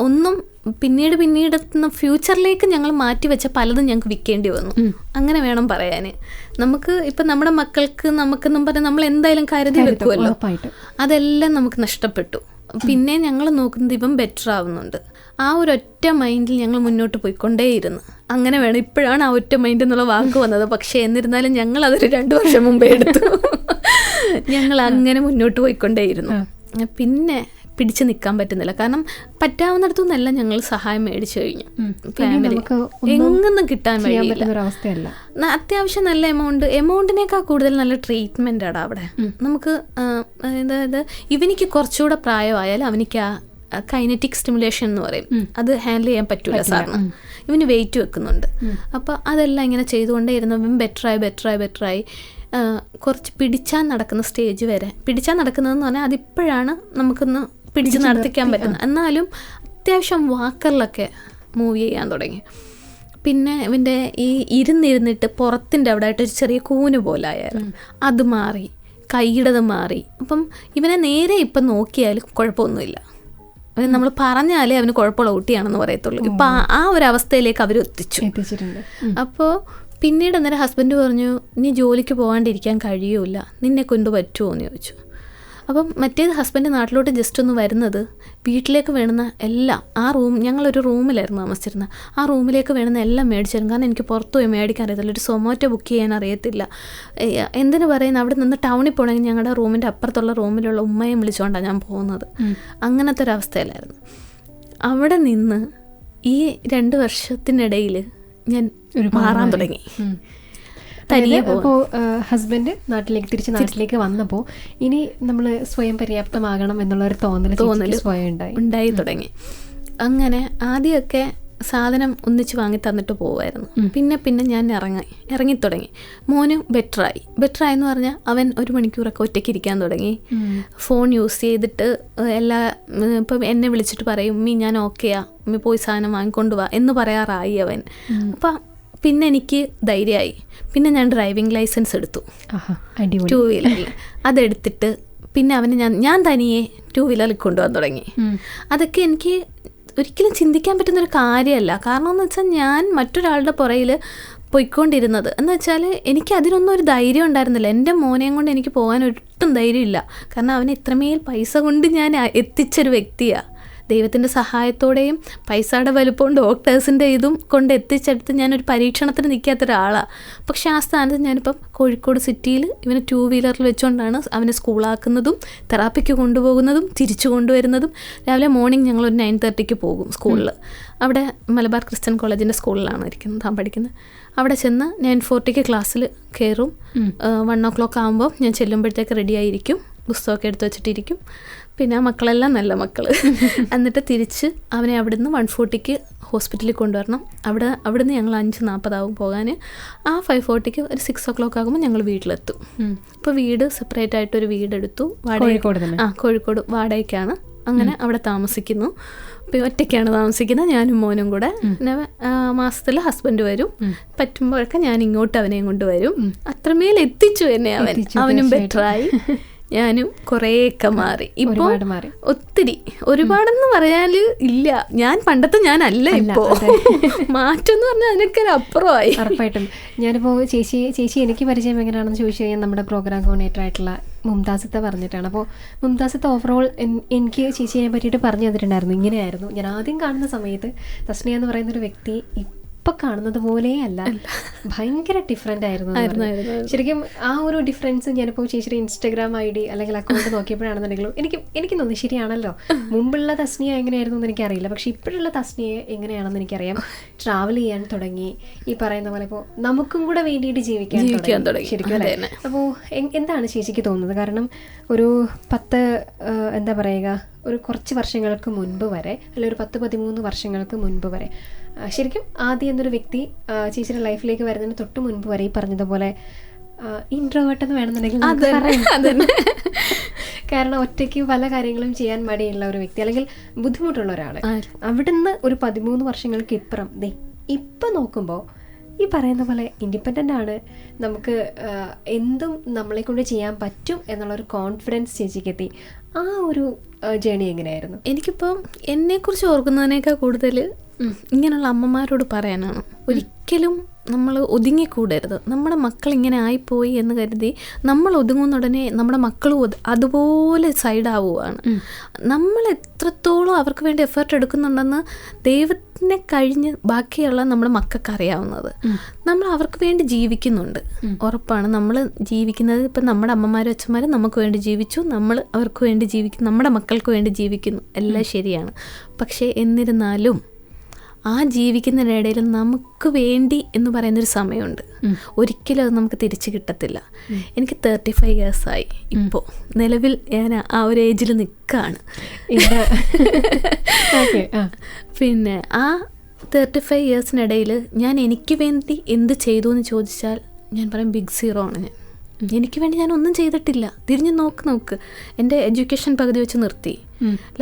ഒന്നും പിന്നീട് ഫ്യൂച്ചറിലേക്ക് ഞങ്ങൾ മാറ്റിവെച്ച പലതും ഞങ്ങൾക്ക് വിൽക്കേണ്ടി വന്നു. അങ്ങനെ വേണം പറയാൻ. നമുക്ക് ഇപ്പം നമ്മുടെ മക്കൾക്ക് നമുക്കെന്നും പറഞ്ഞാൽ നമ്മൾ എന്തായാലും കരുതി വെക്കുമല്ലോ, അതെല്ലാം നമുക്ക് നഷ്ടപ്പെട്ടു. പിന്നെ ഞങ്ങൾ നോക്കുന്നത് ഇവൻ ബെറ്റർ ആവുന്നുണ്ട്. ആ ഒരൊറ്റ മൈൻഡിൽ ഞങ്ങൾ മുന്നോട്ട് പോയിക്കൊണ്ടേയിരുന്നു. അങ്ങനെ വേണം, ഇപ്പോഴാണ് ആ ഒറ്റ മൈൻഡ് എന്നുള്ള വാക്ക് വന്നത്. പക്ഷേ എന്നിരുന്നാലും ഞങ്ങൾ അതൊരു 2 വർഷം മുമ്പേ എടുത്തു. ഞങ്ങൾ അങ്ങനെ മുന്നോട്ട് പോയിക്കൊണ്ടേയിരുന്നു. പിന്നെ പിടിച്ചു നിൽക്കാൻ പറ്റുന്നില്ല, കാരണം പറ്റാവുന്നിടത്തുനിന്നല്ല ഞങ്ങൾ സഹായം മേടിച്ചു കഴിഞ്ഞു. ഫാമിലി എങ്ങൊന്നും കിട്ടാൻ വഴിയില്ല. അത്യാവശ്യം നല്ല എമൗണ്ടിനേക്കാൾ കൂടുതൽ നല്ല ട്രീറ്റ്മെൻറ്റാണ് അവിടെ. നമുക്ക് അതായത് ഇവനിക്ക് കുറച്ചുകൂടെ പ്രായമായാലും അവനിക്ക് ആ കൈനറ്റിക് സ്റ്റിമുലേഷൻ എന്ന് പറയും, അത് ഹാൻഡിൽ ചെയ്യാൻ പറ്റൂല സാറിന്. ഇവന് വെയിറ്റ് വെക്കുന്നുണ്ട്. അപ്പോൾ അതെല്ലാം ഇങ്ങനെ ചെയ്തുകൊണ്ടേ ഇരുന്നു. ഇവൻ ബെറ്ററായി കുറച്ച് പിടിച്ചാൽ നടക്കുന്ന സ്റ്റേജ് വരെ. പിടിച്ചാൽ നടക്കുന്നതെന്ന് പറഞ്ഞാൽ അതിപ്പോഴാണ് നമുക്കൊന്ന് പിടിച്ച് നടത്തിക്കാൻ പറ്റുന്നത്. എന്നാലും അത്യാവശ്യം വാക്കറിലൊക്കെ മൂവ് ചെയ്യാൻ തുടങ്ങി. പിന്നെ ഇവൻ്റെ ഈ ഇരുന്നിട്ട് പുറത്തിൻ്റെ അവിടെ ആയിട്ടൊരു ചെറിയ കൂന് പോലായിരുന്നു, അത് മാറി. കൈയിടത് മാറി. അപ്പം ഇവനെ നേരെ ഇപ്പം നോക്കിയാൽ കുഴപ്പമൊന്നുമില്ല. അവന് നമ്മൾ പറഞ്ഞാലേ അവന് കുഴപ്പമുള്ള കുട്ടിയാണെന്ന് പറയത്തുള്ളൂ. ഇപ്പം ആ ഒരു അവസ്ഥയിലേക്ക് അവർ എത്തിച്ചിട്ടുണ്ട്. അപ്പോൾ പിന്നീട് അന്നേരം ഹസ്ബൻഡ് പറഞ്ഞു, നീ ജോലിക്ക് പോകാണ്ടിരിക്കാൻ കഴിയൂല, നിന്നെ കൊണ്ട് പറ്റുമോ എന്ന് ചോദിച്ചു. അപ്പം മറ്റേത് ഹസ്ബൻഡ് നാട്ടിലോട്ട് ജസ്റ്റ് ഒന്ന് വരുന്നത് വീട്ടിലേക്ക് വേണ്ടുന്ന എല്ലാം, ഞങ്ങളൊരു റൂമിലായിരുന്നു താമസിച്ചിരുന്നത്, ആ റൂമിലേക്ക് വേണ്ടുന്ന എല്ലാം മേടിച്ചിരുന്നു. കാരണം എനിക്ക് പുറത്ത് പോയി മേടിക്കാൻ അറിയത്തില്ല, ഒരു സൊമാറ്റോ ബുക്ക് ചെയ്യാൻ അറിയത്തില്ല. എന്തിനു പറയുന്നത്, അവിടെ നിന്ന് ടൗണിൽ പോകണമെങ്കിൽ ഞങ്ങളുടെ റൂമിൻ്റെ അപ്പുറത്തുള്ള റൂമിലുള്ള ഉമ്മയെ വിളിച്ചുകൊണ്ടാണ് ഞാൻ പോകുന്നത്. അങ്ങനത്തെ ഒരു അവസ്ഥയിലായിരുന്നു. അവിടെ നിന്ന് ഈ 2 വർഷത്തിനിടയിൽ ഞാൻ മാറാൻ തുടങ്ങി. അപ്പോൾ ഹസ്ബൻഡ് തിരിച്ച് നാട്ടിലേക്ക് വന്നപ്പോൾ ഇനി നമ്മൾ സ്വയം പര്യാപ്തമാകണം എന്നുള്ളൊരു തോന്നൽ സ്വയം ഉണ്ടായി തുടങ്ങി. അങ്ങനെ ആദ്യമൊക്കെ സാധനം ഒന്നിച്ച് വാങ്ങി തന്നിട്ട് പോവായിരുന്നു. പിന്നെ ഞാൻ ഇറങ്ങിത്തുടങ്ങി. മോന് ബെറ്ററായി എന്ന് പറഞ്ഞാൽ അവൻ 1 മണിക്കൂറൊക്കെ ഒറ്റയ്ക്ക് ഇരിക്കാൻ തുടങ്ങി. ഫോൺ യൂസ് ചെയ്തിട്ട് ഇപ്പം എന്നെ വിളിച്ചിട്ട് പറയും, ഉമ്മി ഞാൻ ഓക്കെയാ, ഉമ്മി പോയി സാധനം വാങ്ങിക്കൊണ്ട് വാ എന്ന് പറയാറായി അവൻ. അപ്പം പിന്നെ എനിക്ക് ധൈര്യമായി. പിന്നെ ഞാൻ ഡ്രൈവിംഗ് ലൈസൻസ് എടുത്തു, 2 വീലറിൽ. അതെടുത്തിട്ട് പിന്നെ അവന് ഞാൻ തനിയെ 2 വീലറിൽ കൊണ്ടുപോകാൻ തുടങ്ങി. അതൊക്കെ എനിക്ക് ഒരിക്കലും ചിന്തിക്കാൻ പറ്റുന്നൊരു കാര്യമല്ല. കാരണം എന്ന് വെച്ചാൽ ഞാൻ മറ്റൊരാളുടെ പുറയിൽ പോയിക്കൊണ്ടിരുന്നത് എന്ന് വെച്ചാൽ എനിക്ക് അതിനൊന്നും ഒരു ധൈര്യം ഉണ്ടായിരുന്നില്ല. എൻ്റെ മോനെയും കൊണ്ട് എനിക്ക് പോകാൻ ഒട്ടും ധൈര്യമില്ല. കാരണം അവനെ ഇത്രമേൽ പൈസ കൊണ്ട് ഞാൻ എത്തിച്ചൊരു വ്യക്തിയാണ്. ദൈവത്തിൻ്റെ സഹായത്തോടെയും പൈസയുടെ വലുപ്പവും ഡോക്ടേഴ്സിൻ്റെ ഇതും കൊണ്ട് എത്തിച്ചെടുത്ത് ഞാനൊരു പരീക്ഷണത്തിന് നിൽക്കാത്ത ഒരാളാണ്. പക്ഷേ ആ സ്ഥാനത്ത് ഞാനിപ്പം കോഴിക്കോട് സിറ്റിയിൽ ഇവനെ 2 വീലറിൽ വെച്ചുകൊണ്ടാണ് അവനെ സ്കൂളാക്കുന്നതും തെറാപ്പിക്ക് കൊണ്ടുപോകുന്നതും തിരിച്ചു കൊണ്ടുവരുന്നതും. രാവിലെ മോർണിംഗ് ഞങ്ങൾ ഒരു 9:30 പോകും സ്കൂളിൽ. അവിടെ മലബാർ ക്രിസ്ത്യൻ കോളേജിൻ്റെ സ്കൂളിലാണ് താൻ പഠിക്കുന്നത്. അവിടെ ചെന്ന് 9:40 ക്ലാസ്സിൽ കയറും. 1 o'clock ആകുമ്പോൾ ഞാൻ ചെല്ലുമ്പോഴത്തേക്ക് റെഡിയായിരിക്കും, പുസ്തകമൊക്കെ എടുത്ത് വെച്ചിട്ടിരിക്കും. പിന്നെ ആ മക്കളെല്ലാം നല്ല മക്കൾ. എന്നിട്ട് തിരിച്ച് അവനെ അവിടുന്ന് 1:40 ഹോസ്പിറ്റലിൽ കൊണ്ടുവരണം. അവിടുന്ന് ഞങ്ങൾ 5:40 പോകാൻ. ആ 5:40 ഒരു 6 o'clock ആകുമ്പോൾ ഞങ്ങൾ വീട്ടിലെത്തും. ഇപ്പോൾ വീട് സെപ്പറേറ്റ് ആയിട്ടൊരു വീടെടുത്തു. കോഴിക്കോട് വാടകയ്ക്കാണ്. അങ്ങനെ അവിടെ താമസിക്കുന്നു. ഇപ്പോൾ ഒറ്റയ്ക്കാണ് താമസിക്കുന്നത്, ഞാനും മോനും കൂടെ. പിന്നെ മാസത്തിൽ ഹസ്ബൻഡ് വരും. പറ്റുമ്പോഴൊക്കെ ഞാൻ ഇങ്ങോട്ട് അവനെയും കൊണ്ടുവരും. അത്രമേൽ എത്തിച്ചു എന്നെ അവനും ബെറ്ററായി, ഞാനും കുറേയൊക്കെ മാറി. ഇപ്പോൾ ഒത്തിരി, ഒരുപാടെന്ന് പറയാൻ ഇല്ല. ഞാൻ പണ്ടത്തെ ഞാനല്ല ഇപ്പോ. മാറ്റം എന്ന് പറഞ്ഞാൽ അതിനൊക്കെ അപ്പുറമായി. ഉറപ്പായിട്ടും. ഞാനിപ്പോൾ ചേച്ചി എനിക്ക് പരിചയം എങ്ങനെയാണെന്ന് ചോദിച്ചു കഴിഞ്ഞാൽ നമ്മുടെ പ്രോഗ്രാം കോർഡിനേറ്റർ ആയിട്ടുള്ള മുംതാസത്തെ പറഞ്ഞിട്ടാണ്. അപ്പോൾ മുംതാസത്തെ ഓവറോൾ എനിക്ക് ചേച്ചിയെ പറ്റിയിട്ട് പറഞ്ഞു തന്നിട്ടുണ്ടായിരുന്നു. ഇങ്ങനെയായിരുന്നു ഞാൻ ആദ്യം കാണുന്ന സമയത്ത്. തസ്നിയ എന്ന് പറയുന്നൊരു വ്യക്തി ഇപ്പം കാണുന്നത് പോലെ അല്ല, ഭയങ്കര ഡിഫറെൻ്റ് ആയിരുന്നു. ശരിക്കും ആ ഒരു ഡിഫറൻസ് ഞാനിപ്പോൾ ചേച്ചിയുടെ ഇൻസ്റ്റാഗ്രാം ID അല്ലെങ്കിൽ അക്കൗണ്ട് നോക്കിയപ്പോഴാണെന്നുണ്ടെങ്കിലും എനിക്ക് തോന്നി ശരിയാണല്ലോ. മുമ്പുള്ള തസ്നിയ എങ്ങനെയായിരുന്നു എന്ന് എനിക്കറിയില്ല, പക്ഷെ ഇപ്പോഴുള്ള തസ്നിയ എങ്ങനെയാണെന്ന് എനിക്കറിയാം. ട്രാവൽ ചെയ്യാൻ തുടങ്ങി, ഈ പറയുന്ന പോലെ ഇപ്പോൾ നമുക്കും കൂടെ വേണ്ടിയിട്ട് ജീവിക്കാൻ തുടങ്ങി ശരിക്കും അല്ലേ. അപ്പോൾ എന്താണ് ചേച്ചിക്ക് തോന്നുന്നത്? കാരണം ഒരു 10 എന്താ പറയുക, ഒരു കുറച്ച് വർഷങ്ങൾക്ക് മുൻപ് വരെ, അല്ലെങ്കിൽ ഒരു 10-13 വർഷങ്ങൾക്ക് മുൻപ് വരെ ശരിക്കും ആദ്യം എന്നൊരു വ്യക്തി ചേച്ചിയുടെ ലൈഫിലേക്ക് വരുന്നതിന് തൊട്ട് മുൻപ് വരെ ഈ പറഞ്ഞതുപോലെ ഇൻട്രോവേർട്ട് എന്ന് വേണമെന്നുണ്ടെങ്കിൽ കാരണം ഒറ്റയ്ക്ക് പല കാര്യങ്ങളും ചെയ്യാൻ മടിയുള്ള ഒരു വ്യക്തി അല്ലെങ്കിൽ ബുദ്ധിമുട്ടുള്ള ഒരാൾ. അവിടുന്ന് ഒരു 13 വർഷങ്ങൾക്ക് ഇപ്പം നോക്കുമ്പോൾ ഈ പറയുന്ന പോലെ ഇൻഡിപെൻഡൻ്റ് ആണ്, നമുക്ക് എന്തും നമ്മളെ കൊണ്ട് ചെയ്യാൻ പറ്റും എന്നുള്ളൊരു കോൺഫിഡൻസ് ചേച്ചിക്ക് എത്തി. ആ ഒരു ജേണി എങ്ങനെയായിരുന്നു? എനിക്കിപ്പം എന്നെക്കുറിച്ച് ഓർക്കുന്നതിനേക്കാൾ കൂടുതൽ ഇങ്ങനെയുള്ള അമ്മമാരോട് പറയാനാണ്, ഒരിക്കലും നമ്മൾ ഒതുങ്ങിക്കൂടരുത്. നമ്മുടെ മക്കൾ ഇങ്ങനെ ആയിപ്പോയി എന്ന് കരുതി നമ്മൾ ഒതുങ്ങുന്ന ഉടനെ നമ്മുടെ മക്കളും അതുപോലെ സൈഡാവുകയാണ്. നമ്മൾ എത്രത്തോളം അവർക്ക് വേണ്ടി എഫേർട്ട് എടുക്കുന്നുണ്ടെന്ന് ദൈവത്തിനെ കഴിഞ്ഞ് ബാക്കിയുള്ള നമ്മുടെ മക്കൾക്ക് അറിയാവുന്നത്. നമ്മൾ അവർക്ക് വേണ്ടി ജീവിക്കുന്നുണ്ട്, ഉറപ്പാണ്. നമ്മൾ ജീവിക്കുന്നത് ഇപ്പം നമ്മുടെ അമ്മമാരും അച്ഛന്മാരും നമുക്ക് വേണ്ടി ജീവിച്ചു, നമ്മൾ അവർക്ക് വേണ്ടി ജീവിക്കുന്നു, നമ്മുടെ മക്കൾക്ക് വേണ്ടി ജീവിക്കുന്നു, എല്ലാം ശരിയാണ്. പക്ഷേ എന്നിരുന്നാലും ആ ജീവിക്കുന്നതിനിടയിൽ നമുക്ക് വേണ്ടി എന്ന് പറയുന്നൊരു സമയമുണ്ട്. ഒരിക്കലും അത് നമുക്ക് തിരിച്ചു കിട്ടത്തില്ല. എനിക്ക് 35 years ആയി ഇപ്പോൾ. നിലവിൽ ഞാൻ ആ ഒരു ഏജിൽ നിൽക്കുകയാണ്. പിന്നെ ആ 35 yearsനിടയിൽ ഞാൻ എനിക്ക് വേണ്ടി എന്ത് ചെയ്തു എന്ന് ചോദിച്ചാൽ ഞാൻ പറയും ബിഗ് സീറോ ആണ് ഞാൻ. എനിക്ക് വേണ്ടി ഞാൻ ഒന്നും ചെയ്തിട്ടില്ല. തിരിഞ്ഞ് നോക്ക് എൻ്റെ എഡ്യൂക്കേഷൻ പകുതി വെച്ച് നിർത്തി,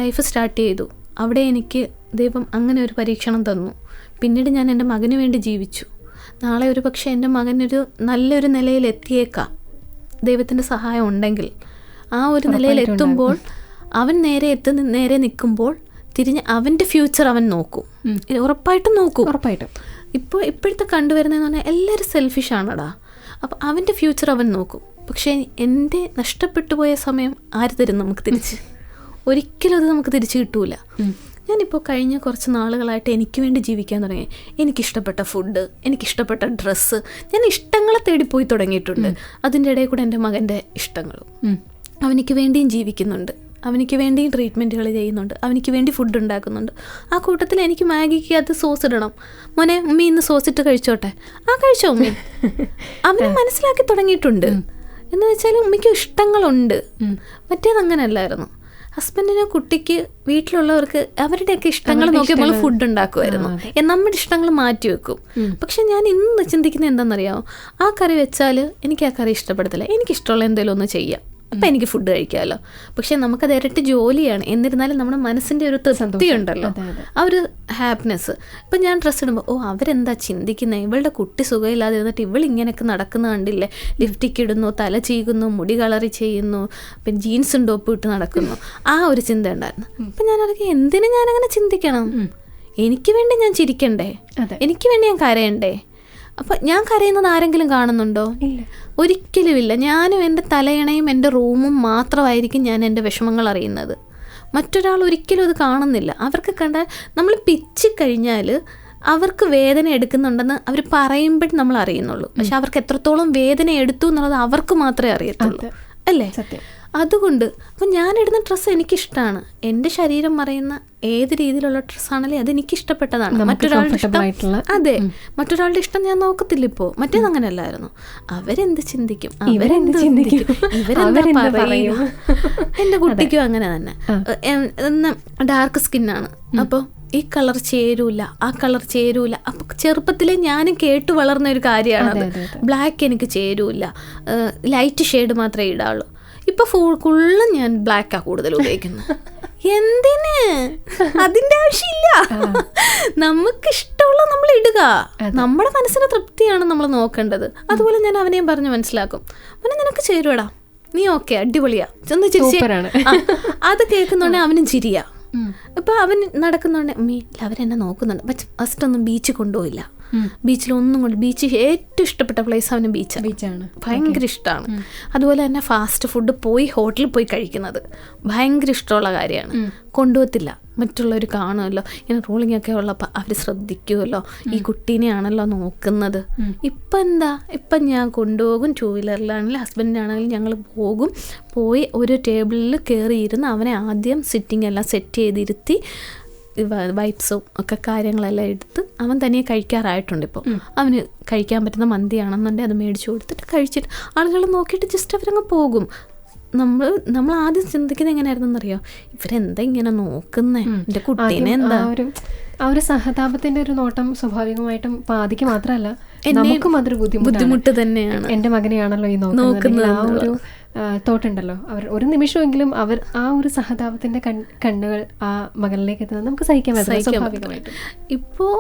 ലൈഫ് സ്റ്റാർട്ട് ചെയ്തു. അവിടെ എനിക്ക് ദൈവം അങ്ങനെ ഒരു പരീക്ഷണം തന്നു. പിന്നീട് ഞാൻ എൻ്റെ മകന് വേണ്ടി ജീവിച്ചു. നാളെ ഒരു പക്ഷേ എൻ്റെ മകനൊരു നല്ലൊരു നിലയിൽ എത്തിയേക്കാം, ദൈവത്തിൻ്റെ സഹായം ഉണ്ടെങ്കിൽ. ആ ഒരു നിലയിൽ എത്തുമ്പോൾ അവൻ നേരെ നിൽക്കുമ്പോൾ തിരിഞ്ഞ് അവൻ്റെ ഫ്യൂച്ചർ അവൻ നോക്കും, ഉറപ്പായിട്ടും നോക്കും. ഇപ്പോഴത്തെ കണ്ടുവരുന്നതെന്ന് പറഞ്ഞാൽ എല്ലാവരും സെൽഫിഷാണടാ. അപ്പം അവൻ്റെ ഫ്യൂച്ചർ അവൻ നോക്കും. പക്ഷേ എൻ്റെ നഷ്ടപ്പെട്ടു പോയ സമയം ആര് തരും നമുക്ക് തിരിച്ച്? ഒരിക്കലും അത് നമുക്ക് തിരിച്ചു കിട്ടൂല. ഞാനിപ്പോൾ കഴിഞ്ഞ കുറച്ച് നാളുകളായിട്ട് എനിക്ക് വേണ്ടി ജീവിക്കാൻ തുടങ്ങി. എനിക്കിഷ്ടപ്പെട്ട ഫുഡ്, എനിക്കിഷ്ടപ്പെട്ട ഡ്രസ്സ്, ഞാൻ ഇഷ്ടങ്ങളെ തേടിപ്പോയി തുടങ്ങിയിട്ടുണ്ട്. അതിൻ്റെ ഇടയിൽ കൂടെ എൻ്റെ മകൻ്റെ ഇഷ്ടങ്ങളും. അവനിക്ക് വേണ്ടിയും ജീവിക്കുന്നുണ്ട്, അവനിക്ക് വേണ്ടിയും ട്രീറ്റ്മെൻറ്റുകൾ ചെയ്യുന്നുണ്ട്, അവനിക്ക് വേണ്ടി ഫുഡ് ഉണ്ടാക്കുന്നുണ്ട്. ആ കൂട്ടത്തിൽ എനിക്ക് മാഗിക്ക് അത് സോസ് ഇടണം. മോനെ ഉമ്മി ഇന്ന് സോസ് ഇട്ട് കഴിച്ചോട്ടെ, കഴിച്ചോ ഉമ്മി. അവന് മനസ്സിലാക്കി തുടങ്ങിയിട്ടുണ്ട്. എന്ന് വെച്ചാൽ ഉമ്മയ്ക്ക് ഇഷ്ടങ്ങളുണ്ട്. മറ്റേതങ്ങനെയല്ലായിരുന്നു. ഹസ്ബൻഡിനോ കുട്ടിക്ക് വീട്ടിലുള്ളവർക്ക് അവരുടെയൊക്കെ ഇഷ്ടങ്ങൾ നോക്കി നമ്മൾ ഫുഡ് ഉണ്ടാക്കുമായിരുന്നു. നമ്മുടെ ഇഷ്ടങ്ങൾ മാറ്റി വെക്കും. പക്ഷെ ഞാൻ ഇന്ന് ചിന്തിക്കുന്നത് എന്താണെന്നറിയാമോ? ആ കറി വെച്ചാൽ എനിക്ക് ആ കറി ഇഷ്ടപ്പെടത്തില്ല, എനിക്കിഷ്ടമുള്ള എന്തെങ്കിലും ഒന്ന് ചെയ്യാം, അപ്പം എനിക്ക് ഫുഡ് കഴിക്കാമല്ലോ. പക്ഷെ നമുക്കത് ഇരട്ടി ജോലിയാണ്. എന്നിരുന്നാലും നമ്മുടെ മനസ്സിൻ്റെ ഒരു തൃപ്തി ഉണ്ടല്ലോ, ആ ഒരു ഹാപ്പിനെസ്. ഇപ്പം ഞാൻ ഡ്രസ്സ് ഇടുമ്പോൾ അവരെന്താ ചിന്തിക്കുന്നത്, ഇവളുടെ കുട്ടി സുഖമില്ലാതെ ഇരുന്നിട്ട് ഇവളിങ്ങനെയൊക്കെ നടക്കുന്ന കണ്ടില്ലേ, ലിഫ്റ്റിക്ക് ഇടുന്നു, തല ചീകുന്നു, മുടി കളറി ചെയ്യുന്നു, പിന്നെ ജീൻസും ടോപ്പും ഇട്ട് നടക്കുന്നു, ആ ഒരു ചിന്ത ഉണ്ടായിരുന്നു. അപ്പം ഞാനതൊക്കെ എന്തിനു ഞാനങ്ങനെ ചിന്തിക്കണം? എനിക്ക് വേണ്ടി ഞാൻ ചിരിക്കണ്ടേ, എനിക്ക് വേണ്ടി ഞാൻ കരയണ്ടേ? അപ്പം ഞാൻ കരയുന്നത് ആരെങ്കിലും കാണുന്നുണ്ടോ? ഒരിക്കലുമില്ല. ഞാനും എൻ്റെ തലയണയും എൻ്റെ റൂമും മാത്രമായിരിക്കും ഞാൻ എൻ്റെ വിഷമങ്ങൾ അറിയുന്നത്. മറ്റൊരാൾ ഒരിക്കലും അത് കാണുന്നില്ല. അവർക്ക് കണ്ടാൽ നമ്മൾ പിച്ച് കഴിഞ്ഞാൽ അവർക്ക് വേദന എടുക്കുന്നുണ്ടെന്ന് അവർ പറയുമ്പോഴും നമ്മൾ അറിയുന്നുള്ളൂ. പക്ഷെ അവർക്ക് എത്രത്തോളം വേദന എടുത്തു എന്നുള്ളത് അവർക്ക് മാത്രമേ അറിയത്തുള്ളൂ, അല്ലേ? അതുകൊണ്ട് അപ്പം ഞാനിടുന്ന ഡ്രസ്സ് എനിക്കിഷ്ടമാണ്. എൻ്റെ ശരീരം മറയുന്ന ഏത് രീതിയിലുള്ള ഡ്രസ്സാണെങ്കിലും അത് എനിക്കിഷ്ടപ്പെട്ടതാണ്. മറ്റൊരാളുടെ ഇഷ്ടം, അതെ, മറ്റൊരാളുടെ ഇഷ്ടം ഞാൻ നോക്കത്തില്ല ഇപ്പോൾ. മറ്റേത് അങ്ങനെയല്ലായിരുന്നു. അവരെന്ത് ചിന്തിക്കും, അവരെന്ത് ചിന്തിക്കും, ഇവരെന്താ പറയും. എൻ്റെ കുട്ടിക്കും അങ്ങനെ തന്നെ ഡാർക്ക് സ്കിന്നാണ്. അപ്പോൾ ഈ കളർ ചേരൂല, ആ കളർ ചേരൂല. അപ്പം ചെറുപ്പത്തിലെ ഞാനും കേട്ട് വളർന്ന ഒരു കാര്യമാണത്. ബ്ലാക്ക് എനിക്ക് ചേരൂല, ലൈറ്റ് ഷെയ്ഡ് മാത്രമേ ഇടാവുള്ളൂ. ഇപ്പം ഫുള്ളും ഞാൻ ബ്ലാക്കാണ് കൂടുതൽ ഉപയോഗിക്കുന്നത്. എന്തിന്? അതിൻ്റെ ആവശ്യമില്ല. നമുക്കിഷ്ടമുള്ള നമ്മൾ ഇടുക, നമ്മുടെ മനസ്സിന് തൃപ്തിയാണ് നമ്മൾ നോക്കേണ്ടത്. അതുപോലെ ഞാൻ അവനെയും പറഞ്ഞ് മനസ്സിലാക്കും, അവനെ നിനക്ക് ചേരുവടാ, നീ ഓക്കെ, അടിപൊളിയാ, ചെന്ന് ചിരിച്ചേ. അത് കേൾക്കുന്നുണ്ടെ അവനും ചിരിയാ. ഇപ്പം അവൻ നടക്കുന്നുണ്ട്, അമ്മീ അവരെന്നെ നോക്കുന്നുണ്ട്. പക്ഷെ ഫസ്റ്റ് ഒന്നും ബീച്ചിൽ കൊണ്ടുപോയില്ല. ബീച്ചിലൊന്നും കൊണ്ട്, ബീച്ച് ഏറ്റവും ഇഷ്ടപ്പെട്ട പ്ലേസ് അവന് ബീച്ചാണ്, ഭയങ്കര ഇഷ്ടമാണ്. അതുപോലെ തന്നെ ഫാസ്റ്റ് ഫുഡ് പോയി ഹോട്ടലിൽ പോയി കഴിക്കുന്നത് ഭയങ്കര ഇഷ്ടമുള്ള കാര്യമാണ്. കൊണ്ടുപോകത്തില്ല, മറ്റുള്ളവർ കാണുമല്ലോ, ഇങ്ങനെ റോളിംഗ് ഒക്കെ ഉള്ളപ്പോൾ അവർ ശ്രദ്ധിക്കുമല്ലോ, ഈ കുട്ടീനെയാണല്ലോ നോക്കുന്നത്. ഇപ്പം എന്താ, ഇപ്പം ഞാൻ കൊണ്ടുപോകും, 2 വീലറിലാണെങ്കിലും ഹസ്ബൻഡിനാണെങ്കിലും ഞങ്ങൾ പോയി ഒരു ടേബിളിൽ കയറിയിരുന്ന് അവനെ ആദ്യം സിറ്റിംഗ് എല്ലാം സെറ്റ് ചെയ്തിരുത്തി വൈപ്സും ഒക്കെ കാര്യങ്ങളെല്ലാം എടുത്ത് അവൻ തനിയെ കഴിക്കാറായിട്ടുണ്ട്. ഇപ്പോൾ അവന് കഴിക്കാൻ പറ്റുന്ന മന്തിയാണെന്നുണ്ടെങ്കിൽ അത് മേടിച്ചു കൊടുത്തിട്ട് കഴിച്ചിട്ട് ആളുകൾ നോക്കിയിട്ട് ജസ്റ്റ് അവരങ്ങ് പോകും. നമ്മൾ ആദ്യം ചിന്തിക്കുന്നത് എങ്ങനെയായിരുന്നെന്നറിയോ, ഇവരെന്താ ഇങ്ങനെ നോക്കുന്നേ, എൻ്റെ കുട്ടീനെ എന്താ. ആ ഒരു സഹതാപത്തിന്റെ ഒരു നോട്ടം സ്വാഭാവികമായിട്ടും പാതിക്ക് മാത്രമല്ല നമുക്കും അതൊരു ബുദ്ധിമുട്ട് തന്നെയാണ്. എൻ്റെ മകനെയാണല്ലോ ഈ നോക്കുന്നത്, ആ ഒരു തോട്ടുണ്ടല്ലോ. അവർ ഒരു നിമിഷമെങ്കിലും അവർ ആ ഒരു സഹതാപത്തിന്റെ കണ്ണുകൾ ആ മകളിലേക്ക് എത്തുന്നത് നമുക്ക് സഹിക്കാൻ സ്വാഭാവികമായിട്ടും. ഇപ്പോൾ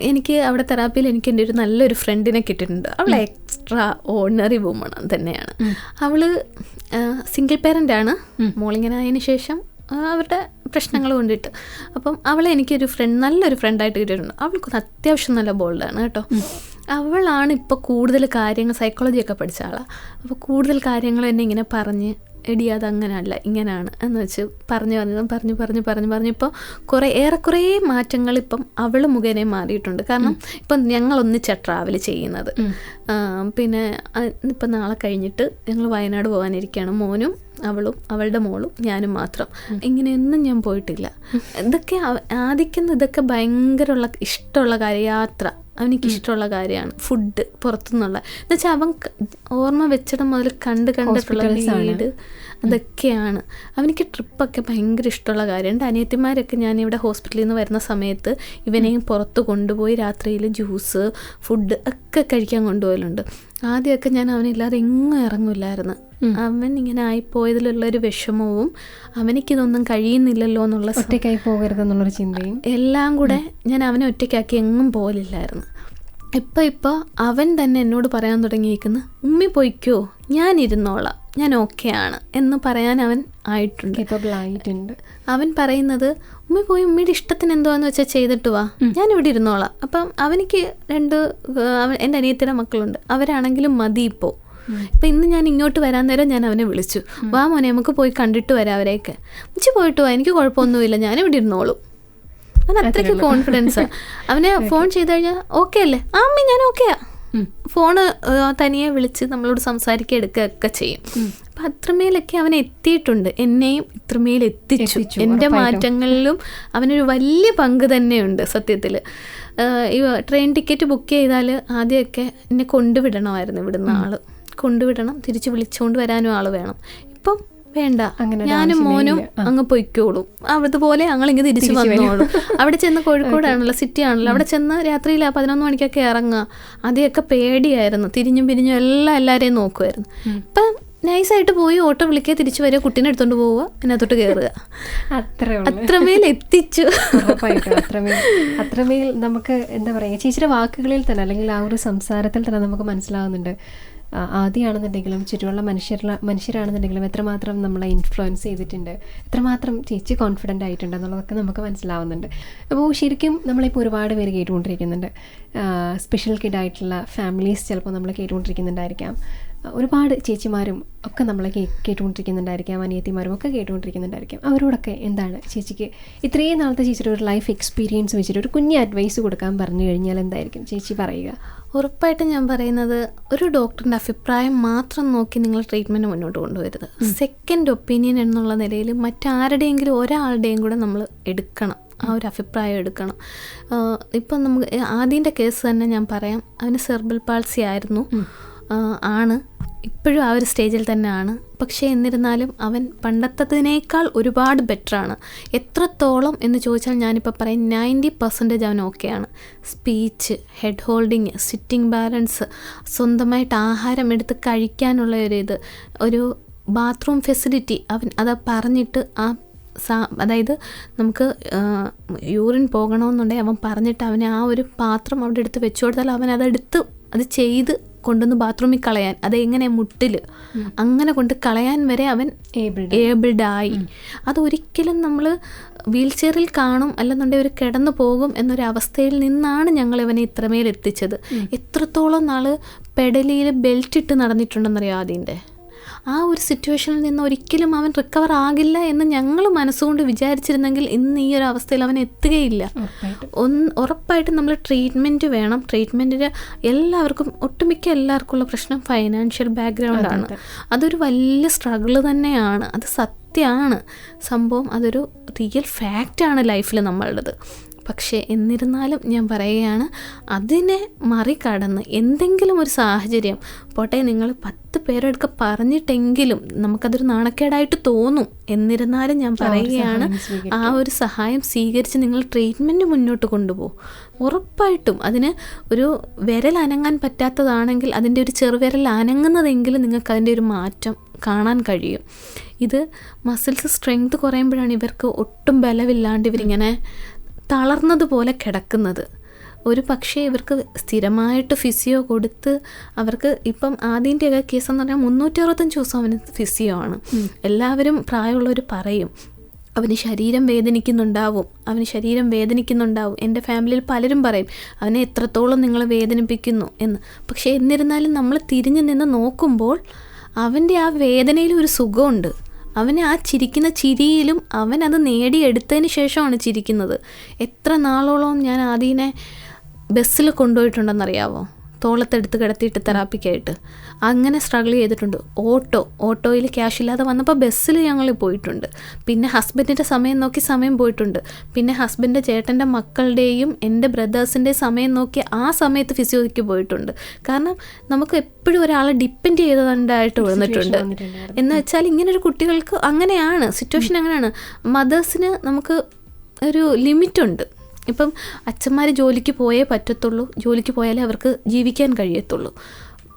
എനിക്ക് അവിടെ തെറാപ്പിയിൽ എനിക്ക് എൻ്റെ ഒരു നല്ലൊരു ഫ്രണ്ടിനെ കിട്ടിയിട്ടുണ്ട്. അവൾ എക്സ്ട്രാ ഓർഡിനറി വുമൺ തന്നെയാണ്. അവള് സിംഗിൾ പേരൻ്റാണ്. മോളിങ്ങനെ ആയതിനു ശേഷം അവരുടെ പ്രശ്നങ്ങൾ കൊണ്ടിട്ട്, അപ്പം അവളെ എനിക്കൊരു നല്ലൊരു ഫ്രണ്ടായിട്ട് കിട്ടിയിട്ടുണ്ട്. അവൾക്ക് അത്യാവശ്യം നല്ല ബോൾഡാണ് കേട്ടോ. അവളാണ് ഇപ്പോൾ കൂടുതൽ കാര്യങ്ങൾ, സൈക്കോളജിയൊക്കെ പഠിച്ച ആളാണ്. അപ്പോൾ കൂടുതൽ കാര്യങ്ങൾ എന്നെ ഇങ്ങനെ പറഞ്ഞ്, എടി അത് അങ്ങനെയല്ല ഇങ്ങനെയാണ് എന്ന് വെച്ച് പറഞ്ഞു ഇപ്പോൾ ഏറെക്കുറെ മാറ്റങ്ങൾ ഇപ്പം അവൾ മുഖേന മാറിയിട്ടുണ്ട്. കാരണം ഇപ്പം ഞങ്ങൾ ഒന്നിച്ചാണ് ട്രാവൽ ചെയ്യുന്നത്. പിന്നെ ഇപ്പം നാളെ കഴിഞ്ഞിട്ട് ഞങ്ങൾ വയനാട് പോകാനിരിക്കുകയാണ്. മോനും അവളും അവളുടെ മോളും ഞാനും മാത്രം. ഇങ്ങനെയൊന്നും ഞാൻ പോയിട്ടില്ല. ഇതൊക്കെ ഇതൊക്കെ ഭയങ്കര ഇഷ്ടമുള്ള കാര്യം. യാത്ര അവനിക്കിഷ്ടമുള്ള കാര്യമാണ്. ഫുഡ് പുറത്തുനിന്നുള്ള എന്നുവെച്ചാൽ അവൻ ഓർമ്മ വെച്ചിടം മുതൽ കണ്ടിട്ടുള്ള വീട് അതൊക്കെയാണ് അവനിക്ക്. ട്രിപ്പൊക്കെ ഭയങ്കര ഇഷ്ടമുള്ള കാര്യമാണ്. എൻ്റെ അനിയത്തിമാരൊക്കെ ഞാനിവിടെ ഹോസ്പിറ്റലിൽ നിന്ന് വരുന്ന സമയത്ത് ഇവനെയും പുറത്ത് കൊണ്ടുപോയി രാത്രിയിൽ ജ്യൂസ് ഫുഡ് ഒക്കെ കഴിക്കാൻ കൊണ്ടുപോകലുണ്ട്. ആദ്യമൊക്കെ ഞാൻ അവനില്ലാതെ എങ്ങും ഇറങ്ങില്ലായിരുന്നു. അവൻ ഇങ്ങനെ ആയിപ്പോയതിലുള്ളൊരു വിഷമവും അവനിക്കിതൊന്നും കഴിയുന്നില്ലല്ലോ എന്നുള്ള, ഒറ്റയ്ക്കായി പോകരുതെന്നുള്ളൊരു ചിന്തയും എല്ലാം കൂടെ ഞാൻ അവനെ ഒറ്റയ്ക്കാക്കി എങ്ങും പോകലില്ലായിരുന്നു. ഇപ്പോൾ അവൻ തന്നെ എന്നോട് പറയാൻ തുടങ്ങിയിരിക്കുന്നു, ഉമ്മി പോയിക്കോ, ഞാൻ ഇരുന്നോളാം, ഞാൻ ഓക്കെയാണ് എന്ന് പറയാൻ അവൻ ആയിട്ടുണ്ട്. അവൻ പറയുന്നത്, ഉമ്മി പോയി ഉമ്മയുടെ ഇഷ്ടത്തിന് എന്തുവാന്ന് വെച്ചാൽ ചെയ്തിട്ട് വാ, ഞാനിവിടെ ഇരുന്നോളാം. അപ്പം അവനിക്ക് എൻ്റെ അനിയത്തിയുടെ മക്കളുണ്ട്, അവരാണെങ്കിലും മതി ഇപ്പോൾ. ഇപ്പം ഇന്ന് ഞാൻ ഇങ്ങോട്ട് വരാൻ നേരം ഞാൻ അവനെ വിളിച്ചു, വാ മോനെ നമുക്ക് പോയി കണ്ടിട്ട് വരാം അവരെയൊക്കെ. ഉച്ച പോയിട്ട് വാ, എനിക്ക് കുഴപ്പമൊന്നുമില്ല, ഞാനിവിടെ ഇരുന്നോളും. അവൻ അത്രയ്ക്ക് കോൺഫിഡൻസാണ്. അവനെ ഫോൺ ചെയ്ത് കഴിഞ്ഞാൽ ഓക്കെ അല്ലേ, ആ അമ്മി ഞാൻ ഓക്കെയാ. ഫോണ് തനിയെ വിളിച്ച് നമ്മളോട് സംസാരിക്കുക എടുക്കുകയൊക്കെ ചെയ്യും. അപ്പം അത്രമേലൊക്കെ അവൻ എത്തിയിട്ടുണ്ട്, എന്നെയും ഇത്രമേൽ എത്തിച്ചു. എൻ്റെ മാറ്റങ്ങളിലും അവനൊരു വലിയ പങ്ക് തന്നെയുണ്ട് സത്യത്തിൽ. ഈ ട്രെയിൻ ടിക്കറ്റ് ബുക്ക് ചെയ്താൽ ആദ്യമൊക്കെ എന്നെ കൊണ്ടുവിടണമായിരുന്നു, ഇവിടുന്ന് ആൾ കൊണ്ടുവിടണം, തിരിച്ച് വിളിച്ചുകൊണ്ട് വരാനും ആൾ വേണം. ഇപ്പം വേണ്ട, ഞാനും മോനും അങ്ങ് പൊയ്ക്കോളും. അതുപോലെ ഞങ്ങളിങ്ങനെ തിരിച്ച് വന്നോളും. അവിടെ ചെന്ന്, കോഴിക്കോടാണല്ലോ, സിറ്റി ആണല്ലോ, അവിടെ ചെന്ന് രാത്രിയിൽ 11 മണിക്കൊക്കെ ഇറങ്ങുക. ആദ്യമൊക്കെ പേടിയായിരുന്നു, തിരിഞ്ഞും പിരിഞ്ഞും എല്ലാവരെയും നോക്കുമായിരുന്നു. ഇപ്പം നൈസായിട്ട് പോയി ഓട്ടോ വിളിക്കുക, തിരിച്ചു വരിക, കുട്ടീനെ എടുത്തോണ്ട് പോവുക, അതിനകത്തോട്ട് കയറുക. അത്രമേൽ എത്തിച്ചു. അത്രമേൽ നമുക്ക് എന്താ പറയുക, ചേച്ചിയുടെ വാക്കുകളിൽ തന്നെ അല്ലെങ്കിൽ ആ ഒരു സംസാരത്തിൽ തന്നെ നമുക്ക് മനസ്സിലാവുന്നുണ്ട്. ആദ്യമാണെന്നുണ്ടെങ്കിലും ചുറ്റുമുള്ള മനുഷ്യരാണെന്നുണ്ടെങ്കിലും എത്രമാത്രം നമ്മളെ ഇൻഫ്ലുവൻസ് ചെയ്തിട്ടുണ്ട്, എത്രമാത്രം ചേച്ചി കോൺഫിഡൻ്റ് ആയിട്ടുണ്ട് എന്നുള്ളതൊക്കെ നമുക്ക് മനസ്സിലാവുന്നുണ്ട്. അപ്പോൾ ശരിക്കും നമ്മളിപ്പോൾ ഒരുപാട് പേര് കേട്ടുകൊണ്ടിരിക്കുന്നുണ്ട്. സ്പെഷ്യൽ കിഡായിട്ടുള്ള ഫാമിലീസ് ചിലപ്പോൾ നമ്മൾ കേട്ടുകൊണ്ടിരിക്കുന്നുണ്ടായിരിക്കാം. ഒരുപാട് ചേച്ചിമാരും ഒക്കെ നമ്മളെ കേട്ടുകൊണ്ടിരിക്കുന്നുണ്ടായിരിക്കാം, അനിയത്തിമാരും ഒക്കെ കേട്ടുകൊണ്ടിരിക്കുന്നുണ്ടായിരിക്കാം. അവരോടൊക്കെ എന്താണ് ചേച്ചിക്ക് ഇത്രയും നാളത്തെ ചേച്ചിയുടെ ഒരു ലൈഫ് എക്സ്പീരിയൻസ് വെച്ചിട്ട് ഒരു കുഞ്ഞ് അഡ്വൈസ് കൊടുക്കാൻ പറഞ്ഞു കഴിഞ്ഞാൽ എന്തായിരിക്കും ചേച്ചി പറയുക? ഉറപ്പായിട്ടും ഞാൻ പറയുന്നത്, ഒരു ഡോക്ടറിൻ്റെ അഭിപ്രായം മാത്രം നോക്കി നിങ്ങൾ ട്രീറ്റ്മെൻറ്റ് മുന്നോട്ട് കൊണ്ടുവരുത്. സെക്കൻഡ് ഒപ്പീനിയൻ എന്നുള്ള നിലയിൽ മറ്റാരുടെയെങ്കിലും ഒരാളുടെയും കൂടെ നമ്മൾ എടുക്കണം, ആ ഒരു അഭിപ്രായം എടുക്കണം. ഇപ്പം നമുക്ക് ആദ്യൻ്റെ കേസ് തന്നെ ഞാൻ പറയാം. അവന് സെർബൽ പാൾസി ആയിരുന്നു, ആണ്. ഇപ്പോഴും ആ ഒരു സ്റ്റേജിൽ തന്നെയാണ്. പക്ഷേ എന്നിരുന്നാലും അവൻ പണ്ടത്തതിനേക്കാൾ ഒരുപാട് ബെറ്ററാണ്. എത്രത്തോളം എന്ന് ചോദിച്ചാൽ ഞാനിപ്പോൾ പറയും 90% അവൻ ഓക്കെയാണ്. Speech, head holding, sitting balance, സ്വന്തമായിട്ട് ആഹാരം എടുത്ത് കഴിക്കാനുള്ള ഒരു ബാത്റൂം ഫെസിലിറ്റി അവൻ അത് പറഞ്ഞിട്ട് അതായത് നമുക്ക് യൂറിൻ പോകണമെന്നുണ്ടെങ്കിൽ അവൻ പറഞ്ഞിട്ട് അവനെ ആ ഒരു പാത്രം അവിടെ എടുത്ത് വെച്ചു കൊടുത്താൽ അവൻ അത് ചെയ്ത് കൊണ്ടുവന്ന് ബാത്റൂമിൽ കളയാൻ, അതെങ്ങനെ മുട്ടിൽ അങ്ങനെ കൊണ്ട് കളയാൻ വരെ അവൻ ഏബിൾഡായി. അതൊരിക്കലും നമ്മൾ വീൽ ചെയറിൽ കാണും അല്ലെന്നുണ്ടെങ്കിൽ ഒരു കിടന്നു പോകും എന്നൊരവസ്ഥയിൽ നിന്നാണ് ഞങ്ങൾ ഇവനെ ഇത്രമേൽ എത്തിച്ചത്. എത്രത്തോളം നാൾ പെഡലിയിൽ ബെൽറ്റ് ഇട്ട് നടന്നിട്ടുണ്ടെന്നറിയാം ആദ്യൻ്റെ. ആ ഒരു സിറ്റുവേഷനിൽ നിന്ന് ഒരിക്കലും അവൻ റിക്കവർ ആകില്ല എന്ന് ഞങ്ങൾ മനസ്സുകൊണ്ട് വിചാരിച്ചിരുന്നെങ്കിൽ ഇന്ന് ഈ ഒരു അവസ്ഥയിൽ അവൻ എത്തുകയില്ല. ഉറപ്പായിട്ടും നമ്മൾ ട്രീറ്റ്മെൻറ്റ് വേണം. ട്രീറ്റ്മെൻറ്റിന് എല്ലാവർക്കും, ഒട്ടുമിക്ക എല്ലാവർക്കും ഉള്ള പ്രശ്നം ഫൈനാൻഷ്യൽ ബാക്ക്ഗ്രൗണ്ടാണ്. അതൊരു വലിയ സ്ട്രഗിൾ തന്നെയാണ്. അത് സത്യമാണ് സംഭവം. അതൊരു റിയൽ ഫാക്റ്റാണ് ലൈഫിൽ നമ്മളുടേത്. പക്ഷേ എന്നിരുന്നാലും ഞാൻ പറയുകയാണ്, അതിനെ മറികടന്ന് എന്തെങ്കിലും ഒരു സാഹചര്യം പോട്ടെ, നിങ്ങൾ 10 പേരെടുക്കെ പറഞ്ഞിട്ടെങ്കിലും നമുക്കതൊരു നാണക്കേടായിട്ട് തോന്നും. എന്നിരുന്നാലും ഞാൻ പറയുകയാണ്, ആ ഒരു സഹായം സ്വീകരിച്ച് നിങ്ങൾ ട്രീറ്റ്മെൻറ്റ് മുന്നോട്ട് കൊണ്ടുപോകും. ഉറപ്പായിട്ടും അതിന് ഒരു വിരൽ അനങ്ങാൻ പറ്റാത്തതാണെങ്കിൽ അതിൻ്റെ ഒരു ചെറുവിരൽ അനങ്ങുന്നതെങ്കിലും നിങ്ങൾക്ക് അതിൻ്റെ ഒരു മാറ്റം കാണാൻ കഴിയും. ഇത് മസിൽസ് സ്ട്രെങ്ത് കുറയുമ്പോഴാണ് ഇവർക്ക് ഒട്ടും ബലമില്ലാണ്ട് ഇവരിങ്ങനെ തളർന്നതുപോലെ കിടക്കുന്നത്. ഒരു പക്ഷേ ഇവർക്ക് സ്ഥിരമായിട്ട് ഫിസിയോ കൊടുത്ത് അവർക്ക് ഇപ്പം ആദ്യൻ്റെയൊക്കെ കേസെന്ന് പറഞ്ഞാൽ 365 ദിവസം അവന് ഫിസിയോ ആണ്. എല്ലാവരും പ്രായമുള്ളവർ പറയും അവന് ശരീരം വേദനിക്കുന്നുണ്ടാവും. എൻ്റെ ഫാമിലിയിൽ പലരും പറയും അവനെ എത്രത്തോളം നിങ്ങൾ വേദനിപ്പിക്കുന്നു എന്ന്. പക്ഷേ എന്നിരുന്നാലും നമ്മൾ തിരിഞ്ഞു നിന്ന് നോക്കുമ്പോൾ അവൻ്റെ ആ വേദനയിൽ ഒരു സുഖമുണ്ട്. അവന് ആ ചിരിക്കുന്ന ചിരിയിലും അവൻ അത് നേടിയെടുത്തതിന് ശേഷമാണ് ചിരിക്കുന്നത്. എത്ര നാളോളം ഞാൻ ആദ്യനെ ബസ്സിൽ കൊണ്ടുപോയിട്ടുണ്ടെന്നറിയാവോ, തോളത്തെടുത്ത് കിടത്തിയിട്ട് തെറാപ്പിക്കായിട്ട്. അങ്ങനെ സ്ട്രഗിൾ ചെയ്തിട്ടുണ്ട്. ഓട്ടോയിൽ ക്യാഷ് ഇല്ലാതെ വന്നപ്പോൾ ബസ്സിൽ ഞങ്ങൾ പോയിട്ടുണ്ട്. പിന്നെ ഹസ്ബൻഡിൻ്റെ സമയം നോക്കി സമയം പോയിട്ടുണ്ട്. പിന്നെ ഹസ്ബൻഡിൻ്റെ ചേട്ടൻ്റെ മക്കളുടെയും എൻ്റെ ബ്രദേഴ്സിൻ്റെയും സമയം നോക്കി ആ സമയത്ത് ഫിസിയോയ്ക്ക് പോയിട്ടുണ്ട്. കാരണം നമുക്ക് എപ്പോഴും ഒരാളെ ഡിപ്പെൻഡ് ചെയ്തതായിട്ട് വന്നിട്ടുണ്ട്. എന്ന് വെച്ചാൽ ഇങ്ങനൊരു കുട്ടികൾക്ക് അങ്ങനെയാണ് സിറ്റുവേഷൻ, അങ്ങനെയാണ്. മദേഴ്സിന് നമുക്ക് ഒരു ലിമിറ്റുണ്ട്. ഇപ്പം അച്ഛന്മാർ ജോലിക്ക് പോയേ പറ്റത്തുള്ളൂ, ജോലിക്ക് പോയാലേ അവർക്ക് ജീവിക്കാൻ കഴിയത്തുള്ളൂ.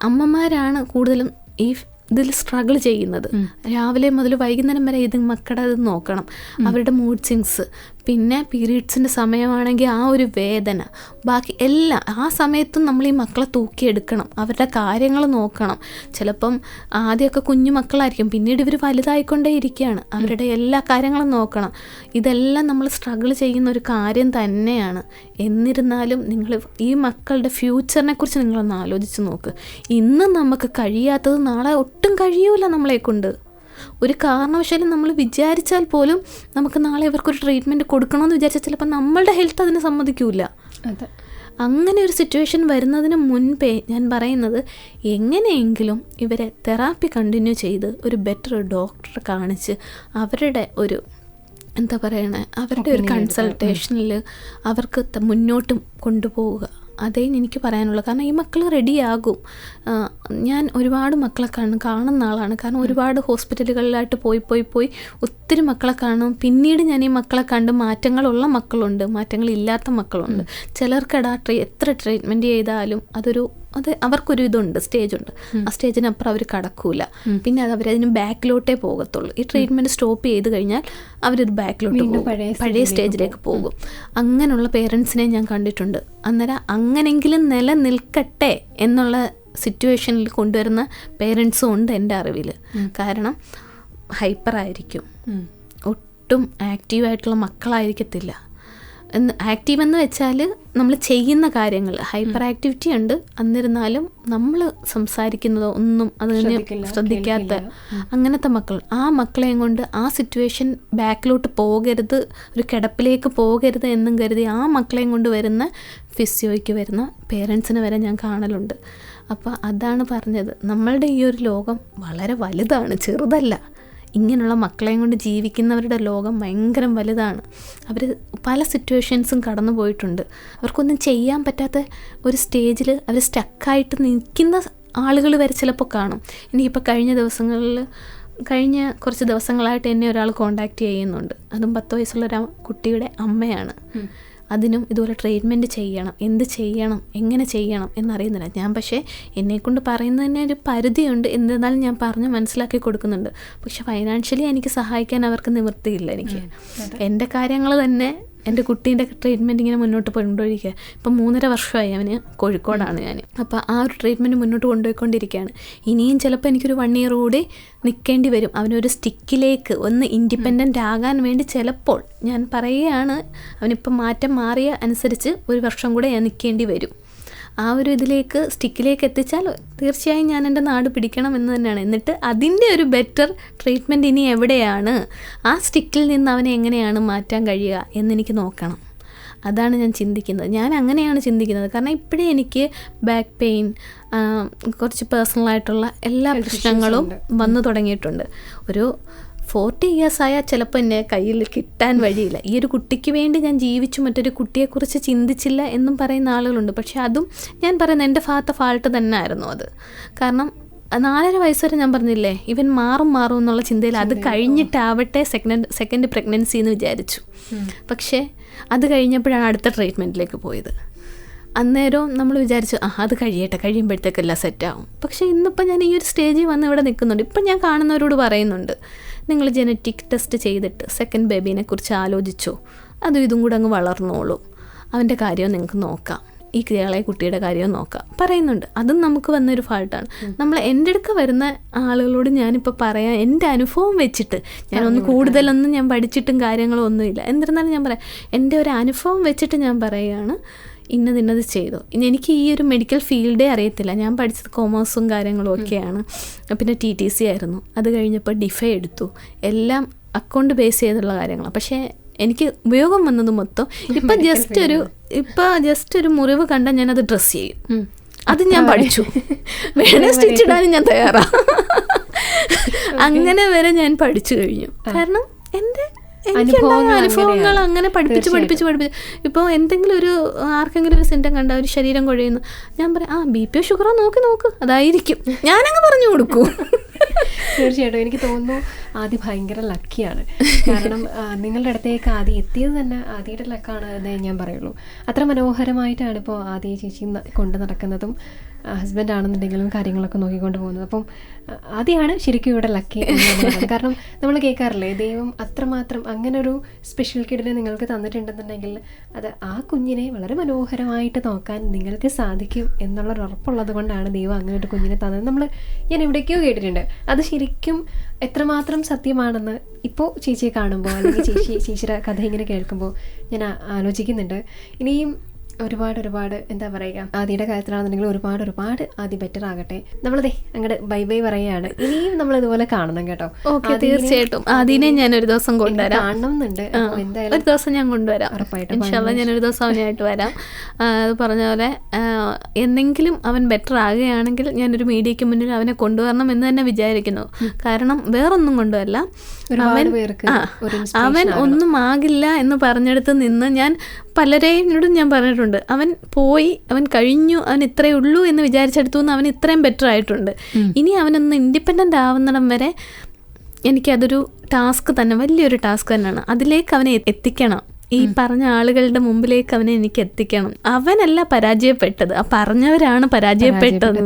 അമ്മമാരാണ് കൂടുതലും ഈ ഇതിൽ സ്ട്രഗിൾ ചെയ്യുന്നത്. രാവിലെ മുതൽ വൈകുന്നേരം വരെ ഇത് മക്കളുടെ അത് നോക്കണം, അവരുടെ മൂഡ് സ്വിങ്സ്, പിന്നെ പീരീഡ്സിൻ്റെ സമയമാണെങ്കിൽ ആ ഒരു വേദന, ബാക്കി എല്ലാം ആ സമയത്തും നമ്മൾ ഈ മക്കളെ തൂക്കിയെടുക്കണം, അവരുടെ കാര്യങ്ങൾ നോക്കണം. ചിലപ്പം ആദ്യമൊക്കെ കുഞ്ഞു മക്കളായിരിക്കും, പിന്നീട് ഇവർ വലുതായിക്കൊണ്ടേ ഇരിക്കുകയാണ്, അവരുടെ എല്ലാ കാര്യങ്ങളും നോക്കണം. ഇതെല്ലാം നമ്മൾ സ്ട്രഗിൾ ചെയ്യുന്ന ഒരു കാര്യം തന്നെയാണ്. എന്നിരുന്നാലും നിങ്ങൾ ഈ മക്കളുടെ ഫ്യൂച്ചറിനെ കുറിച്ച് നിങ്ങളൊന്ന് ആലോചിച്ച് നോക്ക്. ഇന്ന് നമുക്ക് കഴിയാത്തത് നാളെ ഒട്ടും കഴിയൂല നമ്മളെ കൊണ്ട്. ഒരു കാരണവശാലും നമ്മൾ വിചാരിച്ചാൽ പോലും നമുക്ക് നാളെ ഇവർക്കൊരു ട്രീറ്റ്മെൻറ്റ് കൊടുക്കണമെന്ന് വിചാരിച്ചാൽ ചിലപ്പോൾ നമ്മളുടെ ഹെൽത്ത് അതിന് സമ്മതിക്കൂല. അങ്ങനെ ഒരു സിറ്റുവേഷൻ വരുന്നതിന് മുൻപേ ഞാൻ പറയുന്നത്, എങ്ങനെയെങ്കിലും ഇവരെ തെറാപ്പി കണ്ടിന്യൂ ചെയ്ത് ഒരു ബെറ്റർ ഡോക്ടറെ കാണിച്ച് അവരുടെ ഒരു അവരുടെ ഒരു കൺസൾട്ടേഷനിൽ അവർക്ക് മുന്നോട്ട് കൊണ്ടുപോവുക. അതേ എനിക്ക് പറയാനുള്ളൂ. കാരണം ഈ മക്കൾ റെഡിയാകും. ഞാൻ ഒരുപാട് മക്കളെ കാണുന്ന ആളാണ്. കാരണം ഒരുപാട് ഹോസ്പിറ്റലുകളിലായിട്ട് പോയി ഒത്തിരി മക്കളെ കാണും. പിന്നീട് ഞാൻ ഈ മക്കളെ കണ്ട് മാറ്റങ്ങളുള്ള മക്കളുണ്ട്, മാറ്റങ്ങളില്ലാത്ത മക്കളുണ്ട്. ചിലർക്കടാ എത്ര ട്രീറ്റ്മെൻറ്റ് ചെയ്താലും അത് അവർക്കൊരു ഇതുണ്ട്, സ്റ്റേജുണ്ട്. ആ സ്റ്റേജിനപ്പുറം അവർ കടക്കൂല. പിന്നെ അവരതിന് ബാക്കിലോട്ടേ പോകത്തുള്ളൂ. ഈ ട്രീറ്റ്മെൻറ്റ് സ്റ്റോപ്പ് ചെയ്ത് കഴിഞ്ഞാൽ അവരിത് ബാക്കിലോട്ട് പോകും, പഴയ സ്റ്റേജിലേക്ക് പോകും. അങ്ങനെയുള്ള പേരൻസിനെ ഞാൻ കണ്ടിട്ടുണ്ട്. അന്നേരം അങ്ങനെങ്കിലും നിലനിൽക്കട്ടെ എന്നുള്ള സിറ്റുവേഷനിൽ കൊണ്ടുവരുന്ന പേരൻസും ഉണ്ട് എൻ്റെ അറിവിൽ. കാരണം ഹൈപ്പറായിരിക്കും, ഒട്ടും ആക്റ്റീവായിട്ടുള്ള മക്കളായിരിക്കത്തില്ല. ആക്റ്റീവ് എന്ന് വെച്ചാൽ നമ്മൾ ചെയ്യുന്ന കാര്യങ്ങൾ ഹൈപ്പർ ആക്ടിവിറ്റി ഉണ്ട്. എന്നിരുന്നാലും നമ്മൾ സംസാരിക്കുന്നതോ ഒന്നും അതിനെ ശ്രദ്ധിക്കാത്ത അങ്ങനത്തെ മക്കൾ, ആ മക്കളെയും കൊണ്ട് ആ സിറ്റുവേഷൻ ബാക്കിലോട്ട് പോകരുത്, ഒരു കിടപ്പിലേക്ക് പോകരുത് എന്നും കരുതി ആ മക്കളെയും കൊണ്ട് വരുന്ന ഫിസിയോയ്ക്ക് വരുന്ന പേരൻസിന് വരെ ഞാൻ കാണലുണ്ട്. അപ്പോൾ അതാണ് പറഞ്ഞത്, നമ്മളുടെ ഈ ഒരു ലോകം വളരെ വലുതാണ്, ചെറുതല്ല. ഇങ്ങനെയുള്ള മക്കളെയും കൊണ്ട് ജീവിക്കുന്നവരുടെ ലോകം ഭയങ്കര വലുതാണ്. അവർ പല സിറ്റുവേഷൻസും കടന്നു പോയിട്ടുണ്ട്. അവർക്കൊന്നും ചെയ്യാൻ പറ്റാത്ത ഒരു സ്റ്റേജിൽ അവർ സ്റ്റക്കായിട്ട് നിൽക്കുന്ന ആളുകൾ വരെ ചിലപ്പോൾ കാണും. എനിക്കിപ്പോൾ കഴിഞ്ഞ കുറച്ച് ദിവസങ്ങളായിട്ട് എന്നെ ഒരാൾ കോണ്ടാക്ട് ചെയ്യുന്നുണ്ട്. അതും 10 വയസ്സുള്ള കുട്ടിയുടെ അമ്മയാണ്. അതിനും ഇതുപോലെ ട്രീറ്റ്മെൻറ്റ് ചെയ്യണം, എന്ത് ചെയ്യണം, എങ്ങനെ ചെയ്യണം എന്നറിയുന്നില്ല. ഞാൻ പക്ഷേ എന്നെക്കൊണ്ട് പറയുന്നതിന് ഒരു പരിധിയുണ്ട്, എന്നിരുന്നാലും ഞാൻ പറഞ്ഞ് മനസ്സിലാക്കി കൊടുക്കുന്നുണ്ട്. പക്ഷെ ഫൈനാൻഷ്യലി എനിക്ക് സഹായിക്കാൻ അവർക്ക് നിവൃത്തിയില്ല. എനിക്ക് എൻ്റെ കാര്യങ്ങൾ തന്നെ, എൻ്റെ കുട്ടീൻ്റെ ട്രീറ്റ്മെൻറ്റ് ഇങ്ങനെ മുന്നോട്ട് കൊണ്ടുപോയിരിക്കുക. ഇപ്പം 3.5 വർഷമായി അവന് കോഴിക്കോടാണ് ഞാൻ. അപ്പോൾ ആ ഒരു ട്രീറ്റ്മെൻറ്റ് മുന്നോട്ട് കൊണ്ടുപോയിക്കൊണ്ടിരിക്കുകയാണ്. ഇനിയും ചിലപ്പോൾ എനിക്കൊരു 1 ഇയർ കൂടി നിൽക്കേണ്ടി വരും അവനൊരു സ്റ്റിക്കിലേക്ക് ഒന്ന് ഇൻഡിപെൻഡൻ്റ് ആകാൻ വേണ്ടി. ചിലപ്പോൾ ഞാൻ പറയുകയാണ്, അവനിപ്പം മാറ്റം മാറിയ അനുസരിച്ച് 1 വർഷം കൂടെ ഞാൻ നിൽക്കേണ്ടി വരും. ആ ഒരു ഇതിലേക്ക് സ്റ്റിക്കിലേക്ക് എത്തിച്ചാൽ തീർച്ചയായും ഞാൻ എൻ്റെ നാട് പിടിക്കണം എന്ന് തന്നെയാണ്. എന്നിട്ട് അതിൻ്റെ ഒരു ബെറ്റർ ട്രീറ്റ്മെൻറ്റ് ഇനി എവിടെയാണ്, ആ സ്റ്റിക്കിൽ നിന്ന് അവനെ എങ്ങനെയാണ് മാറ്റാൻ കഴിയുക എന്നെനിക്ക് നോക്കണം. അതാണ് ഞാൻ ചിന്തിക്കുന്നത്. ഞാൻ അങ്ങനെയാണ് ചിന്തിക്കുന്നത്. കാരണം ഇപ്പോഴേ എനിക്ക് ബാക്ക് പെയിൻ, കുറച്ച് പേഴ്സണലായിട്ടുള്ള എല്ലാ പ്രശ്നങ്ങളും വന്നു തുടങ്ങിയിട്ടുണ്ട്. ഒരു 40 years ആയാൽ ചിലപ്പോൾ എന്നെ കയ്യിൽ കിട്ടാൻ വഴിയില്ല. ഈ ഒരു കുട്ടിക്ക് വേണ്ടി ഞാൻ ജീവിച്ചു, മറ്റൊരു കുട്ടിയെക്കുറിച്ച് ചിന്തിച്ചില്ല എന്നും പറയുന്ന ആളുകളുണ്ട്. പക്ഷേ അതും ഞാൻ പറയുന്നത് എൻ്റെ ഭാഗത്തെ ഫാൾട്ട് തന്നെ ആയിരുന്നു അത്. കാരണം 4.5 വയസ്സ് വരെ ഞാൻ പറഞ്ഞില്ലേ, ഇവൻ മാറും എന്നുള്ള ചിന്തയിൽ അത് കഴിഞ്ഞിട്ടാവട്ടെ സെക്കൻഡ് പ്രഗ്നൻസി എന്ന് വിചാരിച്ചു. പക്ഷേ അത് കഴിഞ്ഞപ്പോഴാണ് അടുത്ത ട്രീറ്റ്മെൻറ്റിലേക്ക് പോയത്. അന്നേരവും നമ്മൾ വിചാരിച്ചു അത് കഴിയുമ്പോഴത്തേക്കെല്ലാം സെറ്റാവും. പക്ഷേ ഇന്നിപ്പോൾ ഞാൻ ഈ ഒരു സ്റ്റേജിൽ വന്ന് ഇവിടെ നിൽക്കുന്നുണ്ട്. ഇപ്പം ഞാൻ കാണുന്നവരോട് പറയുന്നുണ്ട്, നിങ്ങൾ ജനറ്റിക് ടെസ്റ്റ് ചെയ്തിട്ട് സെക്കൻഡ് ബേബീനെ കുറിച്ച് ആലോചിച്ചോ, അതും ഇതും കൂടെ അങ്ങ് വളർന്നോളൂ, അവൻ്റെ കാര്യവും നിങ്ങൾക്ക് നോക്കാം, ഈ ഇളയ കുട്ടിയുടെ കാര്യവും നോക്കാം പറയുന്നുണ്ട്. അതും നമുക്ക് വന്നൊരു ഫാൾട്ടാണ്. നമ്മൾ എൻ്റെ അടുക്ക വരുന്ന ആളുകളോട് ഞാനിപ്പോൾ പറയാം, എൻ്റെ അനുഭവം വെച്ചിട്ട്, ഞാനൊന്ന് കൂടുതലൊന്നും ഞാൻ പഠിച്ചിട്ടും കാര്യങ്ങളോ ഒന്നുമില്ല, എന്നിരുന്നാലും ഞാൻ പറയാം, എൻ്റെ ഒരു അനുഭവം വെച്ചിട്ട് ഞാൻ പറയുകയാണ്, ഇന്നത് ചെയ്തു. എനിക്ക് ഈ ഒരു മെഡിക്കൽ ഫീൽഡേ അറിയത്തില്ല. ഞാൻ പഠിച്ചത് കൊമേഴ്സും കാര്യങ്ങളും ഒക്കെയാണ്. പിന്നെ TTC ആയിരുന്നു. അത് കഴിഞ്ഞപ്പോൾ ഡിഫൈ എടുത്തു. എല്ലാം അക്കൗണ്ട് ബേസ് ചെയ്തുള്ള കാര്യങ്ങളാണ്. പക്ഷേ എനിക്ക് ഉപയോഗം വന്നത് മൊത്തം ഇപ്പം ജസ്റ്റ് ഒരു മുറിവ് കണ്ടാൽ ഞാനത് ഡ്രസ്സ് ചെയ്യും. അത് ഞാൻ പഠിച്ചു. വേണേ സ്റ്റിച്ച് ഇടാനും ഞാൻ തയ്യാറാണ്. അങ്ങനെ വരെ ഞാൻ പഠിച്ചു കഴിഞ്ഞു. കാരണം അനുഭവങ്ങൾ അങ്ങനെ പഠിപ്പിച്ച് ഇപ്പോൾ എന്തെങ്കിലും ആർക്കെങ്കിലും ഒരു സിംറ്റം കണ്ട ഒരു ശരീരം കുഴയുന്നു, ഞാൻ പറയാം BP ഷുഗറോ നോക്ക് അതായിരിക്കും, ഞാനങ്ങ് പറഞ്ഞു കൊടുക്കൂ. തീർച്ചയായിട്ടും എനിക്ക് തോന്നുന്നു ആദ്യ ഭയങ്കര ലക്കിയാണ്. കാരണം നിങ്ങളുടെ അടുത്തേക്ക് ആദ്യം എത്തിയത് തന്നെ ആദ്യയുടെ ലക്കാണ് എന്നേ ഞാൻ പറയുള്ളൂ. അത്ര മനോഹരമായിട്ടാണ് ഇപ്പോൾ ആദ്യ ചേച്ചി കൊണ്ട് നടക്കുന്നതും ഹസ്ബൻഡ് ആണെന്നുണ്ടെങ്കിലും കാര്യങ്ങളൊക്കെ നോക്കിക്കൊണ്ട് പോകുന്നത്. അപ്പം ആദ്യമാണ് ശരിക്കും ഇവിടെ ലക്കി എന്ന് പറയുന്നത്. കാരണം നമ്മൾ കേൾക്കാറില്ലേ, ദൈവം അത്രമാത്രം അങ്ങനെ ഒരു സ്പെഷ്യൽ കിഡിനെ നിങ്ങൾക്ക് തന്നിട്ടുണ്ടെന്നുണ്ടെങ്കിൽ അത് ആ കുഞ്ഞിനെ വളരെ മനോഹരമായിട്ട് നോക്കാൻ നിങ്ങൾക്ക് സാധിക്കും എന്നുള്ളൊരു ഉറപ്പുള്ളത് കൊണ്ടാണ് ദൈവം അങ്ങനെ ഒരു കുഞ്ഞിനെ തന്നത്. ഞാൻ എവിടേക്കോ കേട്ടിട്ടുണ്ട്. അത് ശരിക്കും എത്രമാത്രം സത്യമാണെന്ന് ഇപ്പോൾ ചേച്ചിയെ കാണുമ്പോൾ, അല്ലെങ്കിൽ ചേച്ചിയുടെ കഥ ഇങ്ങനെ കേൾക്കുമ്പോൾ ഞാൻ ആലോചിക്കുന്നുണ്ട്. ഇനിയും ഒരുപാട് എന്താ പറയുക, ആദ്യയുടെ കാര്യത്തിലാണെന്നുണ്ടെങ്കിൽ ഒരുപാട് ആദ്യം ബെറ്റർ ആകട്ടെ. നമ്മളതേ അങ്ങോട്ട് ബൈ പറയുകയാണ്. ഇനിയും നമ്മൾ ഇതുപോലെ കാണണം കേട്ടോ. തീർച്ചയായിട്ടും ആദ്യനെ ഞാൻ ഒരു ദിവസം കൊണ്ടുവരാം. കാണണമെന്നുണ്ട്. എന്തായാലും ഒരു ദിവസം ഞാൻ കൊണ്ടുവരാം, ഉറപ്പായിട്ടും. ഞാനൊരു ദിവസം അവനായിട്ട് വരാം. അത് പറഞ്ഞ പോലെ എന്തെങ്കിലും അവൻ ബെറ്റർ ആകുകയാണെങ്കിൽ ഞാനൊരു മീഡിയയ്ക്ക് മുന്നിൽ അവനെ കൊണ്ടുവരണം എന്ന് തന്നെ വിചാരിക്കുന്നു. കാരണം വേറൊന്നും കൊണ്ടുവല്ല, അവൻ ഒന്നും ആകില്ല എന്ന് പറഞ്ഞെടുത്ത് നിന്ന് ഞാൻ പലരെയോടും ഞാൻ പറഞ്ഞിട്ടുണ്ട്, അവൻ കഴിഞ്ഞു, അവൻ ഇത്രയേ ഉള്ളൂ എന്ന് വിചാരിച്ചെടുത്തു നിന്ന് അവൻ ഇത്രയും ബെറ്റർ ആയിട്ടുണ്ട്. ഇനി അവനൊന്ന് ഇൻഡിപെൻഡൻ്റ് ആവുന്നിടം വരെ എനിക്കതൊരു ടാസ്ക് തന്നെ, വലിയൊരു ടാസ്ക് തന്നെയാണ്. അതിലേക്ക് അവനെ എത്തിക്കണം. ഈ പറഞ്ഞ ആളുകളുടെ മുമ്പിലേക്ക് അവനെ എനിക്ക് എത്തിക്കണം. അവനല്ല പരാജയപ്പെട്ടത്, ആ പറഞ്ഞവരാണ് പരാജയപ്പെട്ടത്.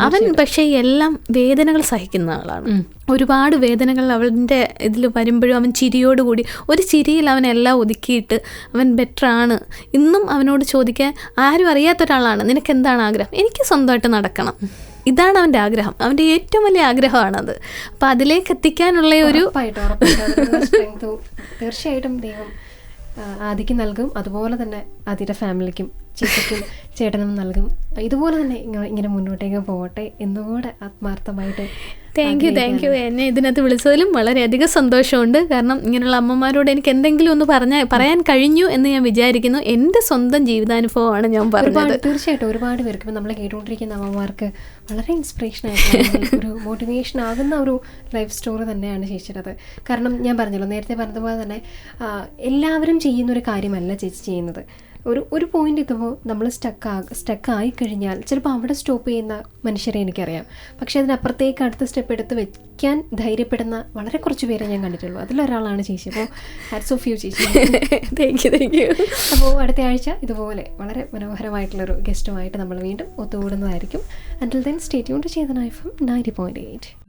അവൻ പക്ഷേ എല്ലാം വേദനകൾ സഹിക്കുന്ന ആളാണ്. ഒരുപാട് വേദനകൾ അവൻ്റെ ഇതിൽ വരുമ്പോഴും അവൻ ചിരിയോടുകൂടി, ഒരു ചിരിയിൽ അവനെല്ലാം ഒതുക്കിയിട്ട് അവൻ ബെറ്ററാണ്. ഇന്നും അവനോട് ചോദിക്കാൻ ആരും അറിയാത്തൊരാളാണ്, നിനക്ക് എന്താണ് ആഗ്രഹം? എനിക്ക് സ്വന്തമായിട്ട് നടക്കണം, ഇതാണ് അവൻ്റെ ആഗ്രഹം. അവൻ്റെ ഏറ്റവും വലിയ ആഗ്രഹമാണത്. അപ്പം അതിലേക്ക് എത്തിക്കാനുള്ള ഒരു തീർച്ചയായിട്ടും ദൈവം ആദിക്ക് നൽകും. അതുപോലെ തന്നെ ആദിയുടെ ഫാമിലിക്കും ചേച്ചിക്കും ചേട്ടനും നൽകും. ഇതുപോലെ തന്നെ ഇങ്ങനെ മുന്നോട്ടേക്ക് പോകട്ടെ എന്നുകൂടെ ആത്മാർത്ഥമായിട്ട് താങ്ക് യു. എന്നെ ഇതിനകത്ത് വിളിച്ചതിലും വളരെയധികം സന്തോഷമുണ്ട്. കാരണം ഇങ്ങനെയുള്ള അമ്മമാരോട് എനിക്ക് എന്തെങ്കിലും ഒന്ന് പറയാൻ കഴിഞ്ഞു എന്ന് ഞാൻ വിചാരിക്കുന്നു. എൻ്റെ സ്വന്തം ജീവിതാനുഭവമാണ് ഞാൻ പറഞ്ഞത്. തീർച്ചയായിട്ടും ഒരുപാട് പേർക്ക് ഇപ്പം നമ്മളെ കേട്ടുകൊണ്ടിരിക്കുന്ന അമ്മമാർക്ക് വളരെ ഇൻസ്പിറേഷൻ ആയിട്ടുള്ള ഒരു മോട്ടിവേഷൻ ആകുന്ന ഒരു ലൈഫ് സ്റ്റോറി തന്നെയാണ് ചേച്ചിയുടേത്. കാരണം ഞാൻ പറഞ്ഞല്ലോ, നേരത്തെ പറഞ്ഞതുപോലെ തന്നെ എല്ലാവരും ചെയ്യുന്നൊരു കാര്യമല്ല ചേച്ചി ചെയ്യുന്നത്. ഒരു പോയിന്റ് എത്തുമ്പോൾ നമ്മൾ സ്റ്റക്ക് ആയിക്കഴിഞ്ഞാൽ ചിലപ്പോൾ അവിടെ സ്റ്റോപ്പ് ചെയ്യുന്ന മനുഷ്യരെ എനിക്കറിയാം. പക്ഷേ അതിനപ്പുറത്തേക്ക് അടുത്ത സ്റ്റെപ്പ് എടുത്ത് വെക്കാൻ ധൈര്യപ്പെടുന്ന വളരെ കുറച്ച് പേരെ ഞാൻ കണ്ടിട്ടുള്ളൂ. അതിലൊരാളാണ് ചേച്ചി. അപ്പോൾ ഹാറ്റ്സ് ഓഫ് യു ചേച്ചി. Thank you. അപ്പോൾ അടുത്ത ആഴ്ച ഇതുപോലെ വളരെ മനോഹരമായിട്ടുള്ളൊരു ഗസ്റ്റുമായിട്ട് നമ്മൾ വീണ്ടും ഒത്തുകൂടുന്നതായിരിക്കും. Until then, stay tuned to Chetan FM 90.8.